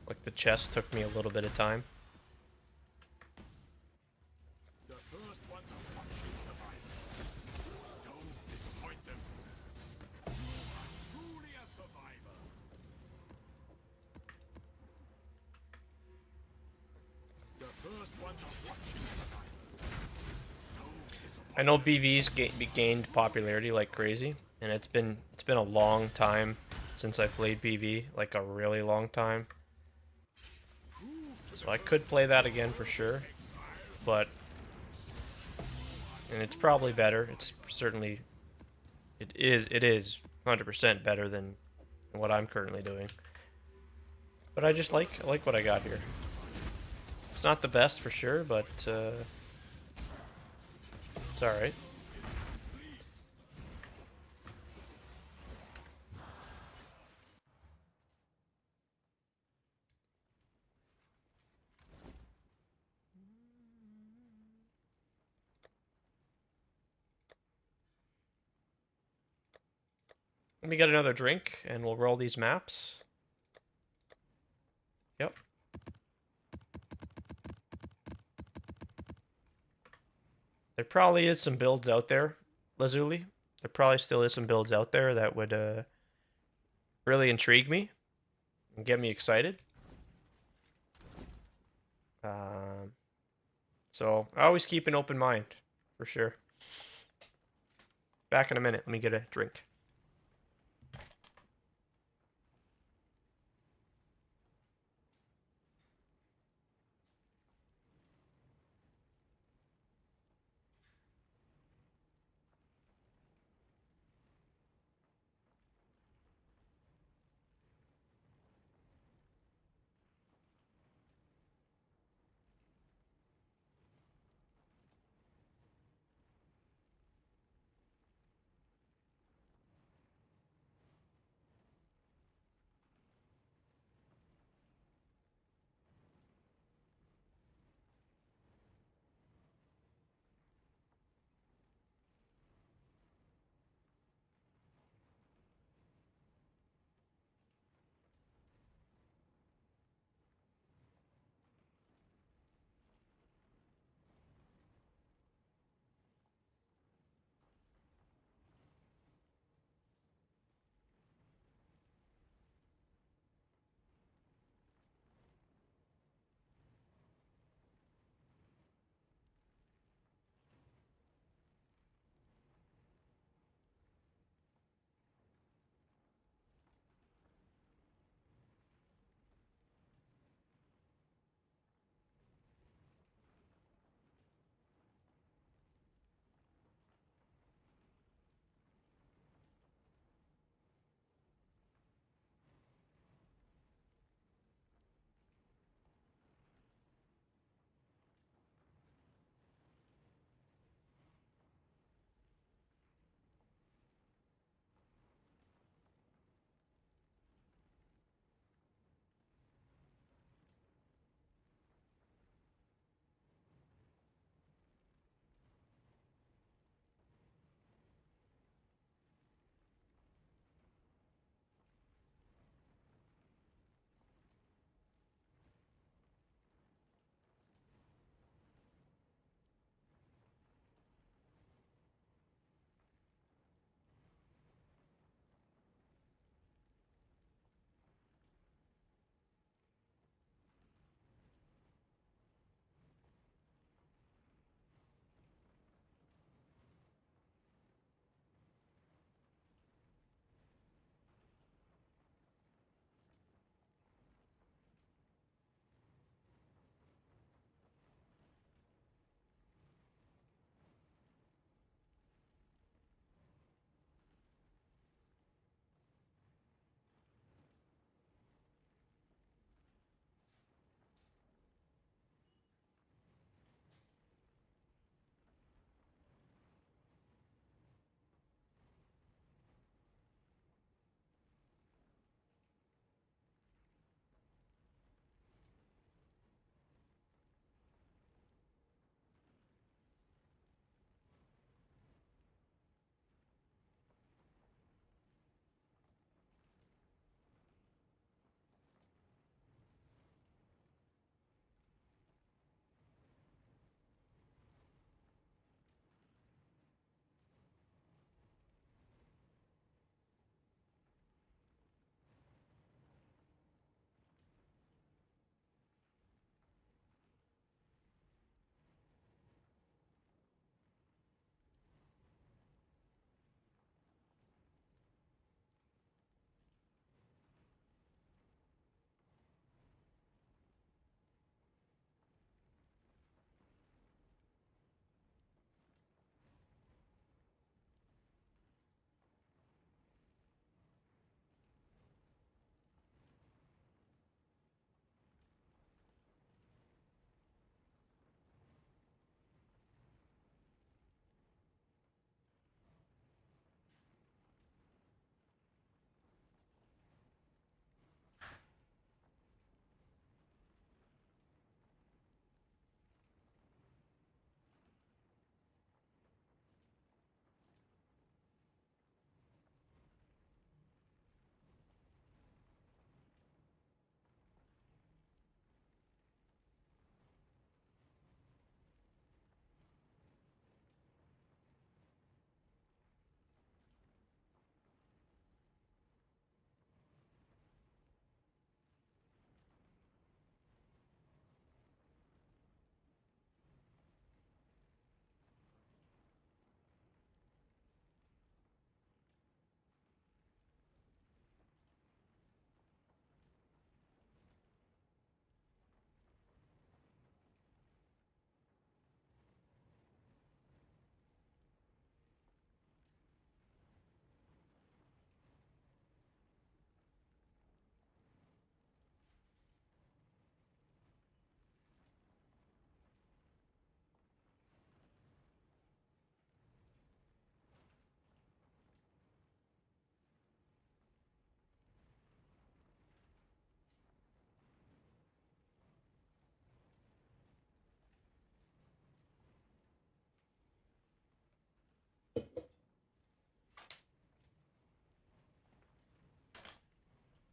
Like the chest took me a little bit of time.
The first ones are watching survivors. Don't disappoint them. You are truly a survivor. The first ones are watching survivors. Don't disappoint
I know BV's gained popularity like crazy, and it's been a long time since I played BV, like a really long time. So I could play that again for sure, but and it's probably better. It's certainly it is 100% better than what I'm currently doing. But I just I like what I got here. It's not the best for sure, but it's all right. Let me get another drink, and we'll roll these maps. Yep. There probably is some builds out there, Lazuli. There probably still is some builds out there that would really intrigue me and get me excited. So I always keep an open mind, for sure. Back in a minute. Let me get a drink.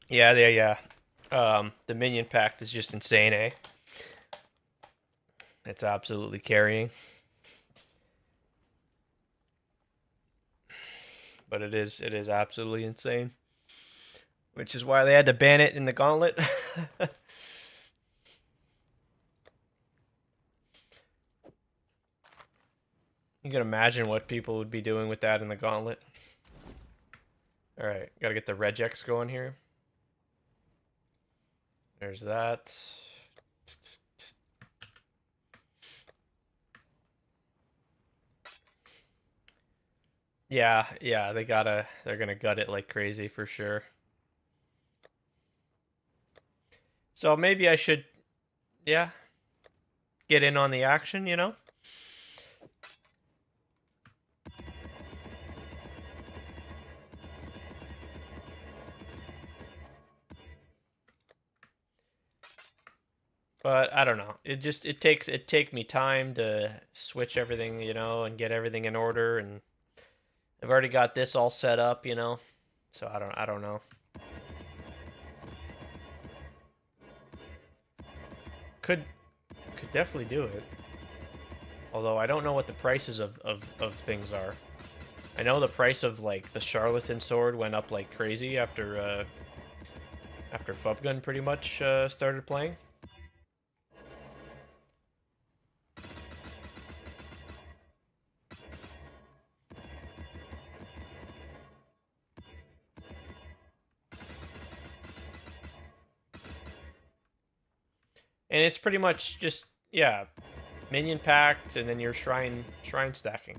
Yeah. The minion pact is just insane, eh? It's absolutely carrying. But it is absolutely insane. Which is why they had to ban it in the gauntlet. You can imagine what people would be doing with that in the gauntlet. Alright, gotta get the regex going here. There's that. Yeah, they're gonna gut it like crazy for sure. So maybe I should, yeah, get in on the action, you know? But I don't know. It take me time to switch everything, you know, and get everything in order, and I've already got this all set up, you know. So I don't know. Could definitely do it. Although I don't know what the prices of things are. I know the price of like the Charlatan sword went up like crazy after Fubgun pretty much started playing. And it's pretty much just, yeah, minion packed and then your shrine stacking.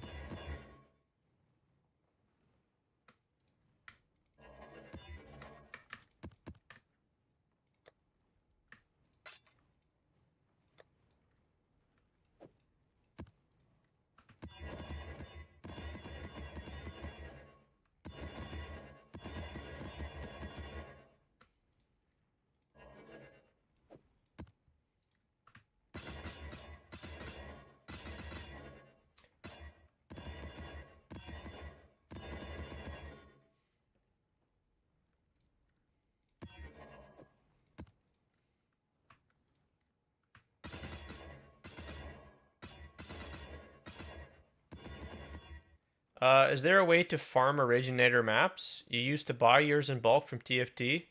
Is there a way to farm originator maps? You used to buy yours in bulk from TFT.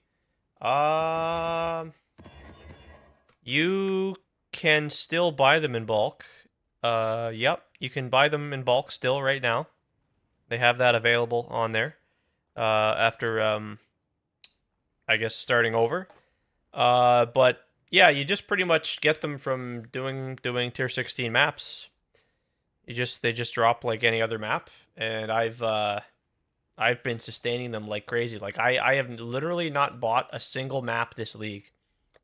You can still buy them in bulk. Yep, you can buy them in bulk still right now. They have that available on there. After I guess starting over. But yeah, you just pretty much get them from doing tier 16 maps. They just drop like any other map, and I've been sustaining them like crazy. Like I have literally not bought a single map this league.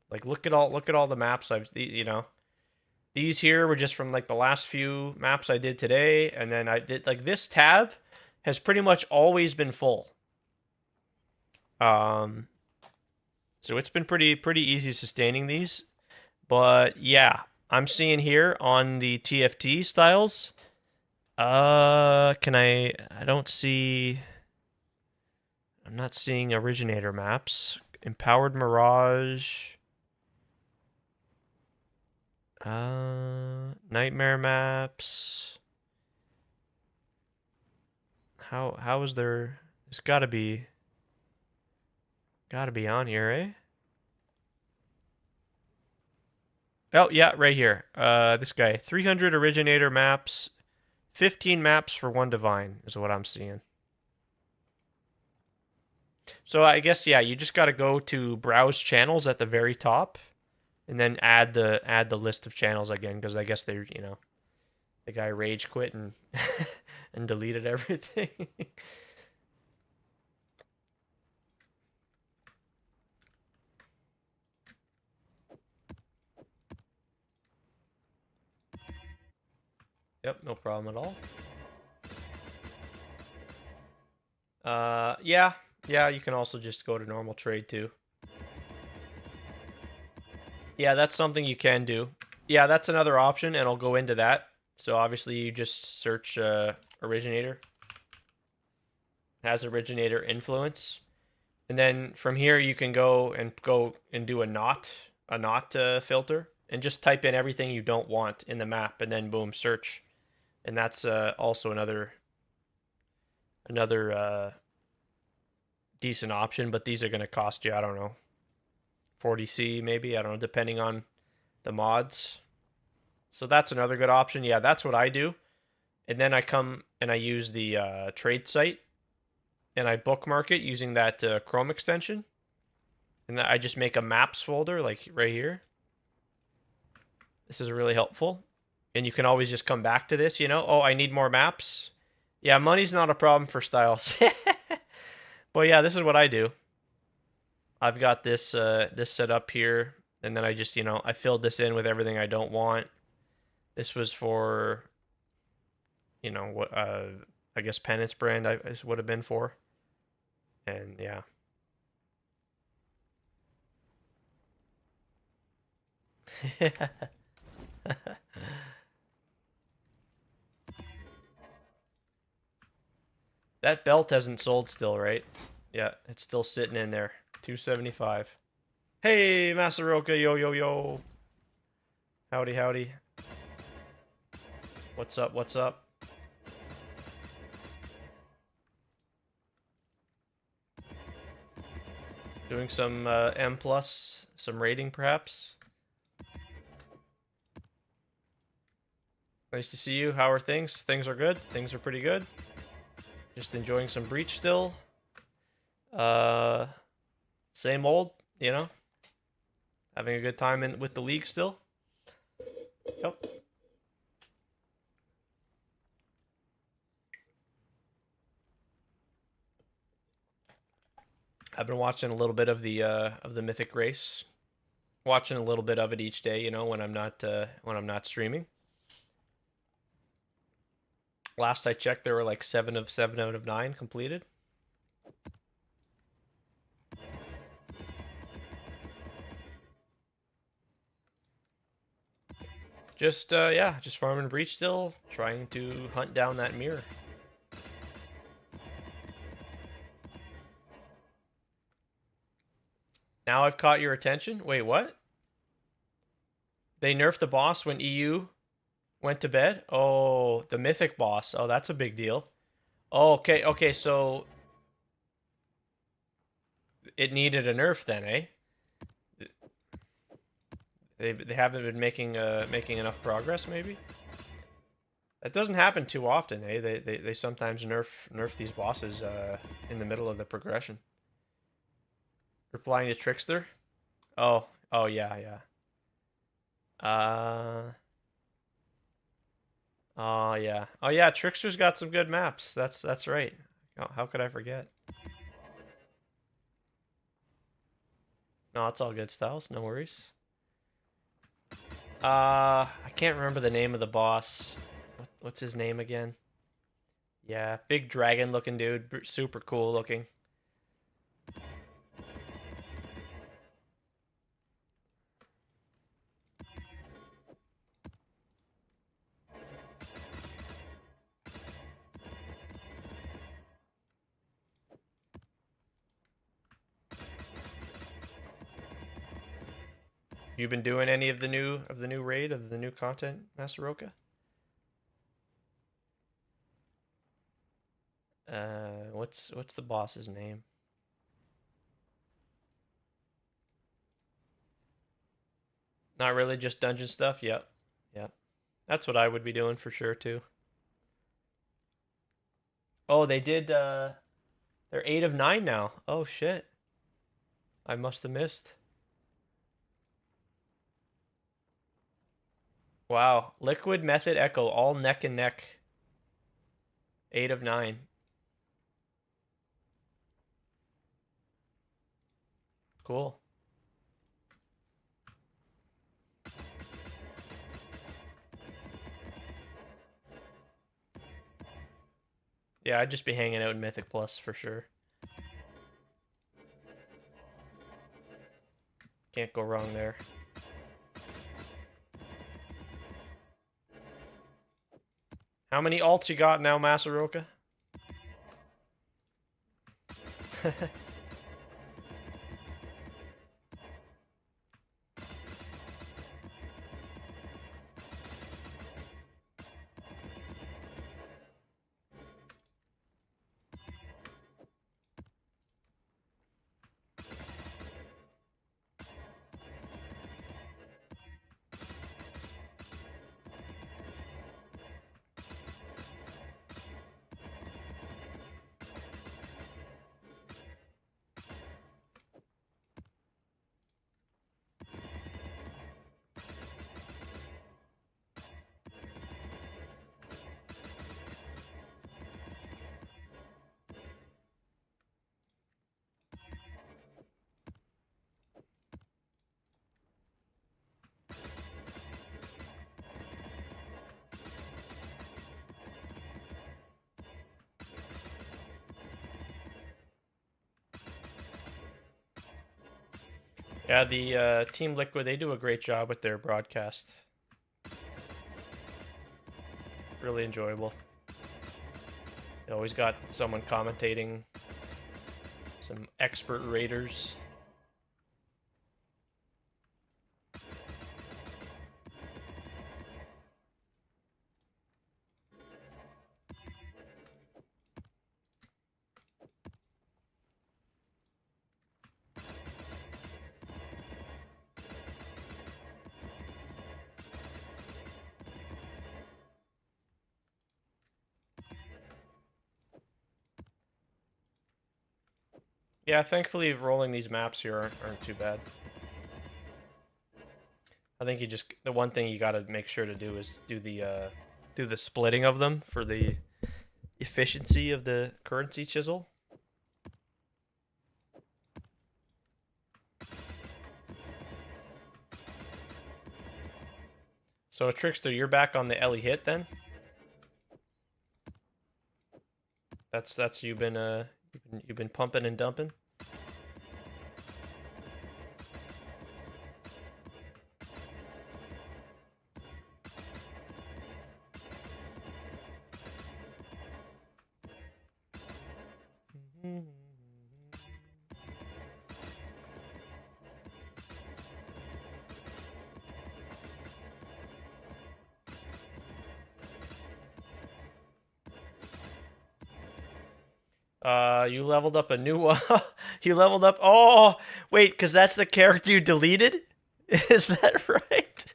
Like look at all the maps you know. These here were just from like the last few maps I did today, and then I did like this tab has pretty much always been full. So it's been pretty easy sustaining these. But yeah, I'm seeing here on the TFT styles. I don't see. I'm not seeing originator maps. Empowered Mirage. Nightmare maps. How is there? There's gotta be on here, eh? Oh yeah, right here. This guy, 300 originator maps, 15 maps for one divine is what I'm seeing. So I guess yeah, you just got to go to browse channels at the very top, and then add the list of channels again, because I guess they're, you know, the guy rage quit and and deleted everything. Yep, no problem at all. Yeah, you can also just go to normal trade too. Yeah, that's something you can do. Yeah, that's another option, and I'll go into that. So obviously you just search originator. Has originator influence. And then from here you can go and do a not filter and just type in everything you don't want in the map and then boom, search. And that's also another decent option, but these are going to cost you, I don't know, 40C maybe, I don't know, depending on the mods. So that's another good option. Yeah, that's what I do. And then I come and I use the trade site and I bookmark it using that Chrome extension. And I just make a maps folder like right here. This is really helpful. And you can always just come back to this, you know. Oh, I need more maps. Yeah, money's not a problem for Styles. But yeah, this is what I do. I've got this this set up here, and then I just, you know, I filled this in with everything I don't want. This was for, you know, what I guess Penance brand this would have been for. And yeah. That belt hasn't sold still, right? Yeah, it's still sitting in there. 275. Hey, Masaroka, yo, yo, yo. Howdy, howdy. What's up, what's up? Doing some M+, some rating perhaps? Nice to see you. How are things? Things are good. Things are pretty good. Just enjoying some Breach still. Same old, you know. Having a good time with the league still. Yep. I've been watching a little bit of the Mythic race. Watching a little bit of it each day, you know, when I'm not streaming. Last I checked, there were like 7 out of 9 completed. Just yeah, just farming Breach still, trying to hunt down that mirror. Now I've caught your attention. Wait, what? They nerfed the boss when EU went to bed? Oh, the Mythic boss. Oh, that's a big deal. Oh, okay, okay, so it needed a nerf then, eh? They haven't been making enough progress, maybe. That doesn't happen too often, eh? They sometimes nerf these bosses in the middle of the progression. Replying to Trickster. Oh yeah, yeah. Oh yeah. Oh yeah, Trickster's got some good maps. That's right. Oh, how could I forget? No, it's all good, Styles. No worries. I can't remember the name of the boss. What's his name again? Yeah, big dragon looking dude, super cool looking. You been doing any of the new raid of the new content, Masaroka? What's the boss's name? Not really, just dungeon stuff. Yep, yep. That's what I would be doing for sure too. Oh, they did. They're 8 of 9 now. Oh shit. I must have missed. Wow. Liquid, Method, Echo, all neck and neck. 8 of 9. Cool. Yeah, I'd just be hanging out in Mythic Plus for sure. Can't go wrong there. How many alts you got now, Masaroka? Yeah, the Team Liquid, they do a great job with their broadcast. Really enjoyable. They always got someone commentating, some expert raiders. Yeah, thankfully rolling these maps here aren't too bad. I think the one thing you gotta make sure to do is do the splitting of them for the efficiency of the currency chisel. So Trickster, you're back on the Ellie hit then? That's you've been pumping and dumping? You leveled up a new one. You leveled up. Oh, wait, because that's the character you deleted? Is that right?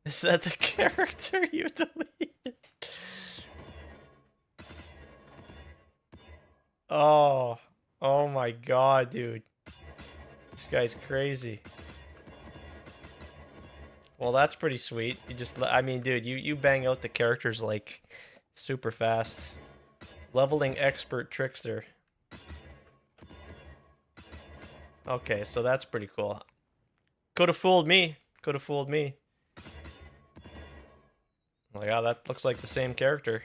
Is that the character you deleted? Oh, oh my god, dude. This guy's crazy. Well, that's pretty sweet. I mean, dude, you bang out the characters like super fast. Leveling expert Trickster. Okay, so that's pretty cool. Could have fooled me. Could have fooled me. Like, oh, that looks like the same character.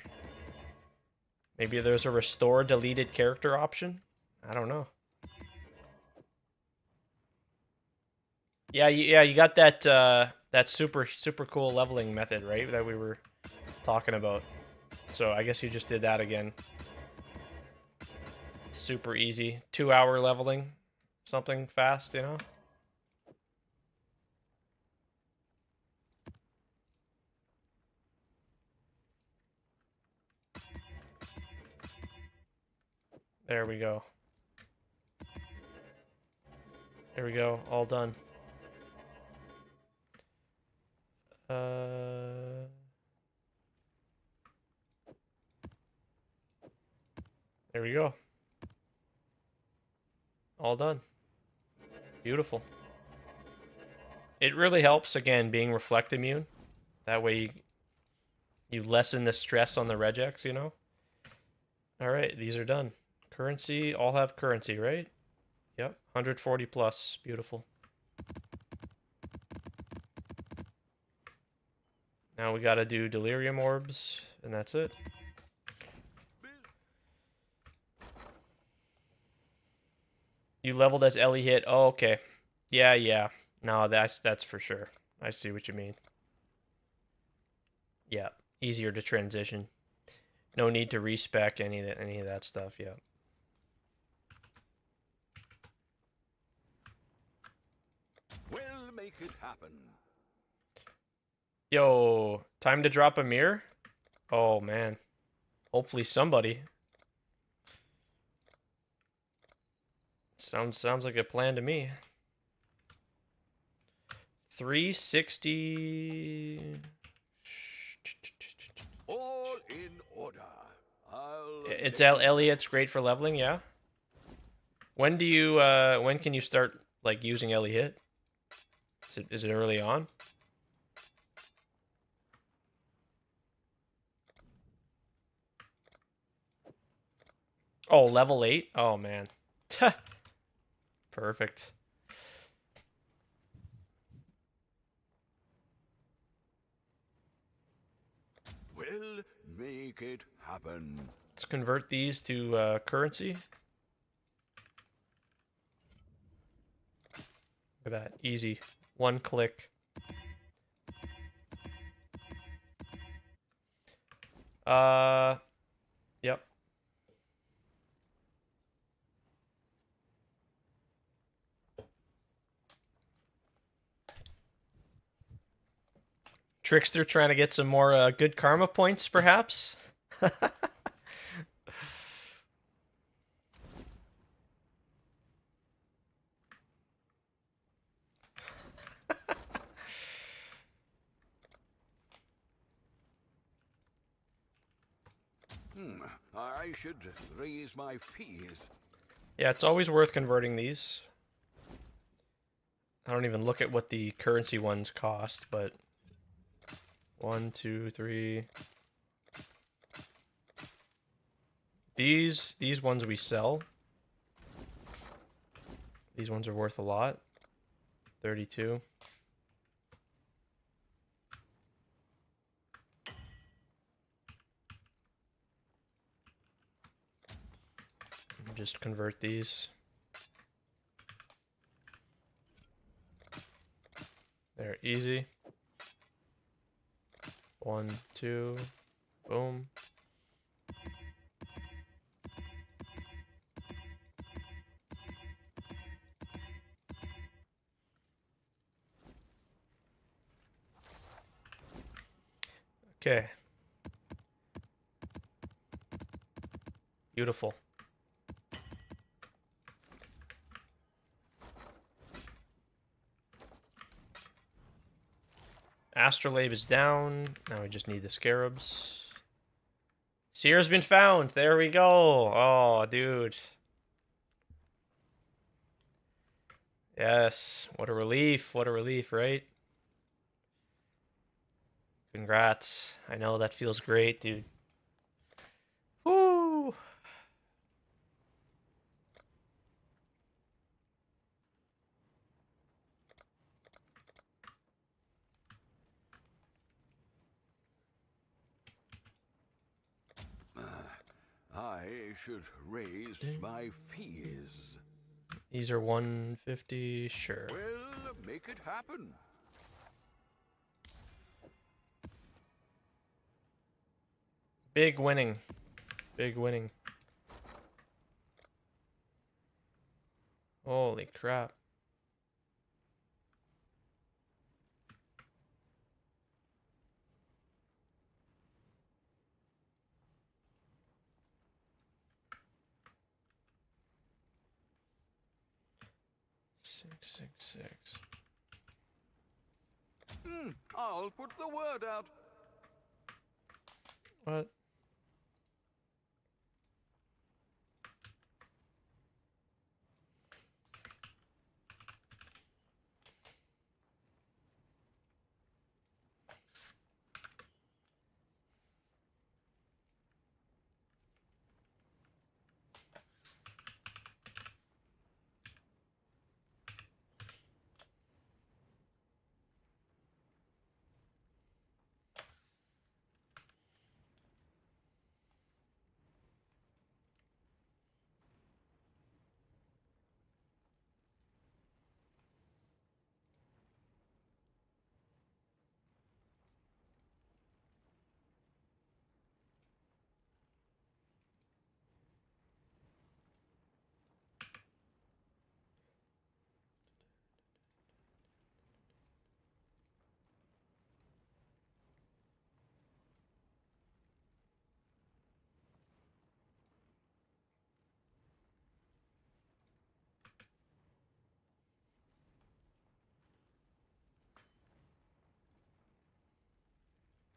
Maybe there's a restore deleted character option? I don't know. Yeah, you got that that super cool leveling method, right? That we were talking about. So I guess you just did that again. Super easy. 2-hour leveling. Something fast, you know? There we go. There we go. All done. There we go. All done. Beautiful. It really helps, again, being reflect immune. That way you lessen the stress on the regex, you know? Alright, these are done. Currency, all have currency, right? Yep, 140 plus. Beautiful. Now we gotta do delirium orbs, and that's it. You leveled as Ellie hit. Oh, okay. Yeah. No, that's for sure. I see what you mean. Yeah, easier to transition. No need to respec any of that stuff. Yeah.
We'll make it happen.
Yo, time to drop a mirror? Oh man. Hopefully somebody. Sounds like a plan to me. 360.
All in order.
It's Elliot's great for leveling, yeah. When can you start like using Ellie hit? Is it early on? Oh, level 8? Oh man. Perfect.
We'll make it happen.
Let's convert these to currency. Look at that, easy. One click. Yep. Trickster trying to get some more good karma points, perhaps?
I should raise my fees.
Yeah, it's always worth converting these. I don't even look at what the currency ones cost, but 1, 2, 3. These ones we sell. These ones are worth a lot. 32. Just convert these. They're easy. 1, 2, boom. Okay. Beautiful. Astrolabe is down. Now we just need the scarabs. Seer's been found. There we go. Oh, dude. Yes. What a relief. What a relief, right? Congrats. I know that feels great, dude. Woo!
I should raise my fees.
These are 150, sure.
Well, make it happen.
Big winning. Big winning. Holy crap. Six.
I'll put the word out.
What?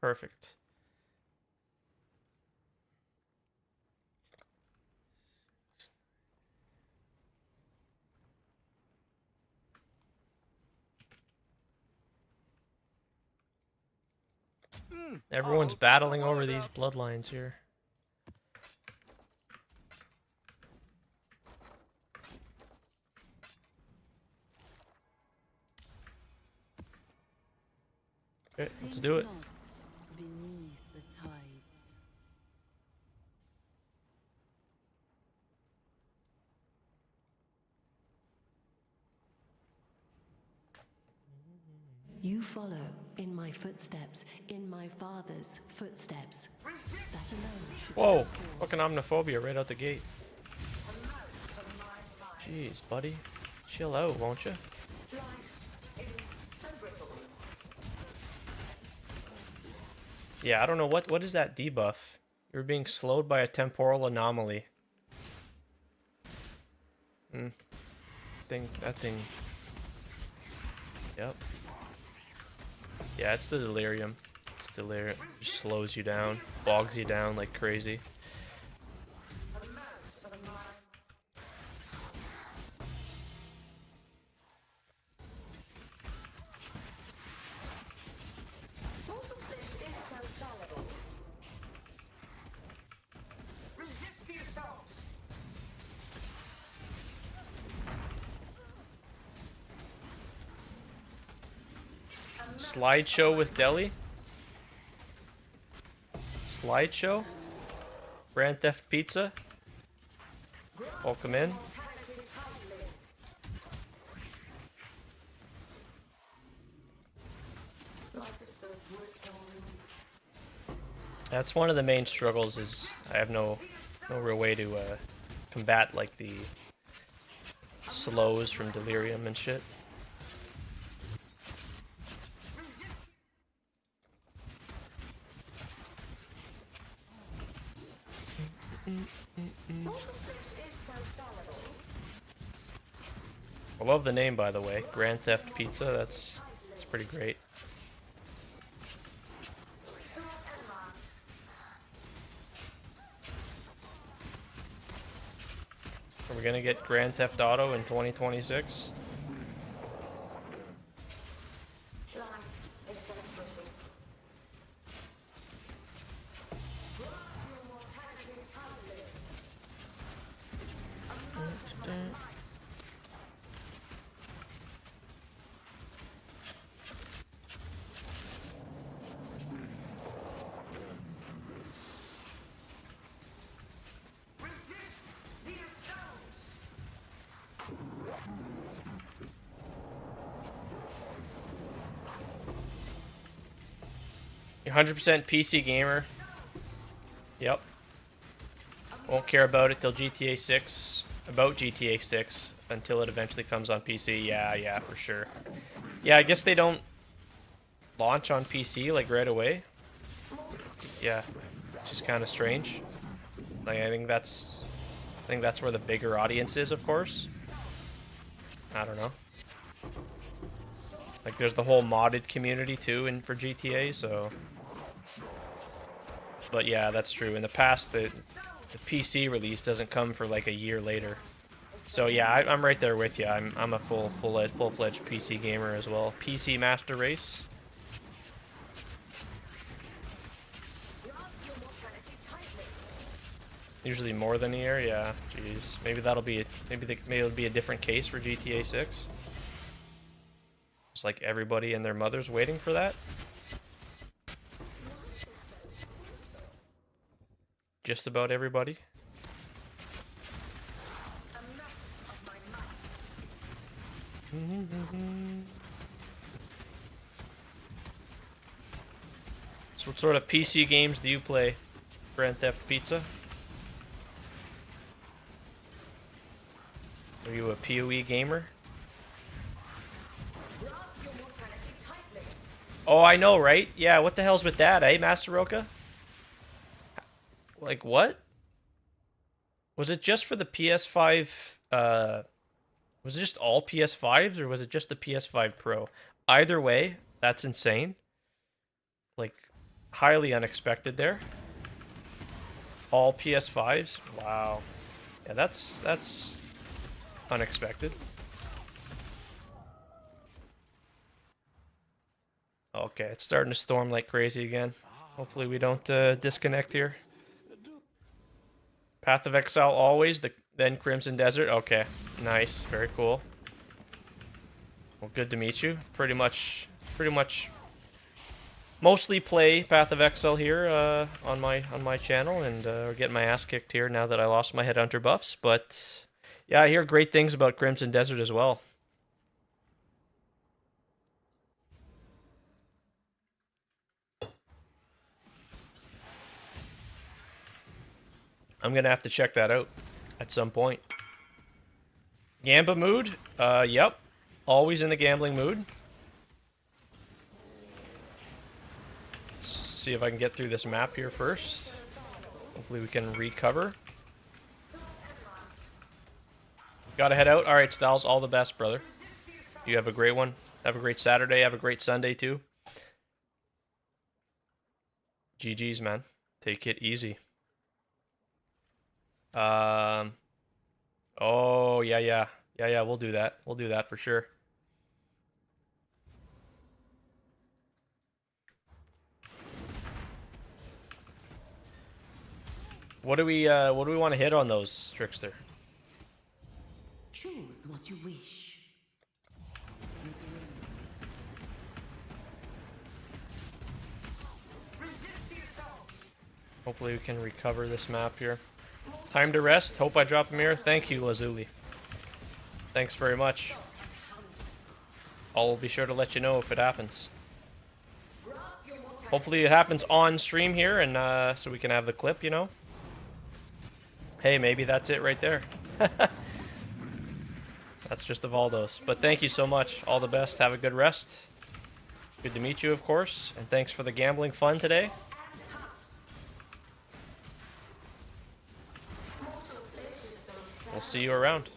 Perfect. Everyone's battling over these bloodlines here. Okay, let's do it.
Not beneath the tides.
You follow in my footsteps, in my father's footsteps. That alone should
Whoa! Fucking omniphobia right out the gate. Jeez, buddy. Chill out, won't you? Yeah, I don't know what is that debuff? You're being slowed by a temporal anomaly. That thing. Yep. Yeah, it's the delirium. It's delirium. It just slows you down, bogs you down like crazy. Slideshow with Deli? Slideshow? Grand Theft Pizza? Welcome in. That's one of the main struggles is I have no real way to combat like the slows from delirium and shit. I love the name, by the way. Grand Theft Pizza. That's pretty great. Are we gonna get Grand Theft Auto in 2026? You're 100% PC gamer. Yep. Won't care about it till GTA 6. About GTA 6 until it eventually comes on PC. Yeah, for sure. Yeah, I guess they don't launch on PC like right away. Yeah, which is kind of strange. Like I think that's where the bigger audience is, of course. I don't know. Like there's the whole modded community too for GTA, so. But yeah, that's true. In the past, the PC release doesn't come for like a year later. So yeah, I'm right there with you. I'm a full-fledged PC gamer as well. PC Master Race. Usually more than a year, yeah. Jeez, maybe maybe it'll be a different case for GTA 6. It's like everybody and their mother's waiting for that. Just about everybody. So what sort of PC games do you play? Grand Theft Pizza? Are you a PoE gamer? Oh, I know, right? Yeah, what the hell's with that, eh, Master Roka? Like, what? Was it just for the PS5, was it just all PS5s, or was it just the PS5 Pro? Either way, that's insane. Like, highly unexpected there. All PS5s? Wow. Yeah, that's unexpected. Okay, it's starting to storm like crazy again. Hopefully we don't disconnect here. Path of Exile always, then Crimson Desert. Okay, nice, very cool. Well, good to meet you. Pretty much, mostly play Path of Exile here on my channel, and we're getting my ass kicked here now that I lost my Headhunter buffs. But yeah, I hear great things about Crimson Desert as well. I'm gonna have to check that out at some point. Gamba mood? Yep. Always in the gambling mood. Let's see if I can get through this map here first. Hopefully we can recover. Gotta head out. Alright, Styles, all the best, brother. You have a great one. Have a great Saturday. Have a great Sunday, too. GG's, man. Take it easy. Oh, yeah. Yeah, we'll do that. We'll do that for sure. What do we want to hit on those, Trickster?
Choose what you wish.
Hopefully we can recover this map here. Time to rest. Hope I drop a mirror. Thank you, Lazuli. Thanks very much. I'll be sure to let you know if it happens. Hopefully it happens on stream here, and so we can have the clip, you know? Hey, maybe that's it right there. That's just Evaldo's. But thank you so much. All the best. Have a good rest. Good to meet you, of course. And thanks for the gambling fun today. We'll see you around.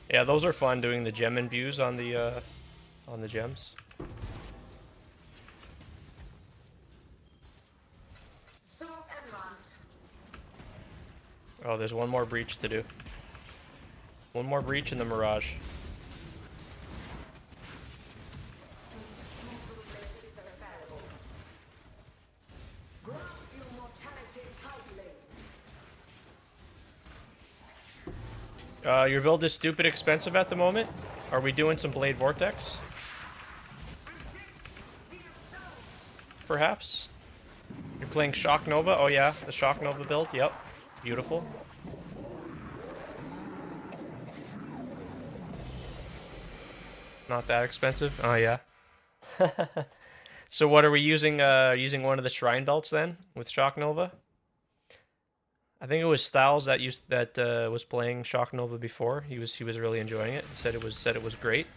Yeah, those are fun, doing the gem imbues on the gems. Oh, there's one more breach to do. One more breach in the Mirage. Your build is stupid expensive at the moment. Are we doing some Blade Vortex? Perhaps? You're playing Shock Nova? Oh yeah, the Shock Nova build. Yep. Beautiful. Not that expensive? Oh yeah. So what are we using? Using one of the Shrine Belts then with Shock Nova? I think it was Styles that was playing Shock Nova before. He was really enjoying it. He said it was great.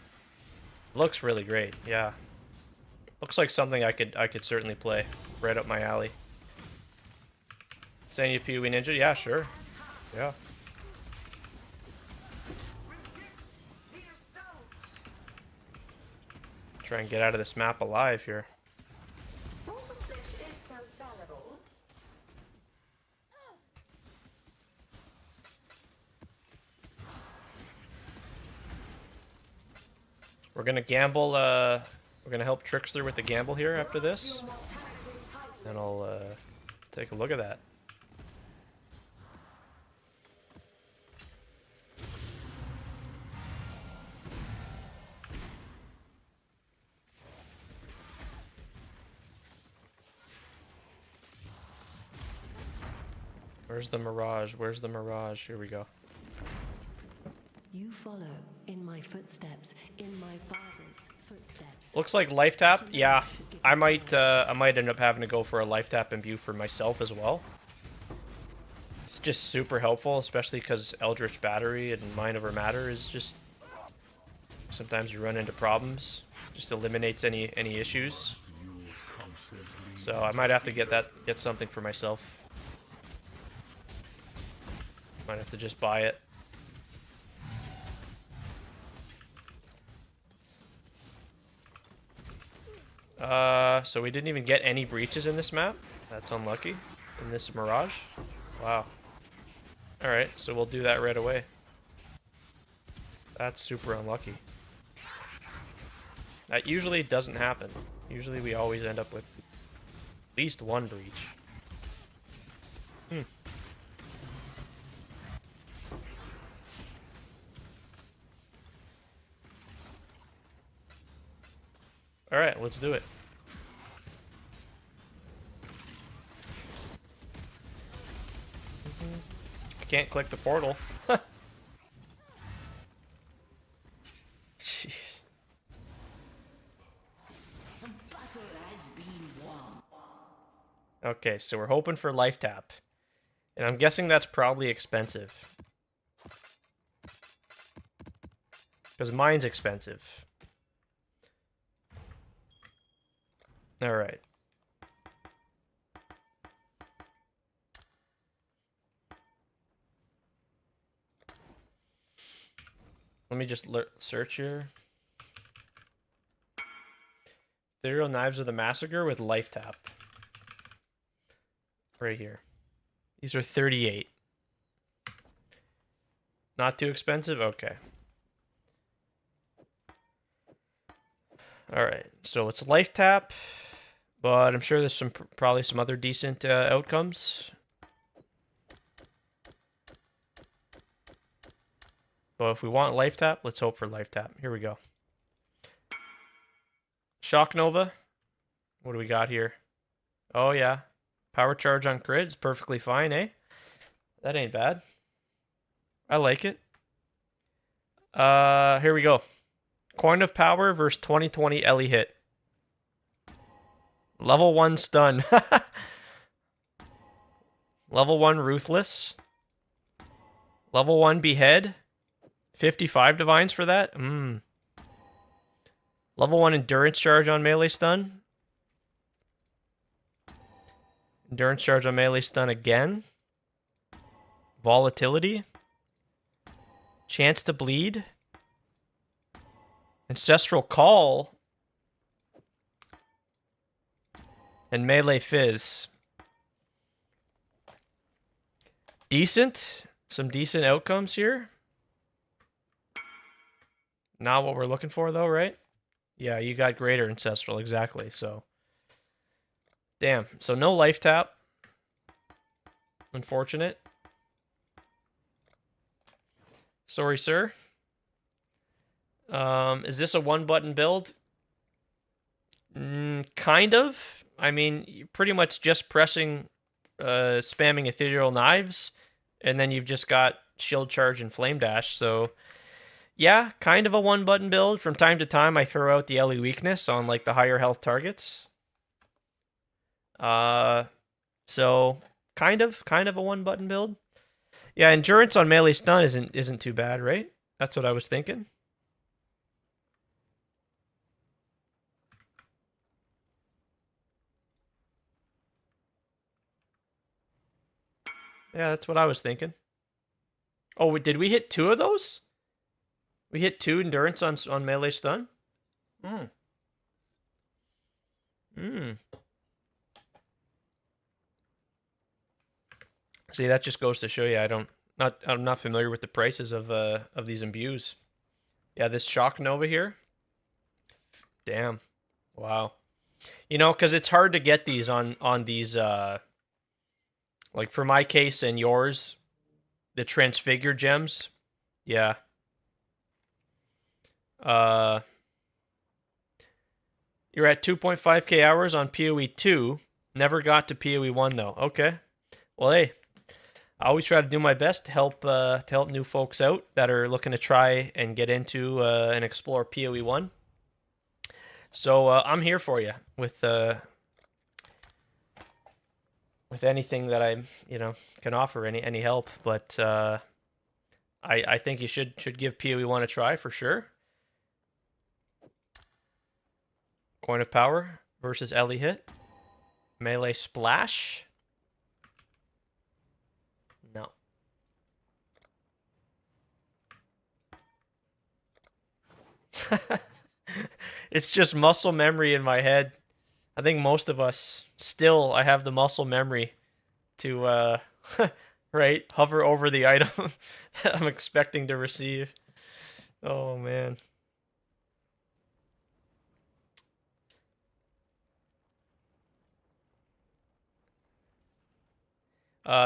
Looks really great. Yeah. Looks like something I could certainly play. Right up my alley. Saying you PoE Ninja? Yeah, sure. Yeah. Try and get out of this map alive here. We're gonna gamble, we're gonna help Trickster with the gamble here after this. And I'll take a look at that. Where's the Mirage? Where's the Mirage? Here we go.
You follow in my footsteps, in my father's footsteps.
Looks like life tap. Yeah, I might end up having to go for a life tap imbue for myself as well. It's just super helpful, especially because Eldritch Battery and Mind Over Matter is just sometimes you run into problems. Just eliminates any issues. So I might have to get something for myself. Might have to just buy it. So we didn't even get any breaches in this map. That's unlucky. In this Mirage. Wow. Alright, so we'll do that right away. That's super unlucky. That usually doesn't happen. Usually we always end up with at least one breach. Alright, let's do it. I can't click the portal. Jeez. Okay, so we're hoping for life tap. And I'm guessing that's probably expensive. Because mine's expensive. Alright. Let me just search here. Ethereal Knives of the Massacre with life tap. Right here. These are 38. Not too expensive? Okay. Alright, so it's life tap, but I'm sure there's probably some other decent outcomes. But if we want life tap, let's hope for life tap. Here we go. Shock Nova. What do we got here? Oh yeah. Power charge on crit is perfectly fine, eh? That ain't bad. I like it. Here we go. Coin of Power versus 2020 Ellie hit. Level 1 stun. Level 1 Ruthless. Level 1 Behead. 55 divines for that? Level 1 Endurance Charge on melee stun. Endurance Charge on melee stun again. Volatility. Chance to bleed. Ancestral Call. And Melee Fizz. Decent. Some decent outcomes here. Not what we're looking for, though, right? Yeah, you got Greater Ancestral, exactly, so. Damn, so no life tap. Unfortunate. Sorry, sir. Is this a one-button build? Kind of. I mean, you're pretty much just pressing, spamming Ethereal Knives, and then you've just got Shield Charge and Flame Dash, so... Yeah, kind of a one-button build. From time to time, I throw out the Ellie weakness on, like, the higher health targets. So, kind of a one-button build. Yeah, Endurance on melee stun isn't too bad, right? That's what I was thinking. Yeah, that's what I was thinking. Oh, did we hit 2 of those? We hit 2 Endurance on melee stun? See, that just goes to show you I'm not familiar with the prices of these imbues. Yeah, this Shock Nova here. Damn. Wow. You know, because it's hard to get these on these like for my case and yours, the Transfigure gems. Yeah. You're at 2.5k hours on PoE 2. Never got to PoE 1 though. Okay. Well, hey, I always try to do my best to help new folks out that are looking to try and get into and explore PoE 1. So I'm here for you with anything that I can offer, any help. But I think you should give PoE 1 a try for sure. Coin of Power versus Ellie hit. Melee Splash. No. It's just muscle memory in my head. I think most of us still, I have the muscle memory to right, hover over the item that I'm expecting to receive. Oh man.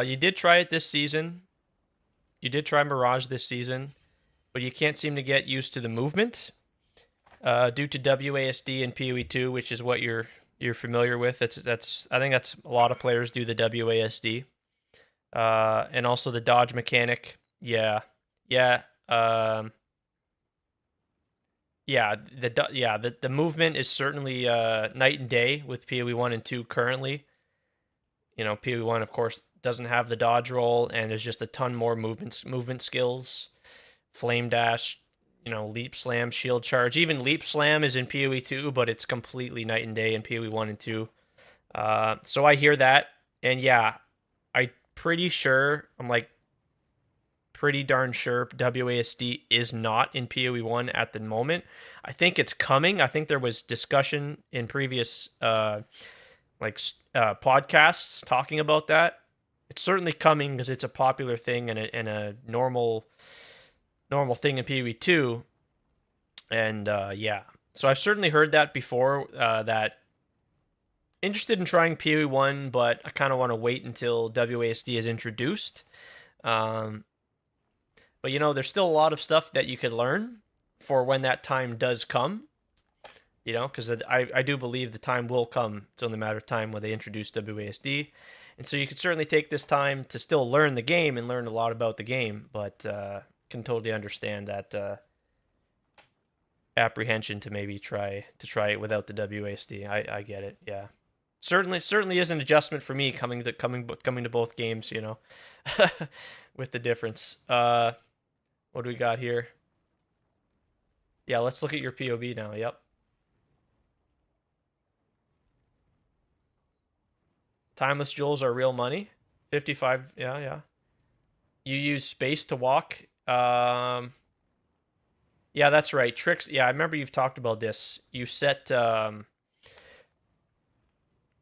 You did try it this season. You did try Mirage this season, but you can't seem to get used to the movement. due to WASD and PoE2, which is what you're familiar with. That's I think that's a lot of players do the WASD, and also the dodge mechanic. Yeah, yeah, yeah. The movement is certainly night and day with PoE 1 and 2 currently. You know, PoE 1 of course doesn't have the dodge roll, and there's just a ton more movement skills, flame dash, you know, leap slam, shield charge. Even leap slam is in PoE 2, but it's completely night and day in PoE 1 and 2. So I hear that, and yeah, I'm pretty sure, I'm like pretty darn sure WASD is not in PoE 1 at the moment. I think it's coming. I think there was discussion in previous podcasts talking about that. It's certainly coming because it's a popular thing and a normal thing in PoE 2. And yeah, so I've certainly heard that before. That interested in trying PoE 1, but I kind of want to wait until WASD is introduced. But you know, there's still a lot of stuff that you could learn for when that time does come. You know, because I do believe the time will come. It's only a matter of time when they introduce WASD. And so you could certainly take this time to still learn the game and learn a lot about the game, but can totally understand that apprehension to maybe try it without the WASD. I get it. Yeah. Certainly is an adjustment for me coming to both games, you know. With the difference. What do we got here? Yeah, let's look at your POV now. Yep. Timeless jewels are real money. 55. Yeah. You use space to walk. Yeah, that's right. Tricks. Yeah, I remember you've talked about this. You set, and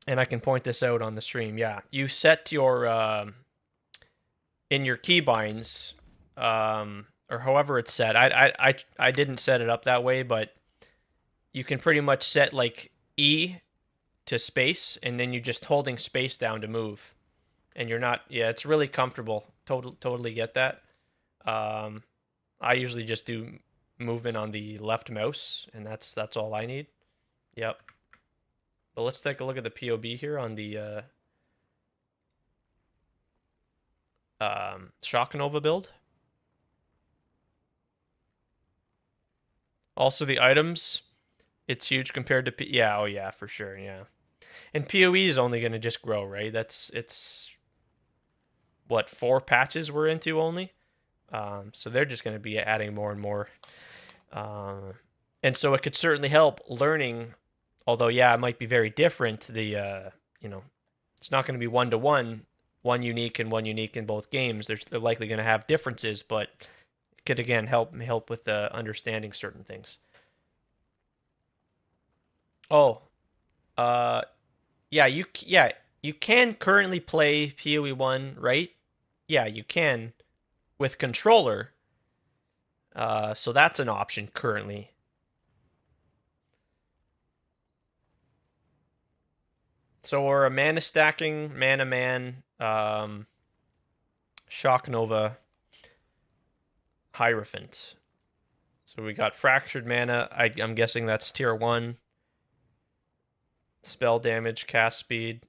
I can point this out on the stream. Yeah, you set your in your keybinds, or however it's set. I didn't set it up that way, but you can pretty much set like E to space, and then you're just holding space down to move, and you're not. Yeah, it's really comfortable. Totally get that. I usually just do movement on the left mouse, and that's all I need. Yep. But let's take a look at the POB here on the Shock Nova build. Also the items, it's huge compared to yeah, oh yeah, for sure, yeah. And PoE is only going to just grow, right? It's what, 4 patches we're into only. So they're just going to be adding more and more. And so it could certainly help learning, although yeah, it might be very different. The you know, it's not going to be 1-to-1, one unique in both games. They're likely going to have differences, but it could again help with understanding certain things. Oh, yeah, you can currently play PoE 1, right? Yeah, you can with controller. So that's an option currently. So we're a mana stacking, mana man, Shock Nova, Hierophant. So we got fractured mana. I'm guessing that's tier 1. Spell damage, cast speed.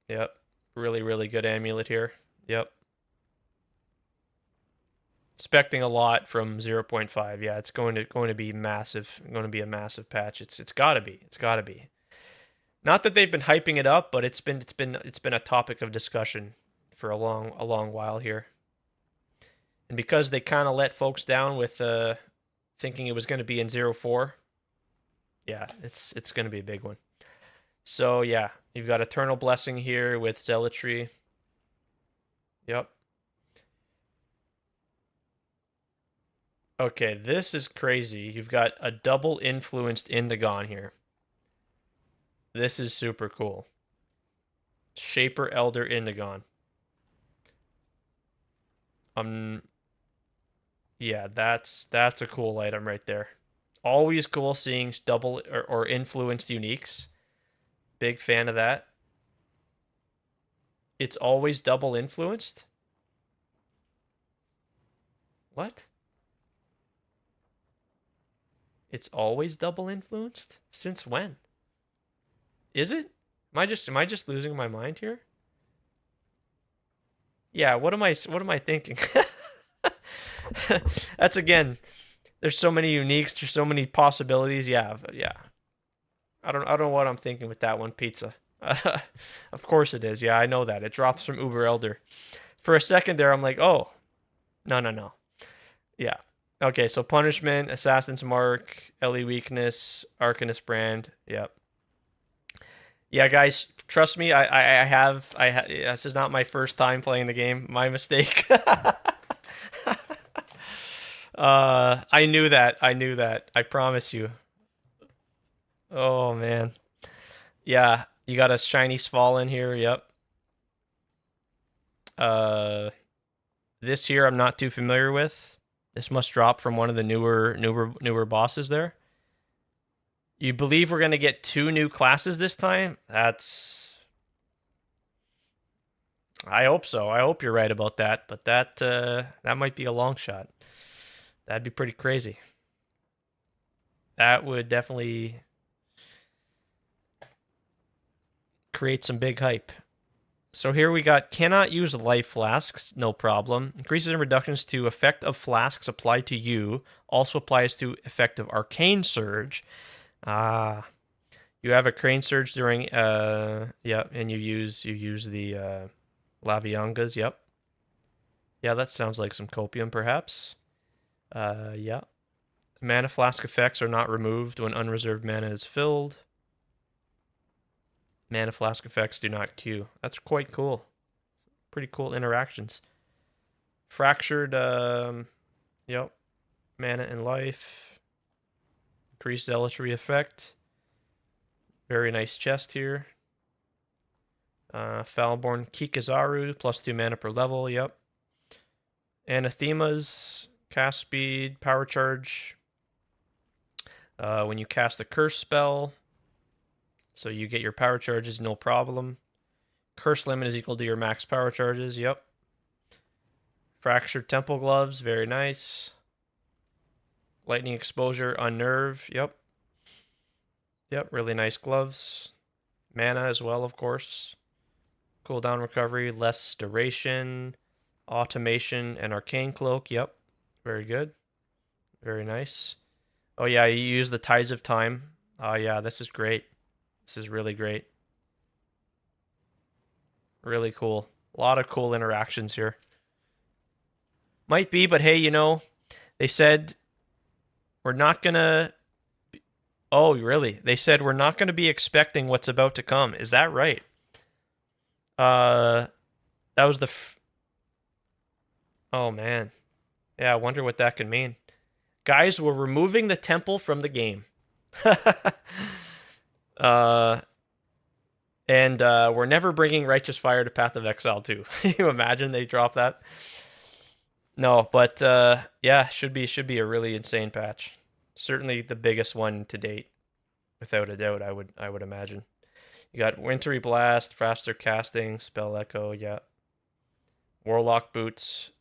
Yep. Really good amulet here. Yep. Expecting a lot from 0.5. Yeah, it's going to be massive. Going to be a massive patch. It's got to be. It's got to be. Not that they've been hyping it up, but it's been a topic of discussion for a long while here. And because they kind of let folks down with thinking it was going to be in 0.4, yeah, it's going to be a big one. So yeah, you've got Eternal Blessing here with Zealotry. Yep. Okay, this is crazy. You've got a double influenced Indigon here. This is super cool. Shaper Elder Indigon. Yeah, that's a cool item right there. Always cool seeing double or influenced uniques. Big fan of that. It's always double influenced? What? It's always double influenced? Since when? Is it? Am I just losing my mind here? Yeah, what am I thinking? That's again, there's so many uniques, there's so many possibilities. Yeah, yeah. I don't know what I'm thinking with that one, pizza. Of course it is. Yeah, I know that. It drops from Uber Elder. For a second there, I'm like, oh, no. Yeah. Okay, so punishment, Assassin's Mark, Ellie weakness, Arcanist brand. Yep. Yeah, guys, trust me. This is not my first time playing the game. My mistake. I knew that. I promise you. Oh man. Yeah, you got a shiny Sval in here. Yep. This here I'm not too familiar with. This must drop from one of the newer bosses there. You believe we're gonna get 2 new classes this time? I hope so. I hope you're right about that. But that might be a long shot. That'd be pretty crazy. That would definitely create some big hype. So here we got cannot use life flasks, no problem. Increases and reductions to effect of flasks applied to you. Also applies to effect of arcane surge. You have a crane surge during yeah, and you use the Laviangas, yep. Yeah, that sounds like some copium perhaps. Yeah. Mana flask effects are not removed when unreserved mana is filled. Mana flask effects do not queue. That's quite cool. Pretty cool interactions. Fractured, yep. Mana and life. Increased zealotry effect. Very nice chest here. Foulborn Kikazaru, +2 mana per level, yep. Anathemas, cast speed, power charge. When you cast a curse spell, so you get your power charges, no problem. Curse limit is equal to your max power charges, yep. Fractured Temple Gloves, very nice. Lightning Exposure, Unnerve, yep. Yep, really nice gloves. Mana as well, of course. Cooldown recovery, less duration, automation, and arcane cloak. Yep, very good. Very nice. Oh yeah, you use the Tides of Time. Oh yeah, this is great. This is really great. Really cool. A lot of cool interactions here. Might be, but hey, you know, they said we're not gonna... Oh, really? They said we're not going to be expecting what's about to come. Is that right? That was the... Oh, man. Yeah, I wonder what that could mean. Guys, we're removing the temple from the game. And we're never bringing Righteous Fire to Path of Exile 2. Can you imagine they drop that? No, but yeah, should be a really insane patch. Certainly the biggest one to date, without a doubt. I would imagine. You got Wintry Blast, faster casting, Spell Echo, yeah. Warlock Boots,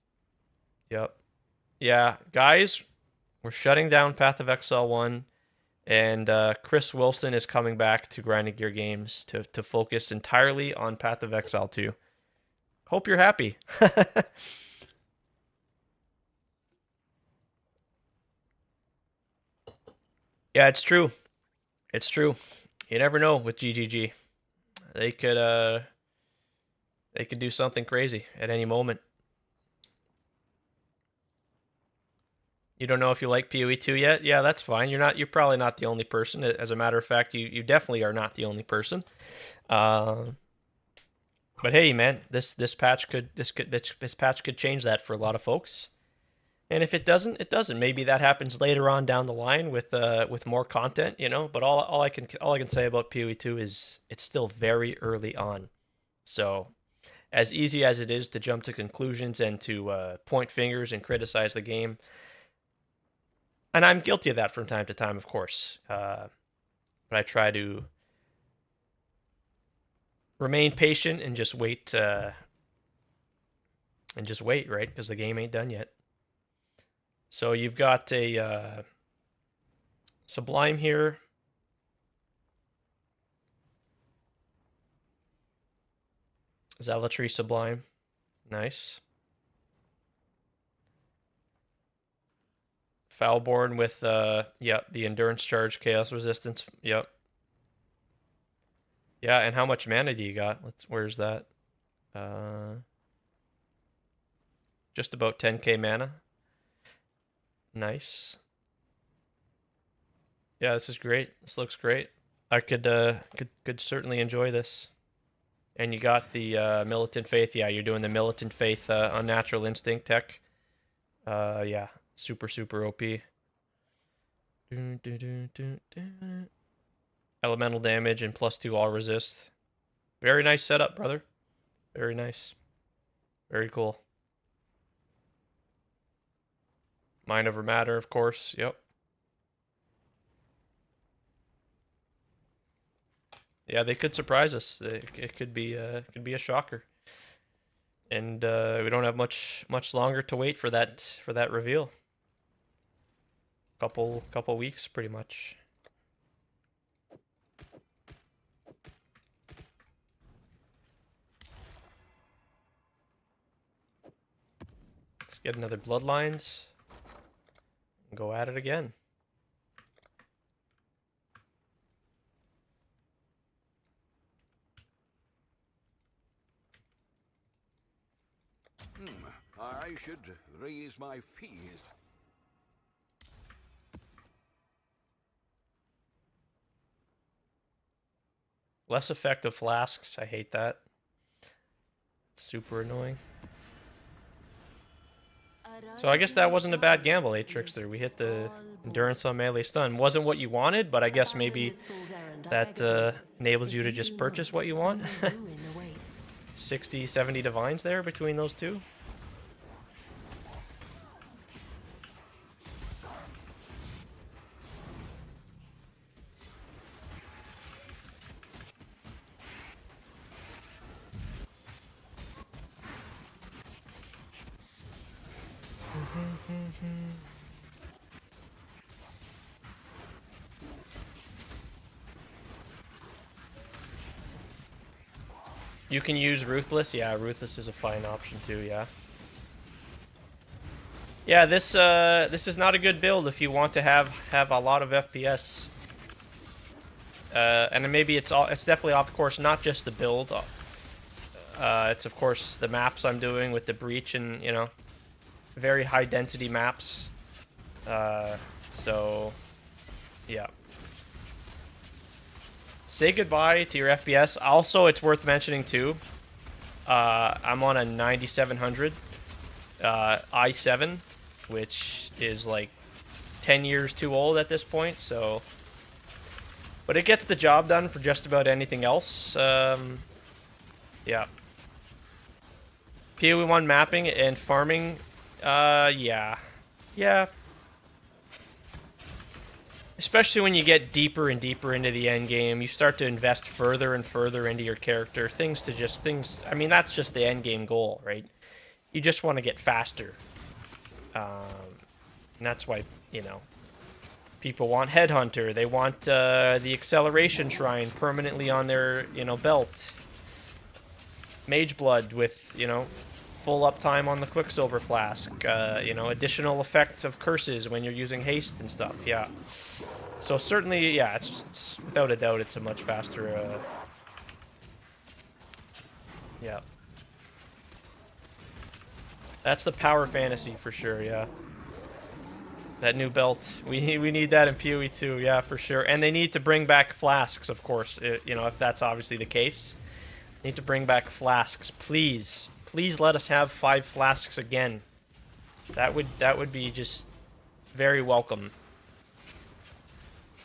yep. Yeah, guys, we're shutting down Path of Exile 1, and Chris Wilson is coming back to Grinding Gear Games to focus entirely on Path of Exile 2. Hope you're happy. Yeah, it's true. It's true. You never know with GGG. They could do something crazy at any moment. You don't know if you like PoE 2 yet? Yeah, that's fine. You're probably not the only person. As a matter of fact, you definitely are not the only person. But hey, man, this patch could change that for a lot of folks. And if it doesn't, it doesn't. Maybe that happens later on down the line with more content, you know. But all I can say about PoE 2 is it's still very early on. So, as easy as it is to jump to conclusions and to point fingers and criticize the game, and I'm guilty of that from time to time, of course. But I try to remain patient and just wait. Right? Because the game ain't done yet. So you've got a Sublime here. Zealotry Sublime. Nice. Foulborn with, yep, the Endurance Charge, Chaos Resistance. Yep. Yeah, and how much mana do you got? Where's that? Just about 10k mana. Nice. Yeah, this is great. This looks great. I could certainly enjoy this. And you got the Militant Faith. Yeah, you're doing the Militant Faith Unnatural Instinct tech. Yeah, super OP. Elemental damage and +2 all resist. Very nice setup, brother. Very nice. Very cool. Mind over matter, of course. Yep. Yeah, they could surprise us. It could be a shocker. And we don't have much longer to wait for that reveal. Couple weeks, pretty much. Let's get another Bloodlines and go at it again.
I should raise my fees.
Less effective flasks. I hate that. It's super annoying. So I guess that wasn't a bad gamble, Atrixter. We hit the endurance on melee stun. Wasn't what you wanted, but I guess maybe that enables you to just purchase what you want. 60, 70 divines there between those two. You can use Ruthless. Yeah, Ruthless is a fine option too, yeah. Yeah, this is not a good build if you want to have a lot of FPS. And maybe it's definitely, of course, not just the build. It's of course the maps I'm doing with the breach and, you know, very high density maps. So yeah. Say goodbye to your FPS. Also, it's worth mentioning too, I'm on a 9700 i7, which is like 10 years too old at this point, so... But it gets the job done for just about anything else. Yeah. PoE 1 mapping and farming, yeah. Yeah. Especially when you get deeper and deeper into the end game, you start to invest further and further into your character. I mean, that's just the end game goal, right? You just want to get faster. And that's why, you know, people want Headhunter. They want the Acceleration Shrine permanently on their, you know, belt. Mageblood with, you know, full uptime on the Quicksilver Flask. You know, additional effect of curses when you're using haste and stuff, yeah. So certainly, yeah, it's without a doubt, it's a much faster, yeah. That's the power fantasy for sure, yeah. That new belt, we need that in PoE 2, yeah, for sure. And they need to bring back flasks, of course, you know, if that's obviously the case. They need to bring back flasks, please. Please let us have 5 flasks again. That would be just very welcome.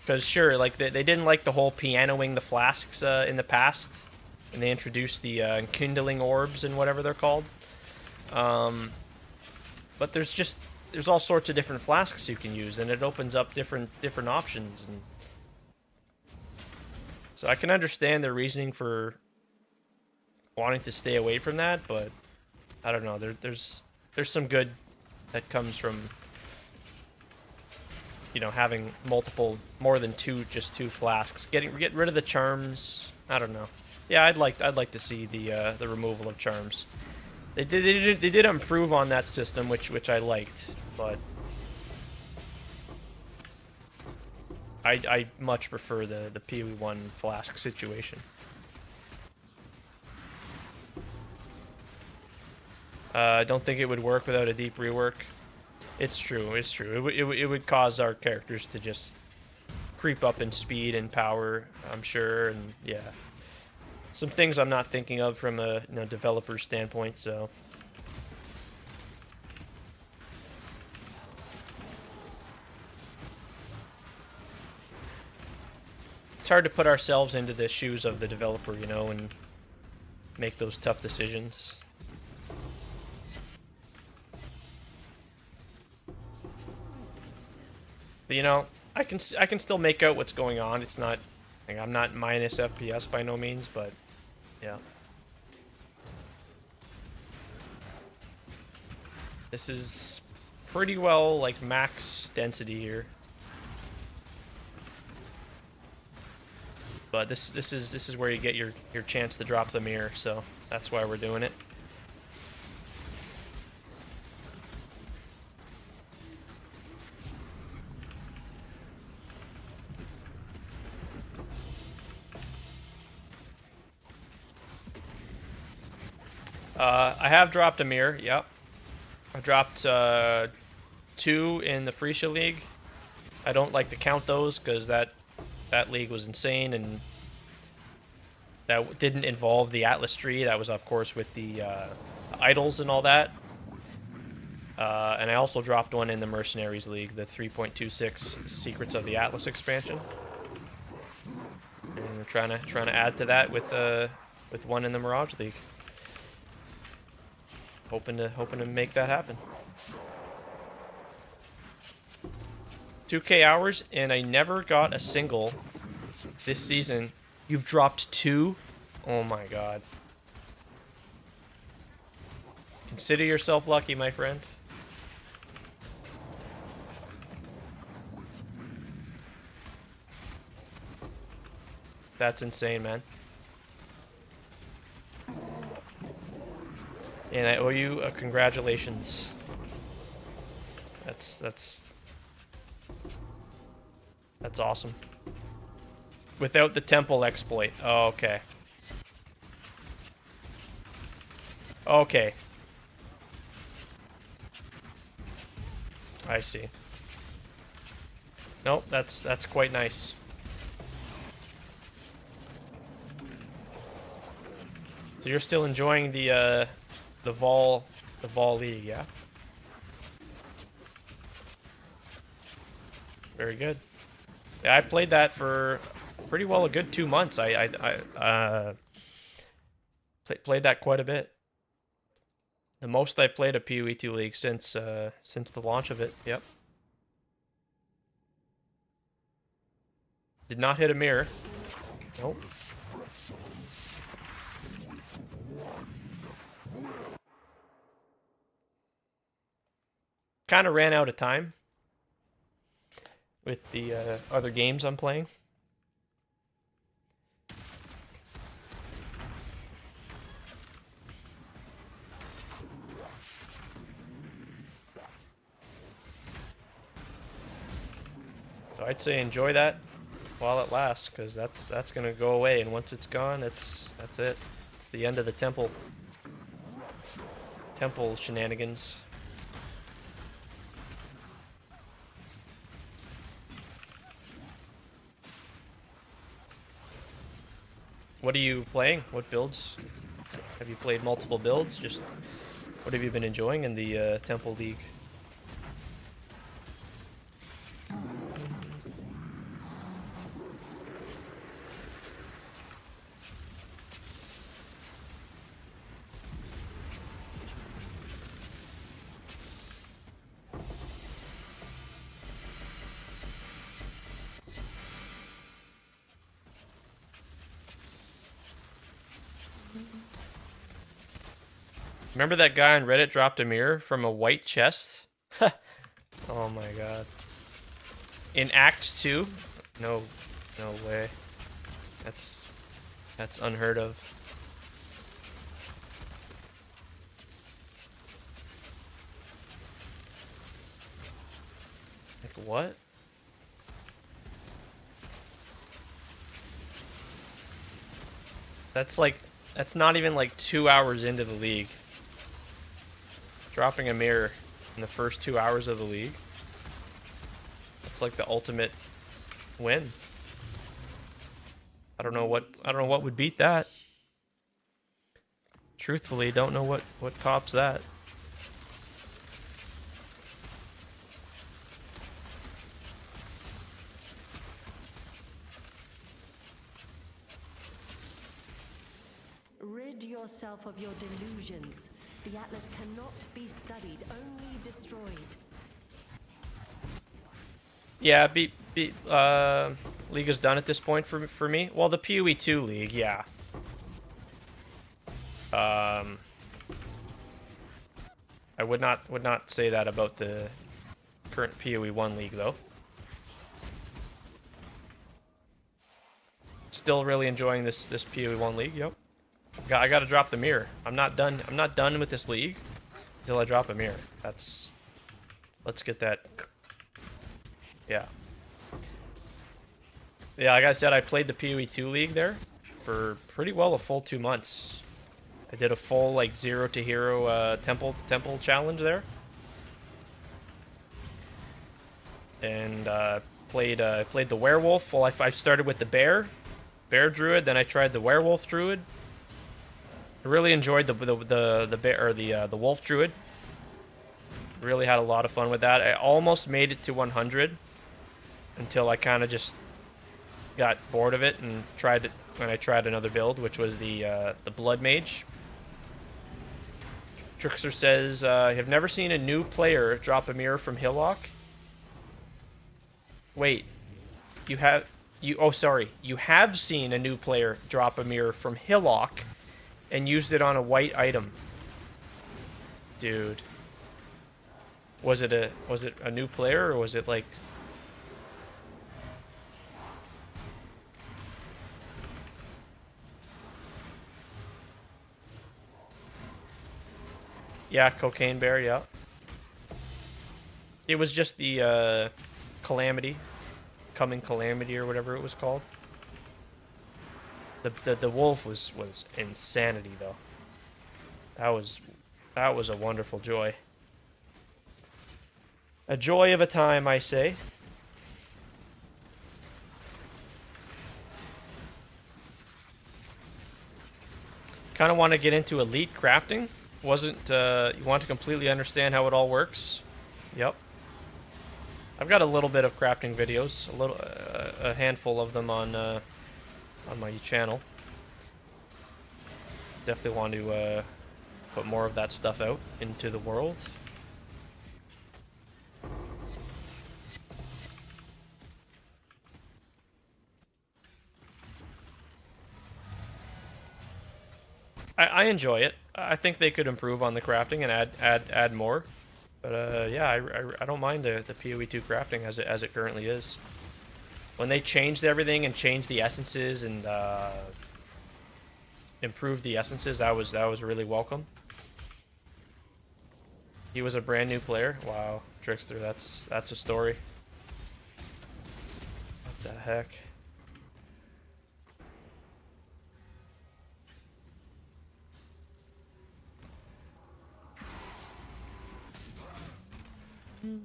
Because sure, like they didn't like the whole pianoing the flasks in the past, and they introduced the kindling orbs and whatever they're called. But there's all sorts of different flasks you can use, and it opens up different options. And so I can understand their reasoning for wanting to stay away from that, but I don't know. There's some good that comes from you know, having more than just two flasks. Get rid of the charms. I don't know. Yeah, I'd like to see the removal of charms. They did improve on that system, which I liked, but I much prefer the PoE1 flask situation. I don't think it would work without a deep rework. It's true. It's true. It would cause our characters to just creep up in speed and power, I'm sure, and yeah, some things I'm not thinking of from a developer standpoint. So it's hard to put ourselves into the shoes of the developer, you know, and make those tough decisions. But, you know, I can still make out what's going on. It's not, like, I'm not minus FPS by no means, but yeah. This is pretty well like max density here. But this is where you get your chance to drop the mirror, so that's why we're doing it. I have dropped a mirror, yep. I dropped 2 in the Freesia League. I don't like to count those because that league was insane, and that didn't involve the Atlas tree. That was, of course, with the idols and all that. And I also dropped one in the Mercenaries League, the 3.26 Secrets of the Atlas expansion. And we're trying to add to that with one in the Mirage League. Hoping to make that happen. 2K hours, and I never got a single this season. You've dropped 2? Oh my god. Consider yourself lucky, my friend. That's insane, man. And I owe you a congratulations. That's awesome. Without the temple exploit. Oh, okay. Okay. I see. Nope, that's quite nice. So you're still enjoying the Vol League, yeah? Very good. Yeah, I played that for pretty well a good 2 months. I played that quite a bit. The most I played a PoE2 League since the launch of it. Yep. Did not hit a mirror. Nope. Kind of ran out of time with the other games I'm playing. So I'd say enjoy that while it lasts, because that's gonna go away, and once it's gone, that's it. It's the end of the temple shenanigans. What are you playing? What builds? Have you played multiple builds? Just what have you been enjoying in the Temple League? Remember that guy on Reddit dropped a mirror from a white chest? Oh my god. In Act 2? No, no way. That's unheard of. Like what? That's not even like 2 hours into the league. Dropping a mirror in the first 2 hours of the league. It's like the ultimate win. I don't know what would beat that. Truthfully, don't know what tops that.
Rid yourself of your delusions. The Atlas cannot be studied, only destroyed.
Yeah, League is done at this point for me. Well, the PoE 2 League, yeah. I would not say that about the current PoE 1 League though. Still really enjoying this PoE 1 League. Yep. I got to drop the mirror. I'm not done. I'm not done with this league until I drop a mirror. Let's get that. Yeah. Yeah, like I said, I played the PoE 2 League there for pretty well a full 2 months. I did a full like 0 to hero temple challenge there, and played the werewolf. Well, I started with the bear druid, then I tried the werewolf druid. I really enjoyed the bear or the wolf druid. Really had a lot of fun with that. I almost made it to 100 until I kind of just got bored of it and tried it when I tried another build, which was the blood mage. Trickster says, I have never seen a new player drop a mirror from Hillock. Wait, you have seen a new player drop a mirror from Hillock and used it on a white item. Dude. Was it a new player, or was it like... Yeah, Cocaine Bear, yeah. It was just the Calamity. Coming Calamity or whatever it was called. The wolf was insanity though. That was a wonderful joy. A joy of a time, I say. Kind of want to get into elite crafting. You want to completely understand how it all works? Yep. I've got a little bit of crafting videos, a handful of them on my channel. Definitely want to put more of that stuff out into the world. I enjoy it. I think they could improve on the crafting and add more. But yeah, I don't mind the PoE 2 crafting as it currently is. When they changed everything and changed the essences and improved the essences, that was really welcome. He was a brand new player. Wow, Trickster, that's a story. What the heck?
You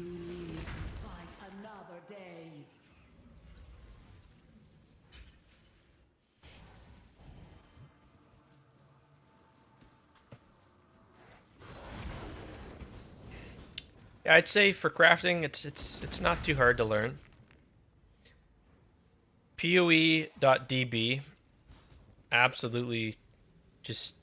live to fight another day.
Yeah, I'd say for crafting, it's not too hard to learn. PoE.db, absolutely, just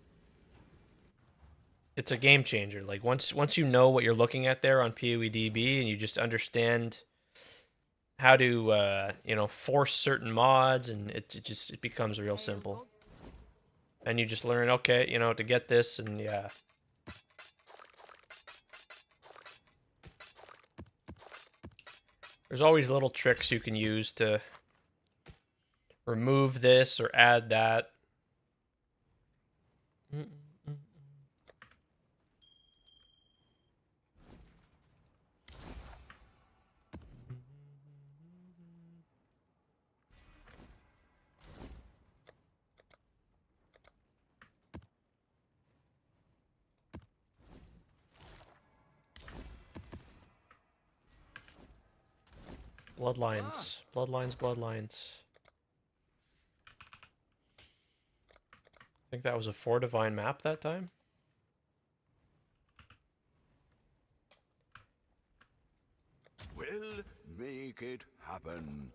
it's a game changer. Like once you know what you're looking at there on PoEDB and you just understand how to force certain mods, and it becomes real simple. And you just learn, okay, you know, to get this, and yeah. There's always little tricks you can use to remove this or add that. Bloodlines. Bloodlines, bloodlines. I think that was a 4 divine map that time.
We'll make it happen.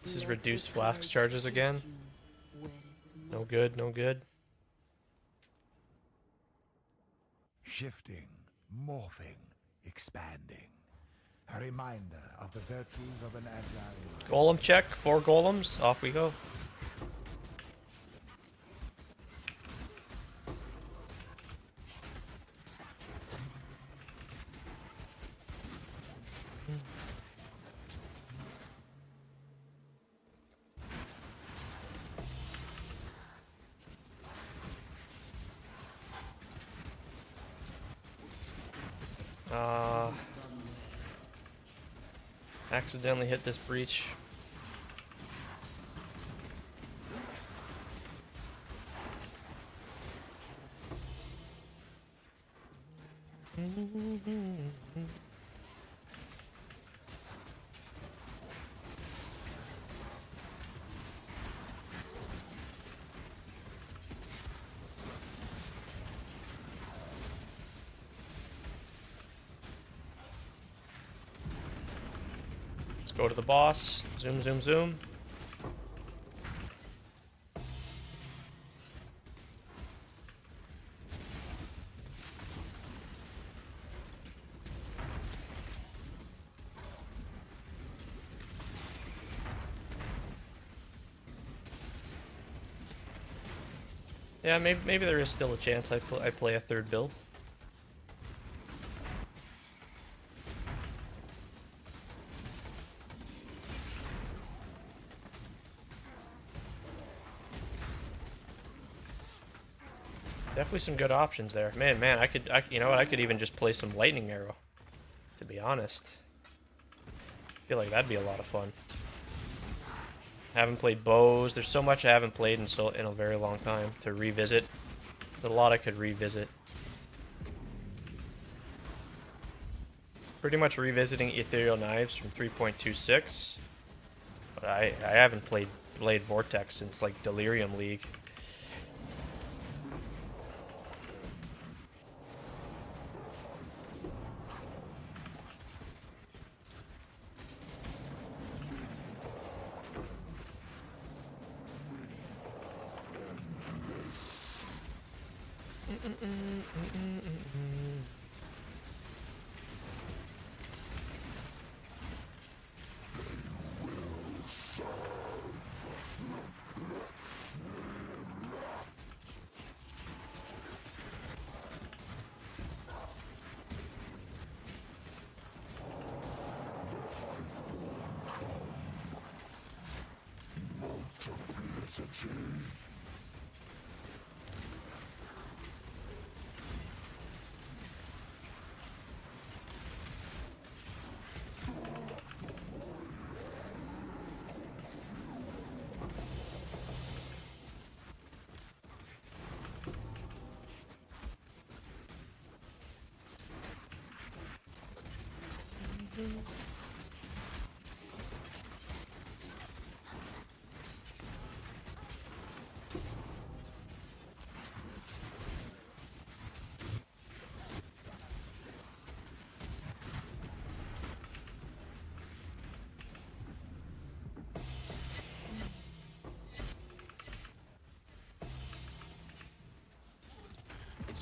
This is reduced flask charges again. No good, no good.
Shifting, morphing, expanding. A reminder of the virtues of an agile mind.
Golem check, 4 golems, off we go. Accidentally hit this breach. Go to the boss. Zoom, zoom, zoom. Yeah, maybe there is still a chance I play a third build. Definitely some good options there. Man, you know what? I could even just play some lightning arrow, to be honest. I feel like that'd be a lot of fun. Haven't played bows. There's so much I haven't played in a very long time to revisit. There's a lot I could revisit. Pretty much revisiting Ethereal Knives from 3.26. But I haven't played Vortex since like Delirium League.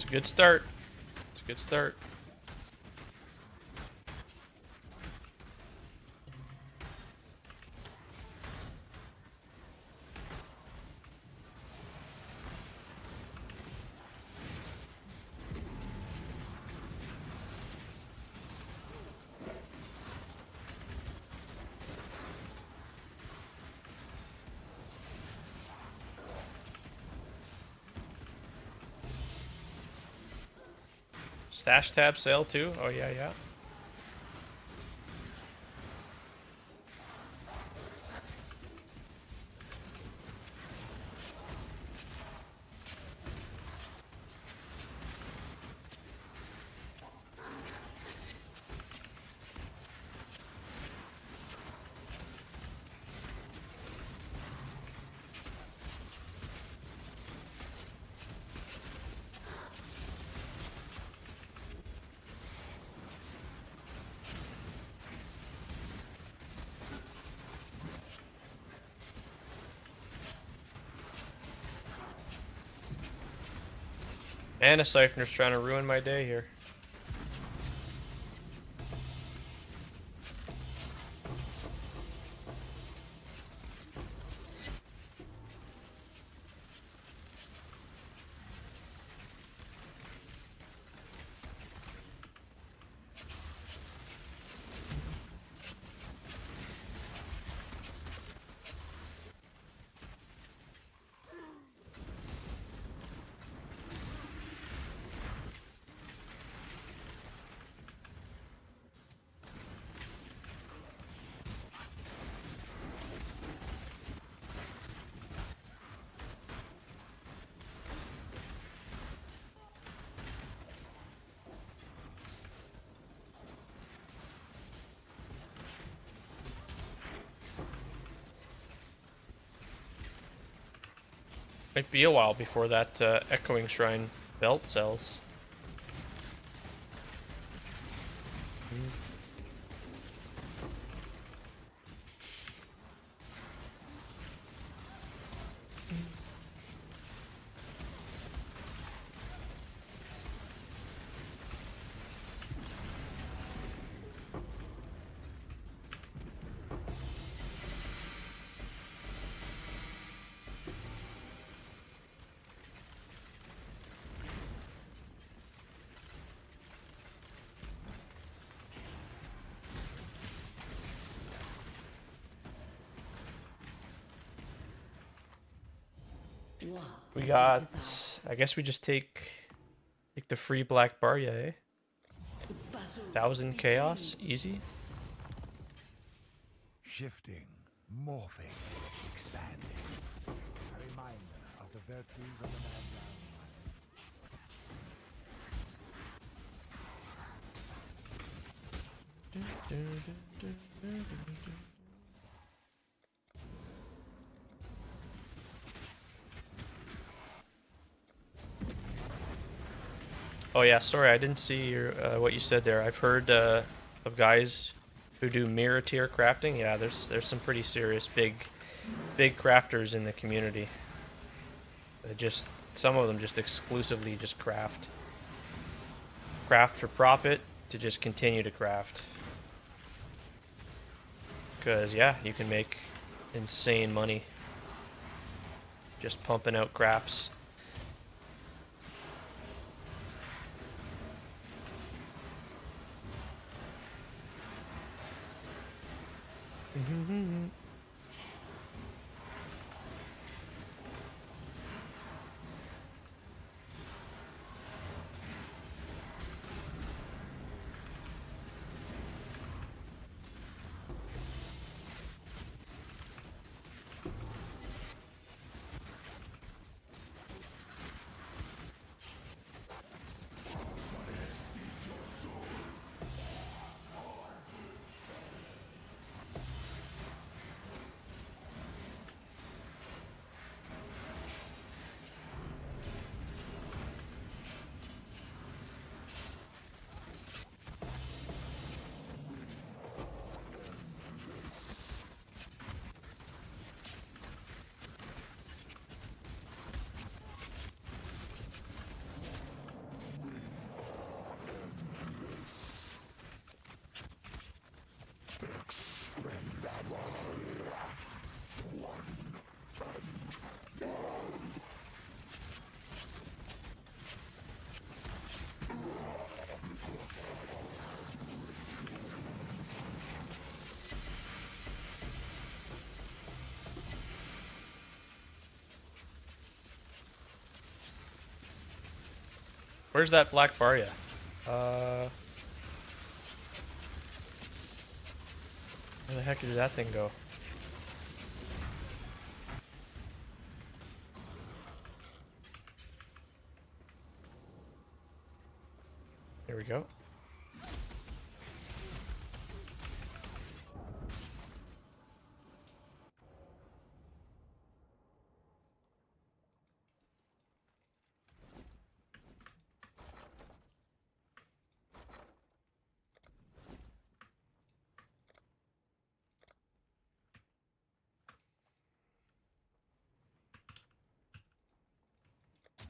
It's a good start. It's a good start. Stash tab sale too? Oh yeah, yeah. Mana Siphoner's trying to ruin my day here. Might be a while before that Echoing Shrine belt sells. We got, I guess we just take the free black bar, yeah, eh? 1,000 chaos, easy.
Shifting, morphing, expanding. A reminder of the virtues of an agile mind.
Oh yeah, sorry, I didn't see your what you said there. I've heard of guys who do mirror tier crafting. Yeah, there's some pretty serious big crafters in the community. They just, some of them just exclusively just craft for profit to just continue to craft. Because yeah, you can make insane money just pumping out crafts. Where's that black Varia? Where the heck did that thing go? Here we go.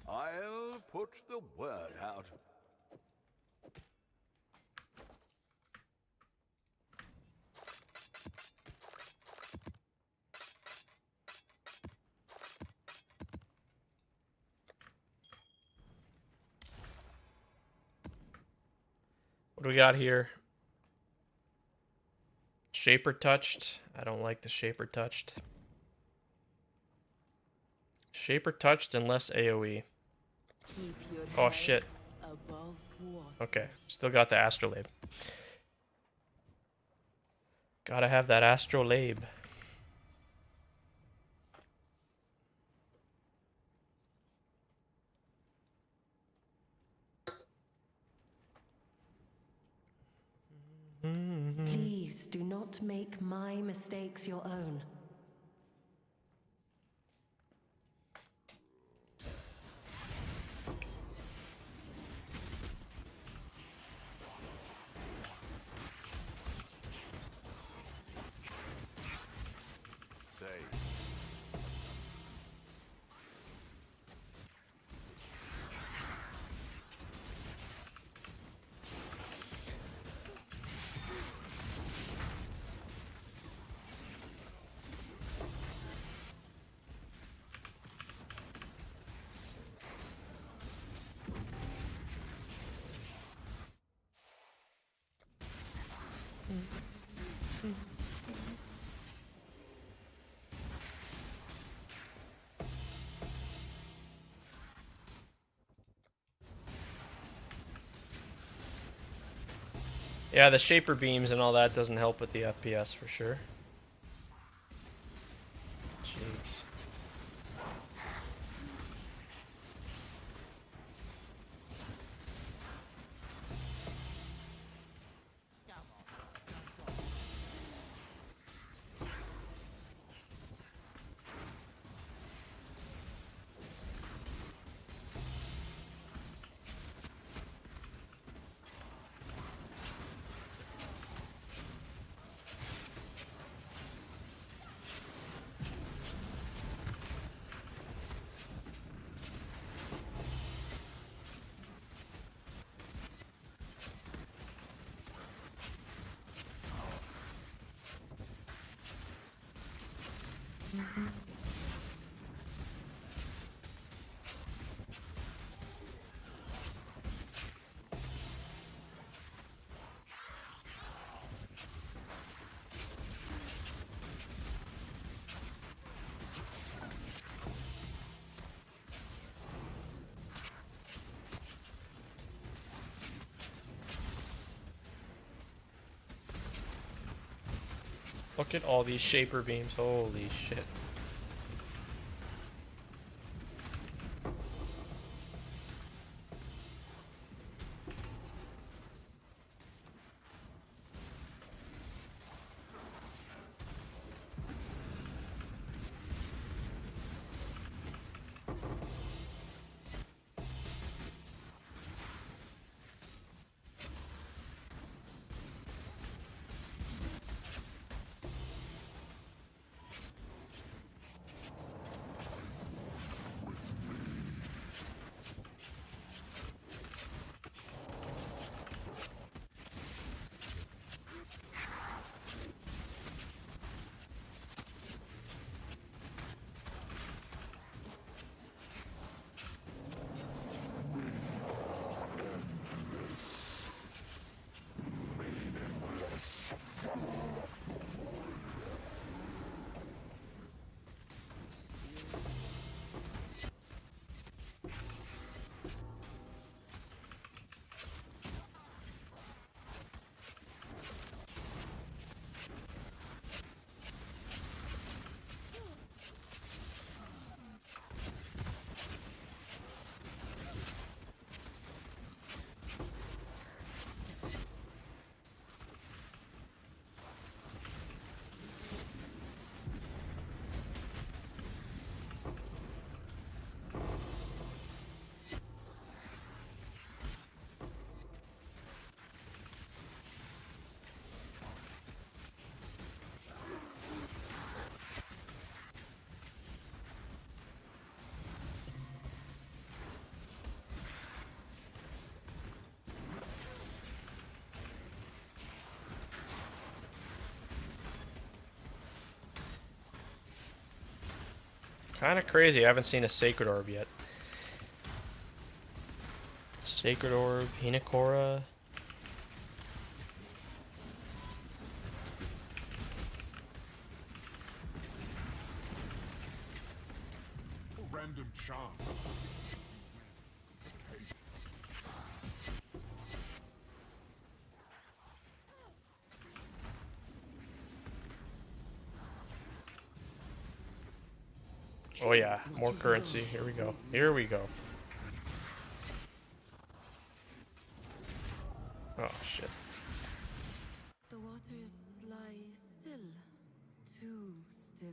I'll put the word out.
What do we got here? Shaper touched. I don't like the shaper touched. Shaper touched and less AoE.
Keep your
Oh
head
shit.
above water.
Okay, still got the astrolabe. Gotta have that astrolabe.
Please do not make my mistakes your own.
Say,
Yeah, the shaper beams and all that doesn't help with the FPS for sure. Jeez. Look at all these shaper beams. Holy shit. Kind of crazy. I haven't seen a Sacred Orb yet. Sacred Orb, Hinakora.
Random chance.
Oh yeah, more currency. Here we go. Here we go. Oh shit.
The waters lie still, too still.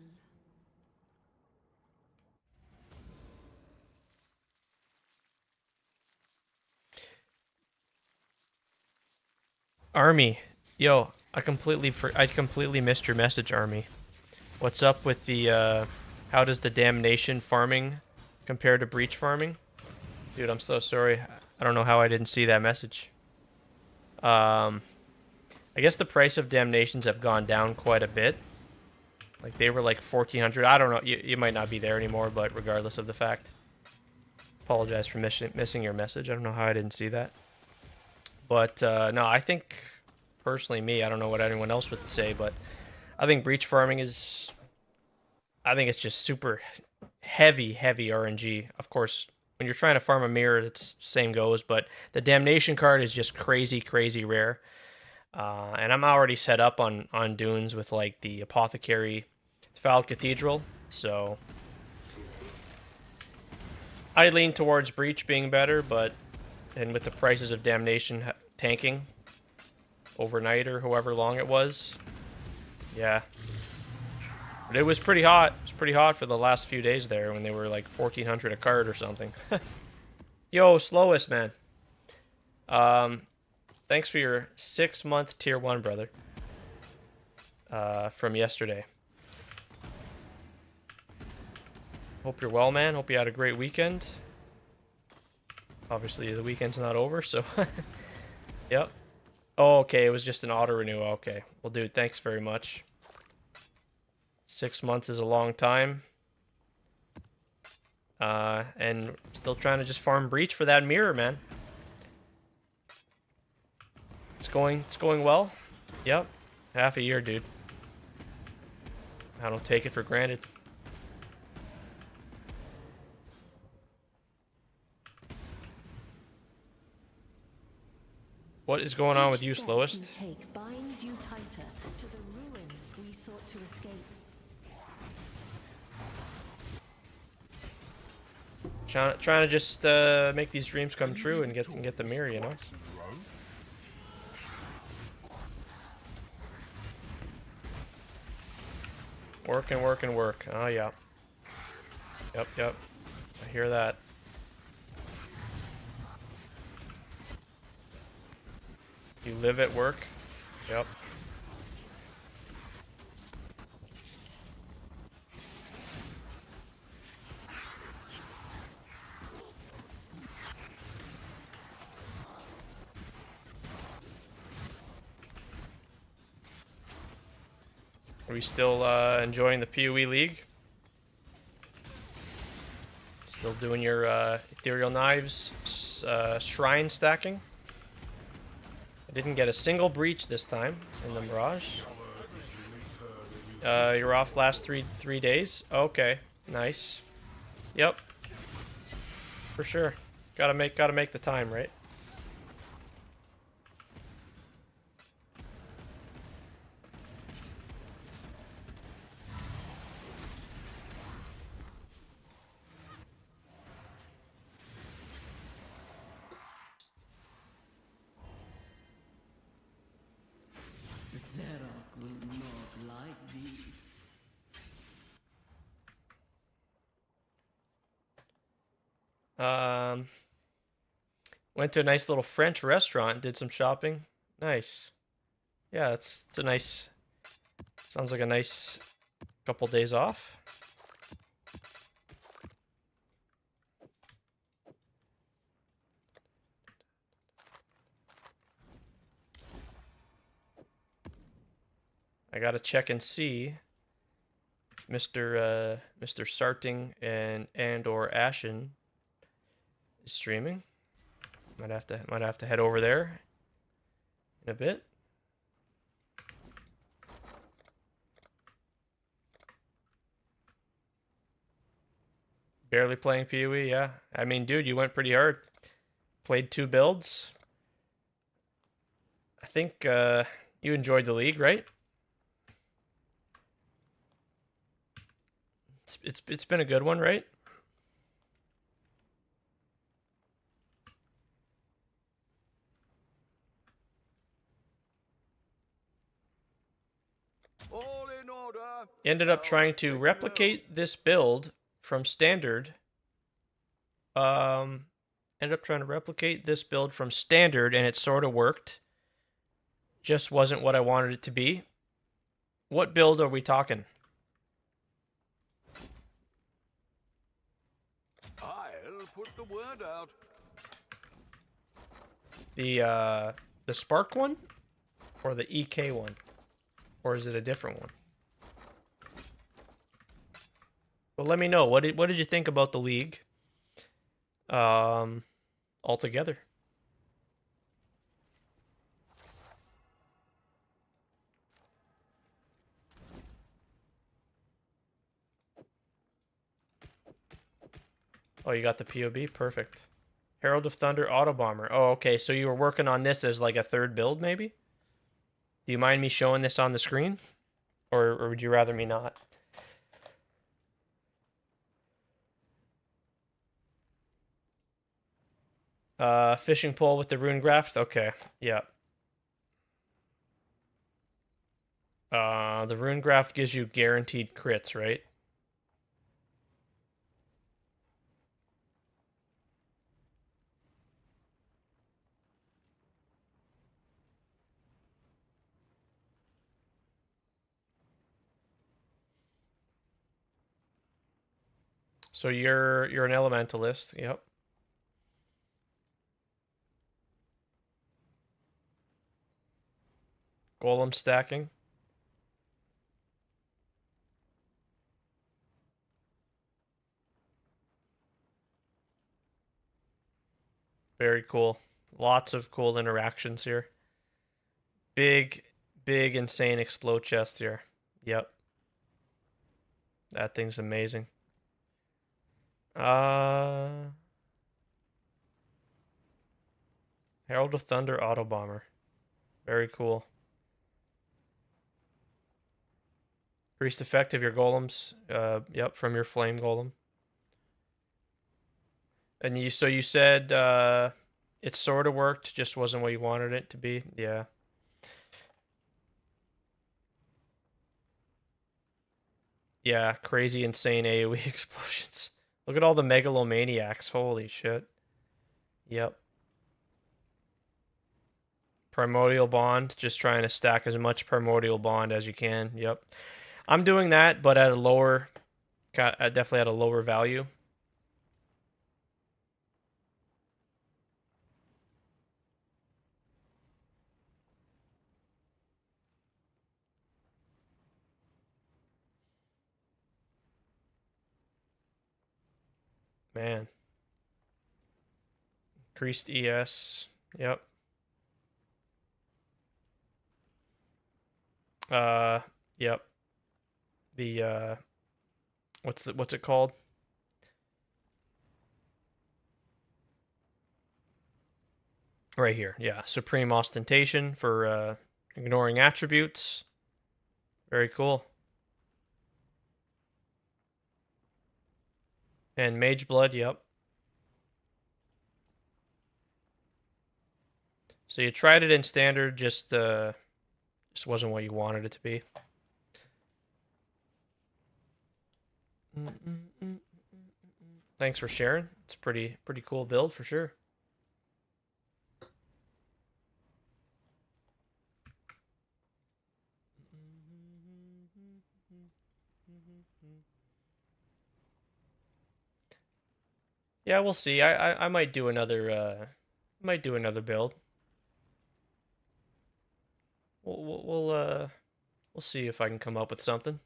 Army, yo, I completely missed your message, Army. What's up with the how does the damnation farming compare to breach farming? Dude, I'm so sorry. I don't know how I didn't see that message. I guess the price of damnations have gone down quite a bit. Like they were like 1400. I don't know. You might not be there anymore, but regardless of the fact, apologize for missing your message. I don't know how I didn't see that. But no, I think personally, I don't know what anyone else would say, but I think breach farming is. I think it's just super heavy RNG. Of course, when you're trying to farm a mirror, it's same goes. But the damnation card is just crazy rare. And I'm already set up on dunes with like the apothecary, fouled cathedral. So I lean towards breach being better, but and with the prices of damnation tanking overnight or however long it was, yeah. But it was pretty hot. It was pretty hot for the last few days there when they were like 1400 a card or something. Yo, slowest man. Thanks for your 6-month tier 1, brother. From yesterday. Hope you're well, man. Hope you had a great weekend. Obviously, the weekend's not over, so... Yep. Oh, okay, it was just an auto-renew. Okay. Well, dude, thanks very much. 6 months is a long time. And still trying to just farm breach for that mirror, man. It's going well. Yep. Half a year, dude. I don't take it for granted. What is going on with you, slowest?
Take binds you tighter to the ruin we sought to escape.
Trying to just make these dreams come true and get the mirror, you know. Work. Oh yeah. Yep. I hear that. You live at work? Yep. Are we still enjoying the PoE League? Still doing your ethereal knives shrine stacking? I didn't get a single breach this time in the Mirage. You're off last three days? Okay, nice. Yep. For sure. Gotta make the time, right?
Zerok will not like this.
Went to a nice little French restaurant, did some shopping. Nice. Yeah, it's a nice. Sounds like a nice couple days off. I gotta check and see Mr. Sarting and or Ashen is streaming. Might have to head over there in a bit. Barely playing PoE, yeah. I mean, dude, you went pretty hard. Played 2 builds. I think you enjoyed the league, right? It's been a good one, right?
All in order.
Ended up trying to replicate this build from standard. Ended up trying to replicate this build from standard, and it sort of worked. Just wasn't what I wanted it to be. What build are we talking?
I'll put the word out.
The Spark one? Or the EK one? Or is it a different one? Well, let me know. What did you think about the league? Altogether. Oh, you got the POB? Perfect. Herald of Thunder Autobomber. Oh, okay. So you were working on this as like a third build, maybe? Do you mind me showing this on the screen? Or would you rather me not? Fishing pole with the rune graft? Okay. Yeah. The rune graft gives you guaranteed crits, right? So you're an elementalist, yep. Golem stacking. Very cool. Lots of cool interactions here. Big, insane explode chest here. Yep. That thing's amazing. Herald of Thunder Autobomber. Very cool. Increased effect of your golems. Yep, from your flame golem. And you said it sort of worked, just wasn't what you wanted it to be. Yeah. Yeah, crazy insane AoE explosions. Look at all the megalomaniacs. Holy shit. Yep. Primordial Bond, just trying to stack as much Primordial Bond as you can. Yep. I'm doing that, but at a lower, definitely at a lower value. Man. Increased ES. Yep. Yep. The what's it called? Right here. Yeah. Supreme Ostentation for ignoring attributes. Very cool. And Mage Blood, yep. So you tried it in standard, just wasn't what you wanted it to be. Thanks for sharing. It's a pretty cool build for sure. Yeah, we'll see. I might do another build. We'll see if I can come up with something.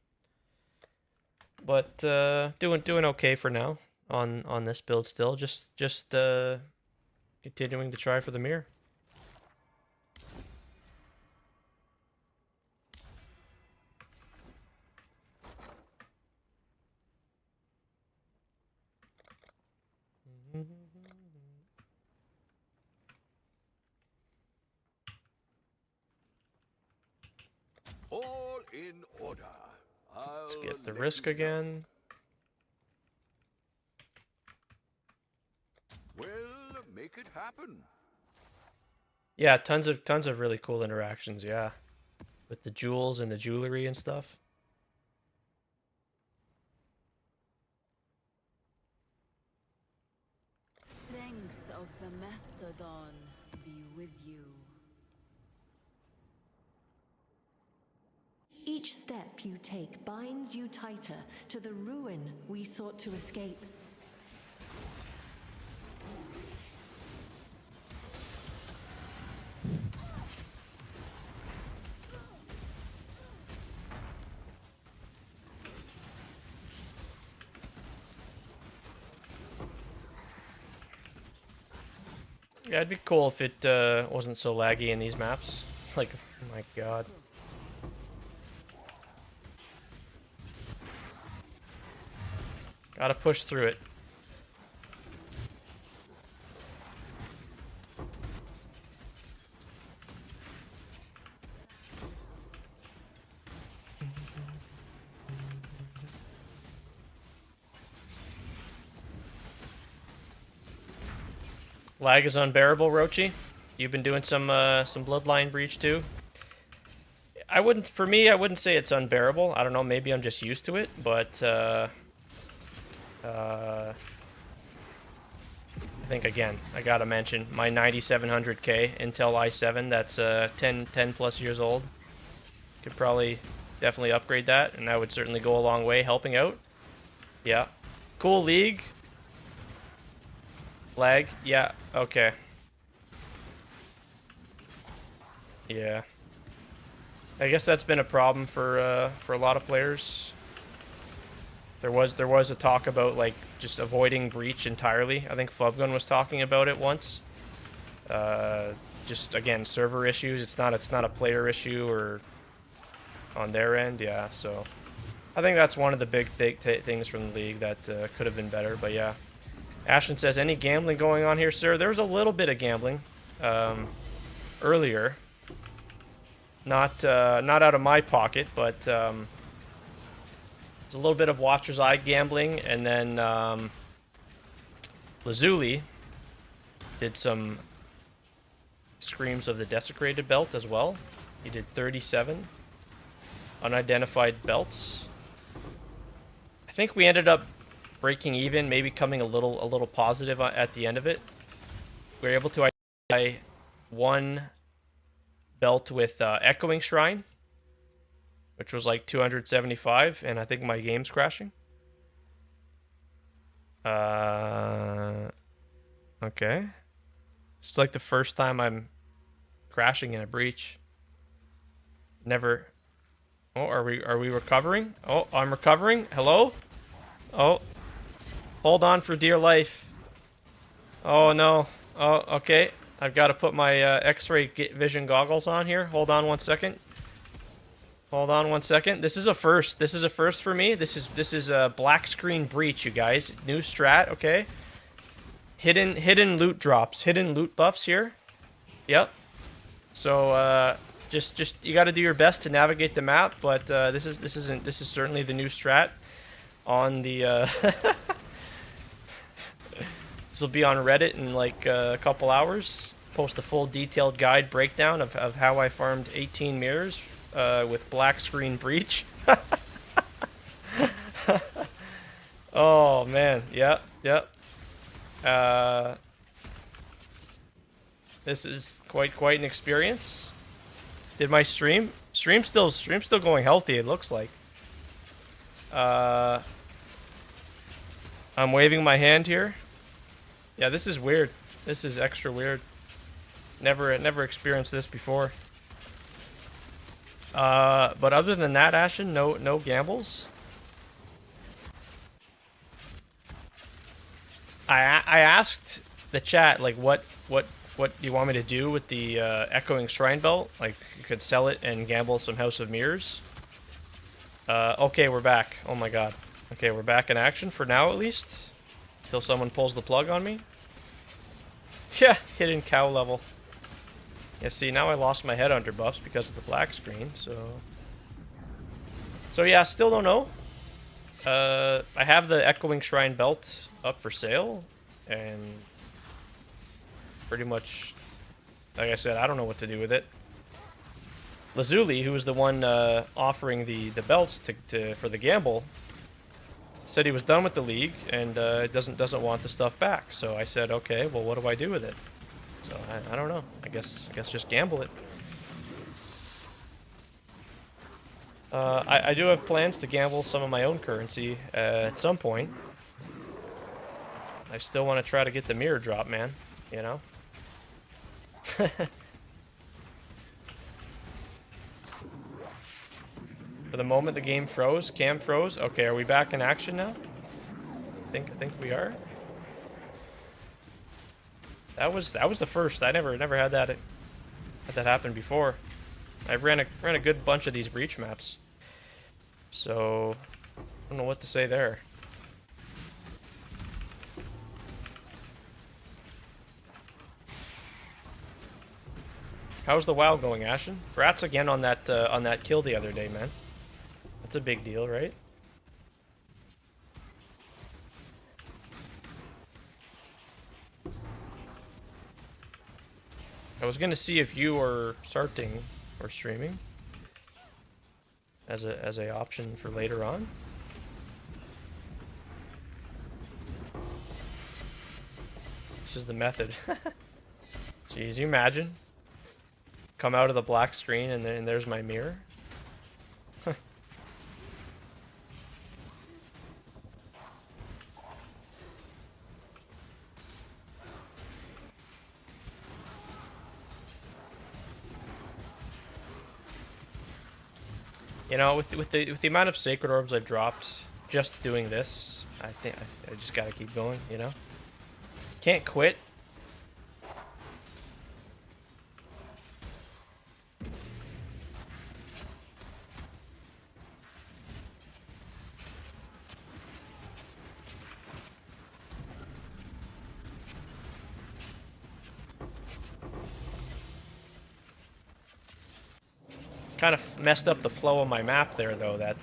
but doing okay for now on this build still. Just continuing to try for the mirror.
All in order.
Let's
I'll
get the
let
risk
you know.
again.
Well, make it happen.
Yeah, tons of really cool interactions, yeah. With the jewels and the jewelry and stuff.
Strength of the mastodon be with you.
Each step you take binds you tighter to the ruin we sought to escape.
Yeah, it'd be cool if it wasn't so laggy in these maps. Like, oh my god. Gotta push through it. Lag is unbearable, Rochi. You've been doing some Bloodline Breach too. I wouldn't say it's unbearable. I don't know, maybe I'm just used to it, but I think again, I gotta mention my 9700K Intel i7. That's 10 plus years old. Could probably definitely upgrade that, and that would certainly go a long way helping out. Yeah, cool league. Lag? Yeah, okay. Yeah. I guess that's been a problem for a lot of players. There was a talk about like just avoiding breach entirely. I think Flubgun was talking about it once. Just again, server issues. It's not a player issue or on their end, yeah. So I think that's one of the big things from the league that could have been better, but yeah. Ashton says, any gambling going on here, sir? There was a little bit of gambling earlier. Not out of my pocket, but there's a little bit of Watcher's Eye gambling, and then Lazuli did some Screams of the Desecrated Belt as well. He did 37 unidentified belts. I think we ended up breaking even, maybe coming a little positive at the end of it. We were able to identify one belt with Echoing Shrine, which was like 275, and I think my game's crashing. Okay. It's like the first time I'm crashing in a breach. Never. Oh, are we recovering? Oh, I'm recovering. Hello? Oh. Hold on for dear life. Oh no. Oh, okay. I've got to put my X-ray vision goggles on here. Hold on 1 second. Hold on 1 second. This is a first. This is a first for me. This is a black screen breach, you guys. New strat, okay? Hidden loot drops, hidden loot buffs here. Yep. So just you got to do your best to navigate the map, but this is certainly the new strat on the This will be on Reddit in like a couple hours. Post a full detailed guide breakdown of how I farmed 18 mirrors with black screen breach. Oh man, yep. This is quite an experience. Did my stream still going healthy? It looks like. I'm waving my hand here. Yeah, this is weird. This is extra weird. Never experienced this before. But other than that, Ashen, no gambles. I asked the chat, like, what do you want me to do with the Echoing Shrine Belt? Like, you could sell it and gamble some House of Mirrors. Okay, we're back. Oh my god. Okay, we're back in action for now, at least. Until someone pulls the plug on me. Yeah, hidden cow level. Yeah, see, now I lost my head under buffs because of the black screen, so... So yeah, still don't know. I have the Echoing Shrine Belt up for sale, and pretty much, like I said, I don't know what to do with it. Lazuli, who was the one offering the belts for the gamble, said he was done with the league and doesn't want the stuff back. So I said, okay, well, what do I do with it? So I don't know. I guess just gamble it. I do have plans to gamble some of my own currency at some point. I still want to try to get the mirror drop, man. You know? For the moment, the game froze. Cam froze. Okay, are we back in action now? I think we are. That was the first. I never had that happen before. I ran a good bunch of these breach maps. So I don't know what to say there. How's the WoW going, Ashen? Congrats again on that kill the other day, man. That's a big deal, right? I was gonna see if you were starting or streaming as a option for later on. This is the method. Jeez, you imagine? Come out of the black screen and there's my mirror. You know, with the amount of sacred orbs I've dropped, just doing this, I think I just gotta keep going. You know, can't quit. Kind of messed up the flow of my map there, though, that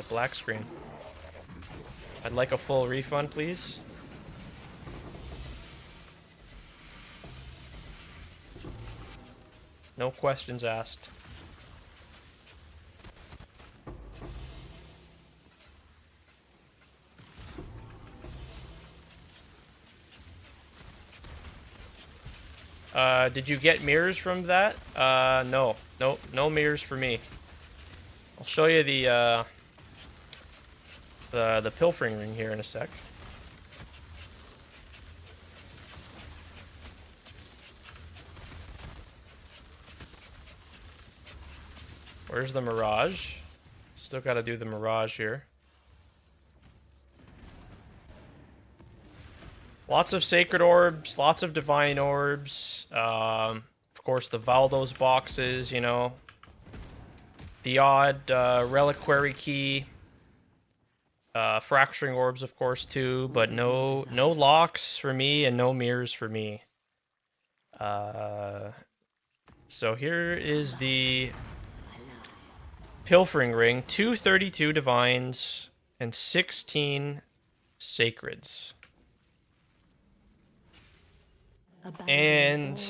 black screen. I'd like a full refund, please. No questions asked. Did you get mirrors from that? No. No mirrors for me. I'll show you the pilfering ring here in a sec. Where's the mirage? Still gotta do the mirage here. Lots of sacred orbs, lots of divine orbs. Of course, the Valdo's boxes, you know. The odd reliquary key. Fracturing orbs, of course, too. But no locks for me and no mirrors for me. So here is the pilfering ring. 232 divines and 16 sacreds. And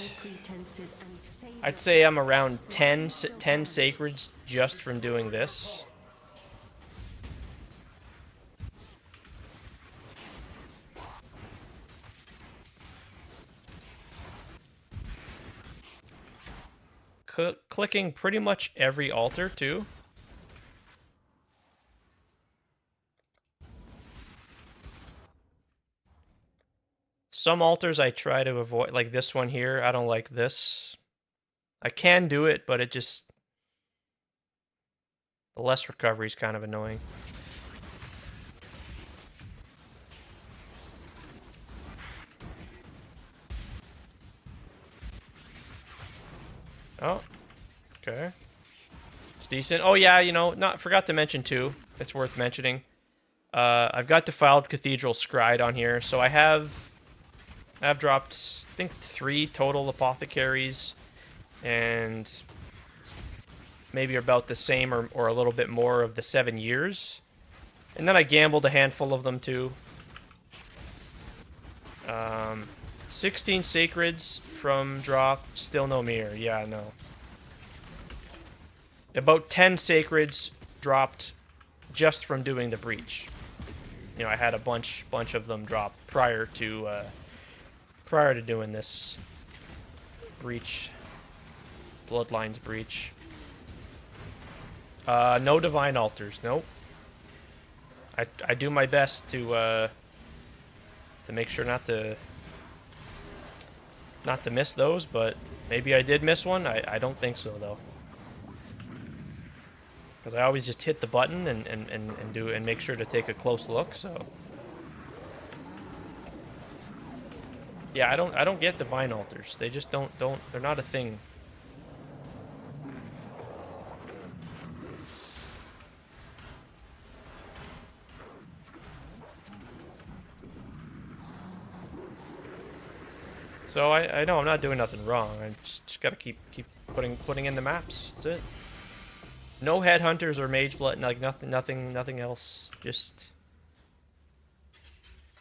I'd say I'm around 10 sacreds just from doing this. Clicking pretty much every altar too. Some altars I try to avoid, like this one here. I don't like this. I can do it, but it just... the less recovery is kind of annoying. Oh, okay. It's decent. Oh yeah, you know, not forgot to mention too. It's worth mentioning. I've got Defiled Cathedral Scryed on here, so I've dropped, I think, 3 total apothecaries, and maybe about the same or a little bit more of the 7 years. And then I gambled a handful of them too. 16 sacreds from drop, still no mirror. Yeah, no. About 10 sacreds dropped just from doing the breach. You know, I had a bunch of them drop prior to doing this breach, Bloodlines breach. No divine altars. Nope. I do my best to make sure not to miss those, but maybe I did miss one. I don't think so though, because I always just hit the button and make sure to take a close look. So yeah, I don't get divine altars. They just don't they're not a thing. So I know I'm not doing nothing wrong. I just gotta keep putting in the maps. That's it. No headhunters or mage blood, like nothing else. Just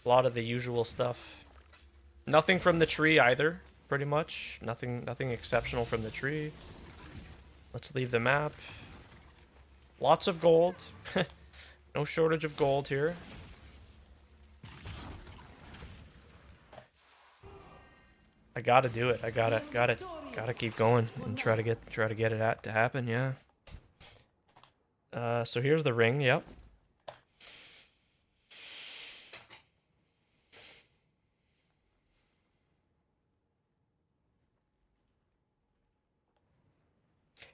a lot of the usual stuff. Nothing from the tree either, pretty much. Nothing exceptional from the tree. Let's leave the map. Lots of gold. No shortage of gold here. I gotta do it. I gotta keep going and try to get it to happen. Yeah. So here's the ring. Yep.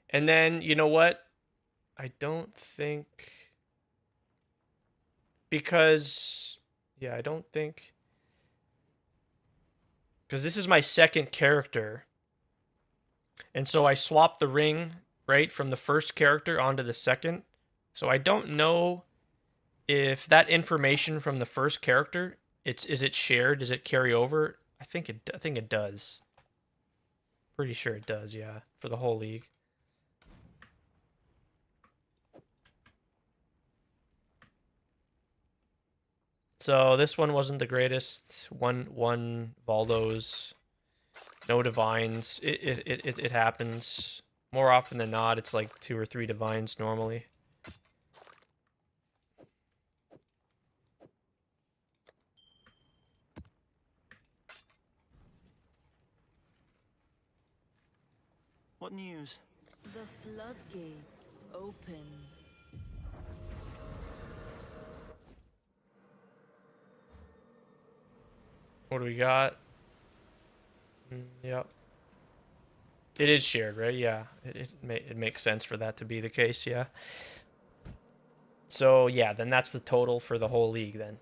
And then you know what? I don't think, because yeah, I don't think. Because this is my second character. And so I swapped the ring, right, from the first character onto the second. So I don't know if that information from the first character, is it shared? Does it carry over? I think it does. Pretty sure it does, yeah, for the whole league. So this one wasn't the greatest. One Valdos, no divines. It happens more often than not. It's like 2 or 3 divines normally.
What news?
The floodgates open.
What do we got? Yep. It is shared, right? Yeah. It makes sense for that to be the case, yeah. So, yeah, then that's the total for the whole league then.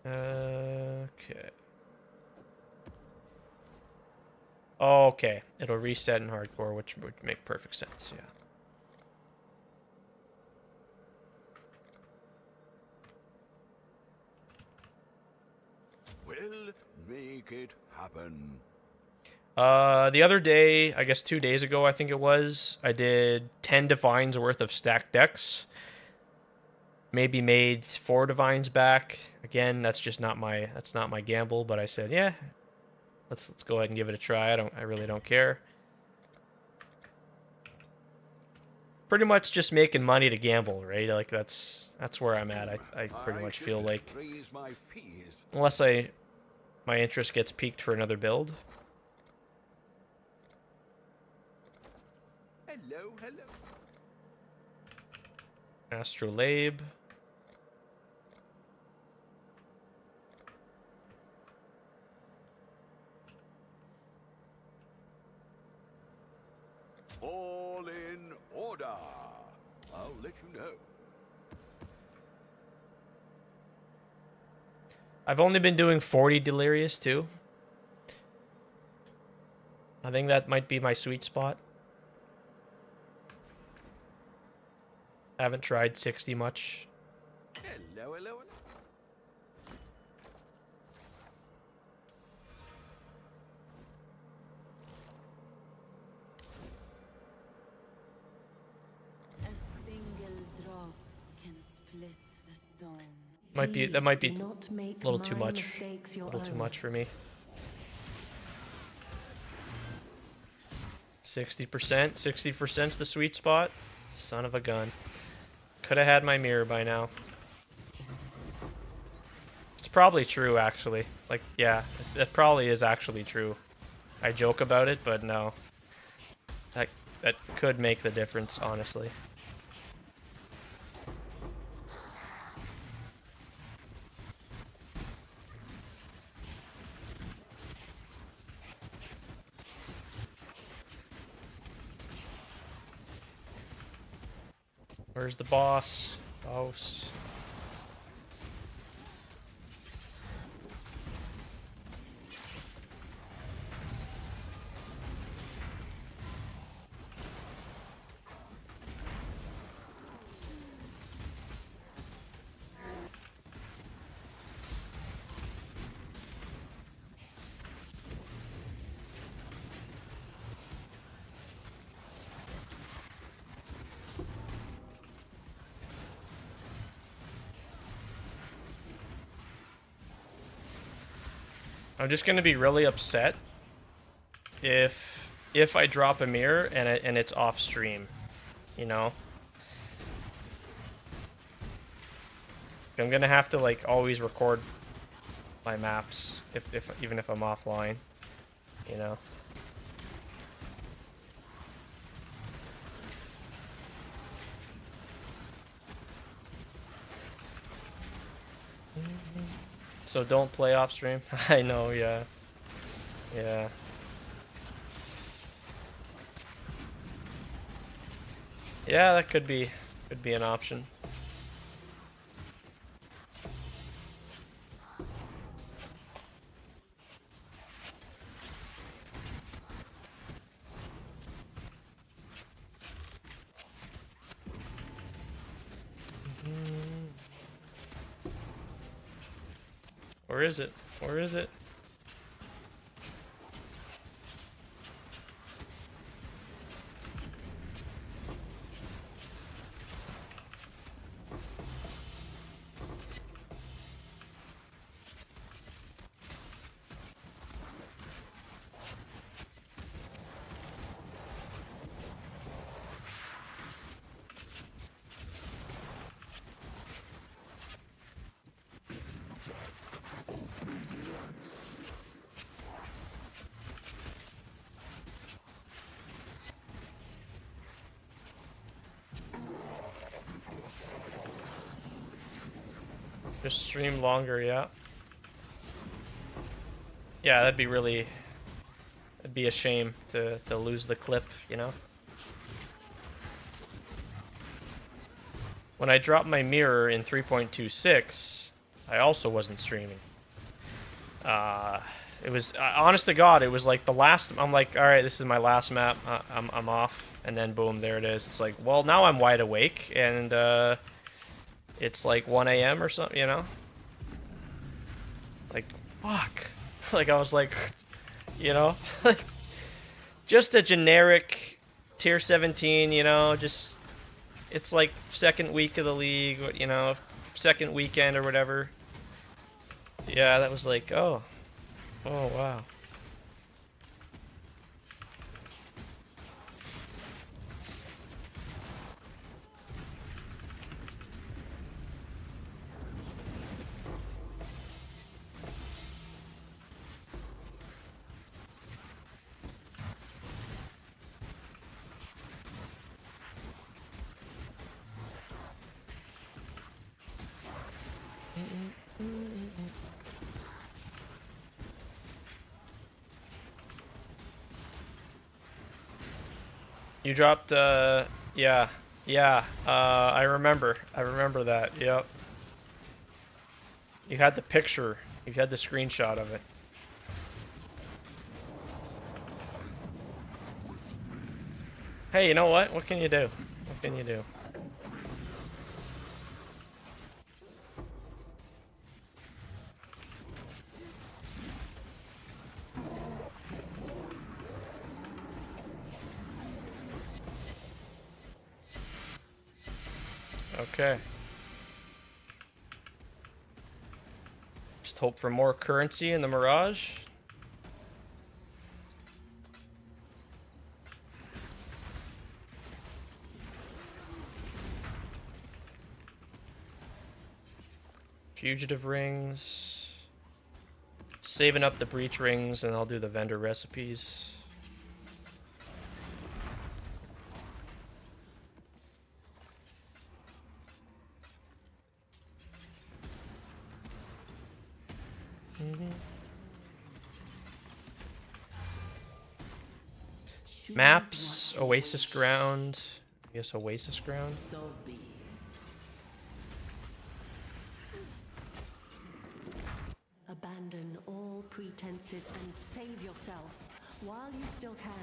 Okay. Okay. It'll reset in hardcore, which would make perfect sense, yeah.
We'll make it happen.
The other day, I guess 2 days ago, I think it was, I did 10 divines worth of stacked decks. Maybe made 4 divines back. Again, that's not my gamble, but I said, yeah, let's go ahead and give it a try. I really don't care. Pretty much just making money to gamble, right? Like that's where I'm at. I pretty much feel like,
raise my fees.
unless my interest gets piqued for another build.
Hello.
Astrolabe.
All in order. I'll let you know.
I've only been doing 40 Delirious too. I think that might be my sweet spot. I haven't tried 60 much.
Hello, hello, hello.
A single drop can split the stone.
That might be
Please do not make
a little too
my
much.
mistakes
A
your
little too
own.
much for me. 60%. 60%'s the sweet spot. Son of a gun. Could have had my mirror by now. It's probably true, actually. Like, yeah, it probably is actually true. I joke about it, but no. That could make the difference, honestly. Where's the boss? Boss. I'm just gonna be really upset if I drop a mirror and it's off stream, you know. I'm gonna have to like always record my maps even if I'm offline, you know. So don't play off stream. I know, yeah. Yeah. Yeah, that could be an option. Where is it? Where is it? Just stream longer, yeah. Yeah, that'd be a shame to lose the clip, you know. When I dropped my mirror in 3.26, I also wasn't streaming. It was honest to God, it was like the last. I'm like, all right, this is my last map. I'm off, and then boom, there it is. It's like, well, now I'm wide awake, and it's like 1 a.m. or something, you know? Like, fuck. Like, I was like, you know? Like, just a generic tier 17, you know? Just, it's like second week of the league, you know? Second weekend or whatever. Yeah, that was like, oh. Oh, wow. You dropped, yeah, I remember that, yep. You had the picture, you had the screenshot of it. Hey, you know what? What can you do? What can you do? Okay. Just hope for more currency in the Mirage. Fugitive rings. Saving up the breach rings, and I'll do the vendor recipes. Maps, Oasis Ground. I guess Oasis Ground.
So be.
Abandon all pretenses and save yourself while you still can.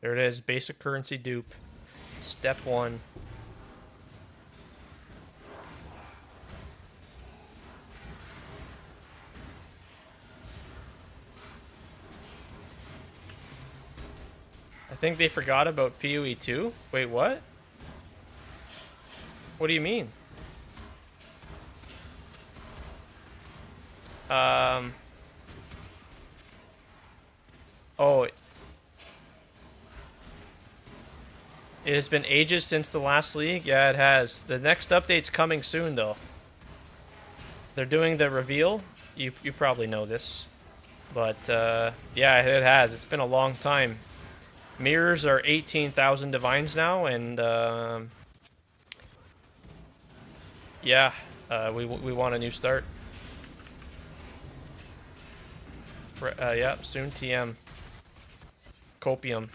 There it is, basic currency dupe. Step 1. I think they forgot about PoE 2? Wait, what? What do you mean? Oh. It has been ages since the last league? Yeah, it has. The next update's coming soon, though. They're doing the reveal. You probably know this. But, yeah, it has. It's been a long time. Mirrors are 18,000 divines now, and, yeah, we want a new start. Yeah, soon TM. Copium.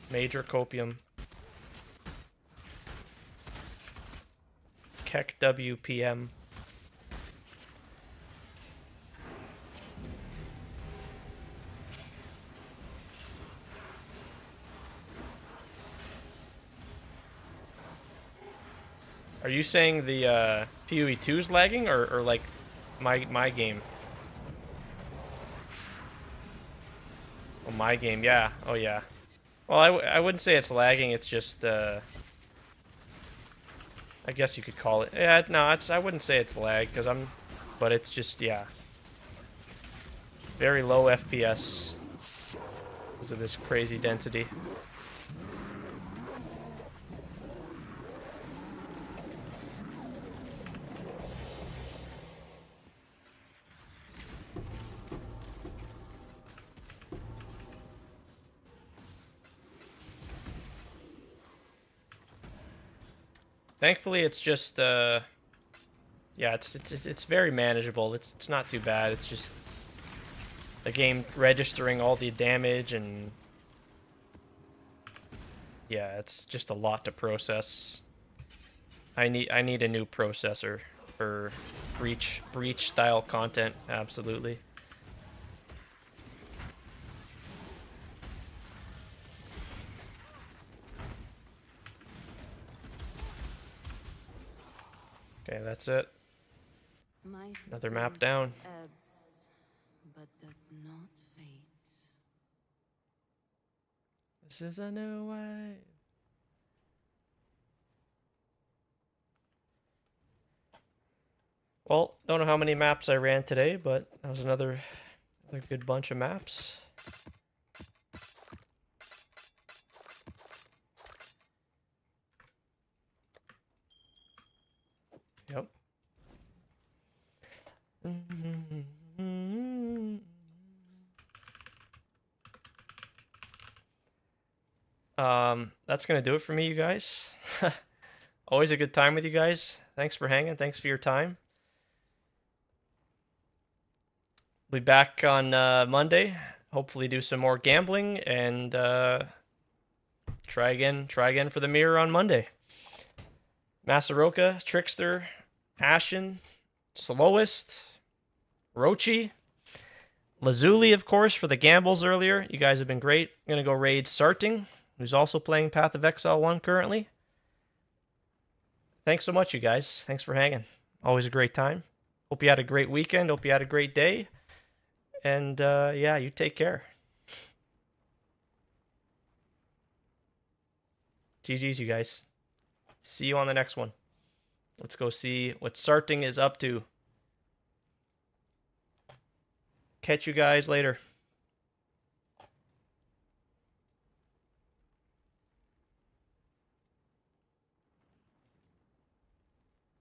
Major Copium. Keck WPM. Are you saying the PoE 2 is lagging, or like my game? Oh, my game, yeah. Oh, yeah. Well, I wouldn't say it's lagging. It's just I guess you could call it. Yeah, no, I wouldn't say it's lag but it's just, yeah, very low FPS because of this crazy density. Thankfully, it's just yeah, it's very manageable. It's not too bad. It's just the game registering all the damage, and yeah, it's just a lot to process. I need a new processor for breach style content. Absolutely. Okay, that's it. Another map down.
Ebbs, but does not fade.
This is a new way. Well, don't know how many maps I ran today, but that was another good bunch of maps. Yep. That's gonna do it for me, you guys. Always a good time with you guys. Thanks for hanging. Thanks for your time. Be back on Monday. Hopefully do some more gambling and try again for the mirror on Monday. Masaroka, Trickster, Ashen, Slowest, Rochi, Lazuli, of course, for the gambles earlier. You guys have been great. I'm going to go raid Sarting, who's also playing Path of Exile 1 currently. Thanks so much, you guys. Thanks for hanging. Always a great time. Hope you had a great weekend. Hope you had a great day. And, yeah, you take care. GG's, you guys. See you on the next one. Let's go see what Sarting is up to. Catch you guys later.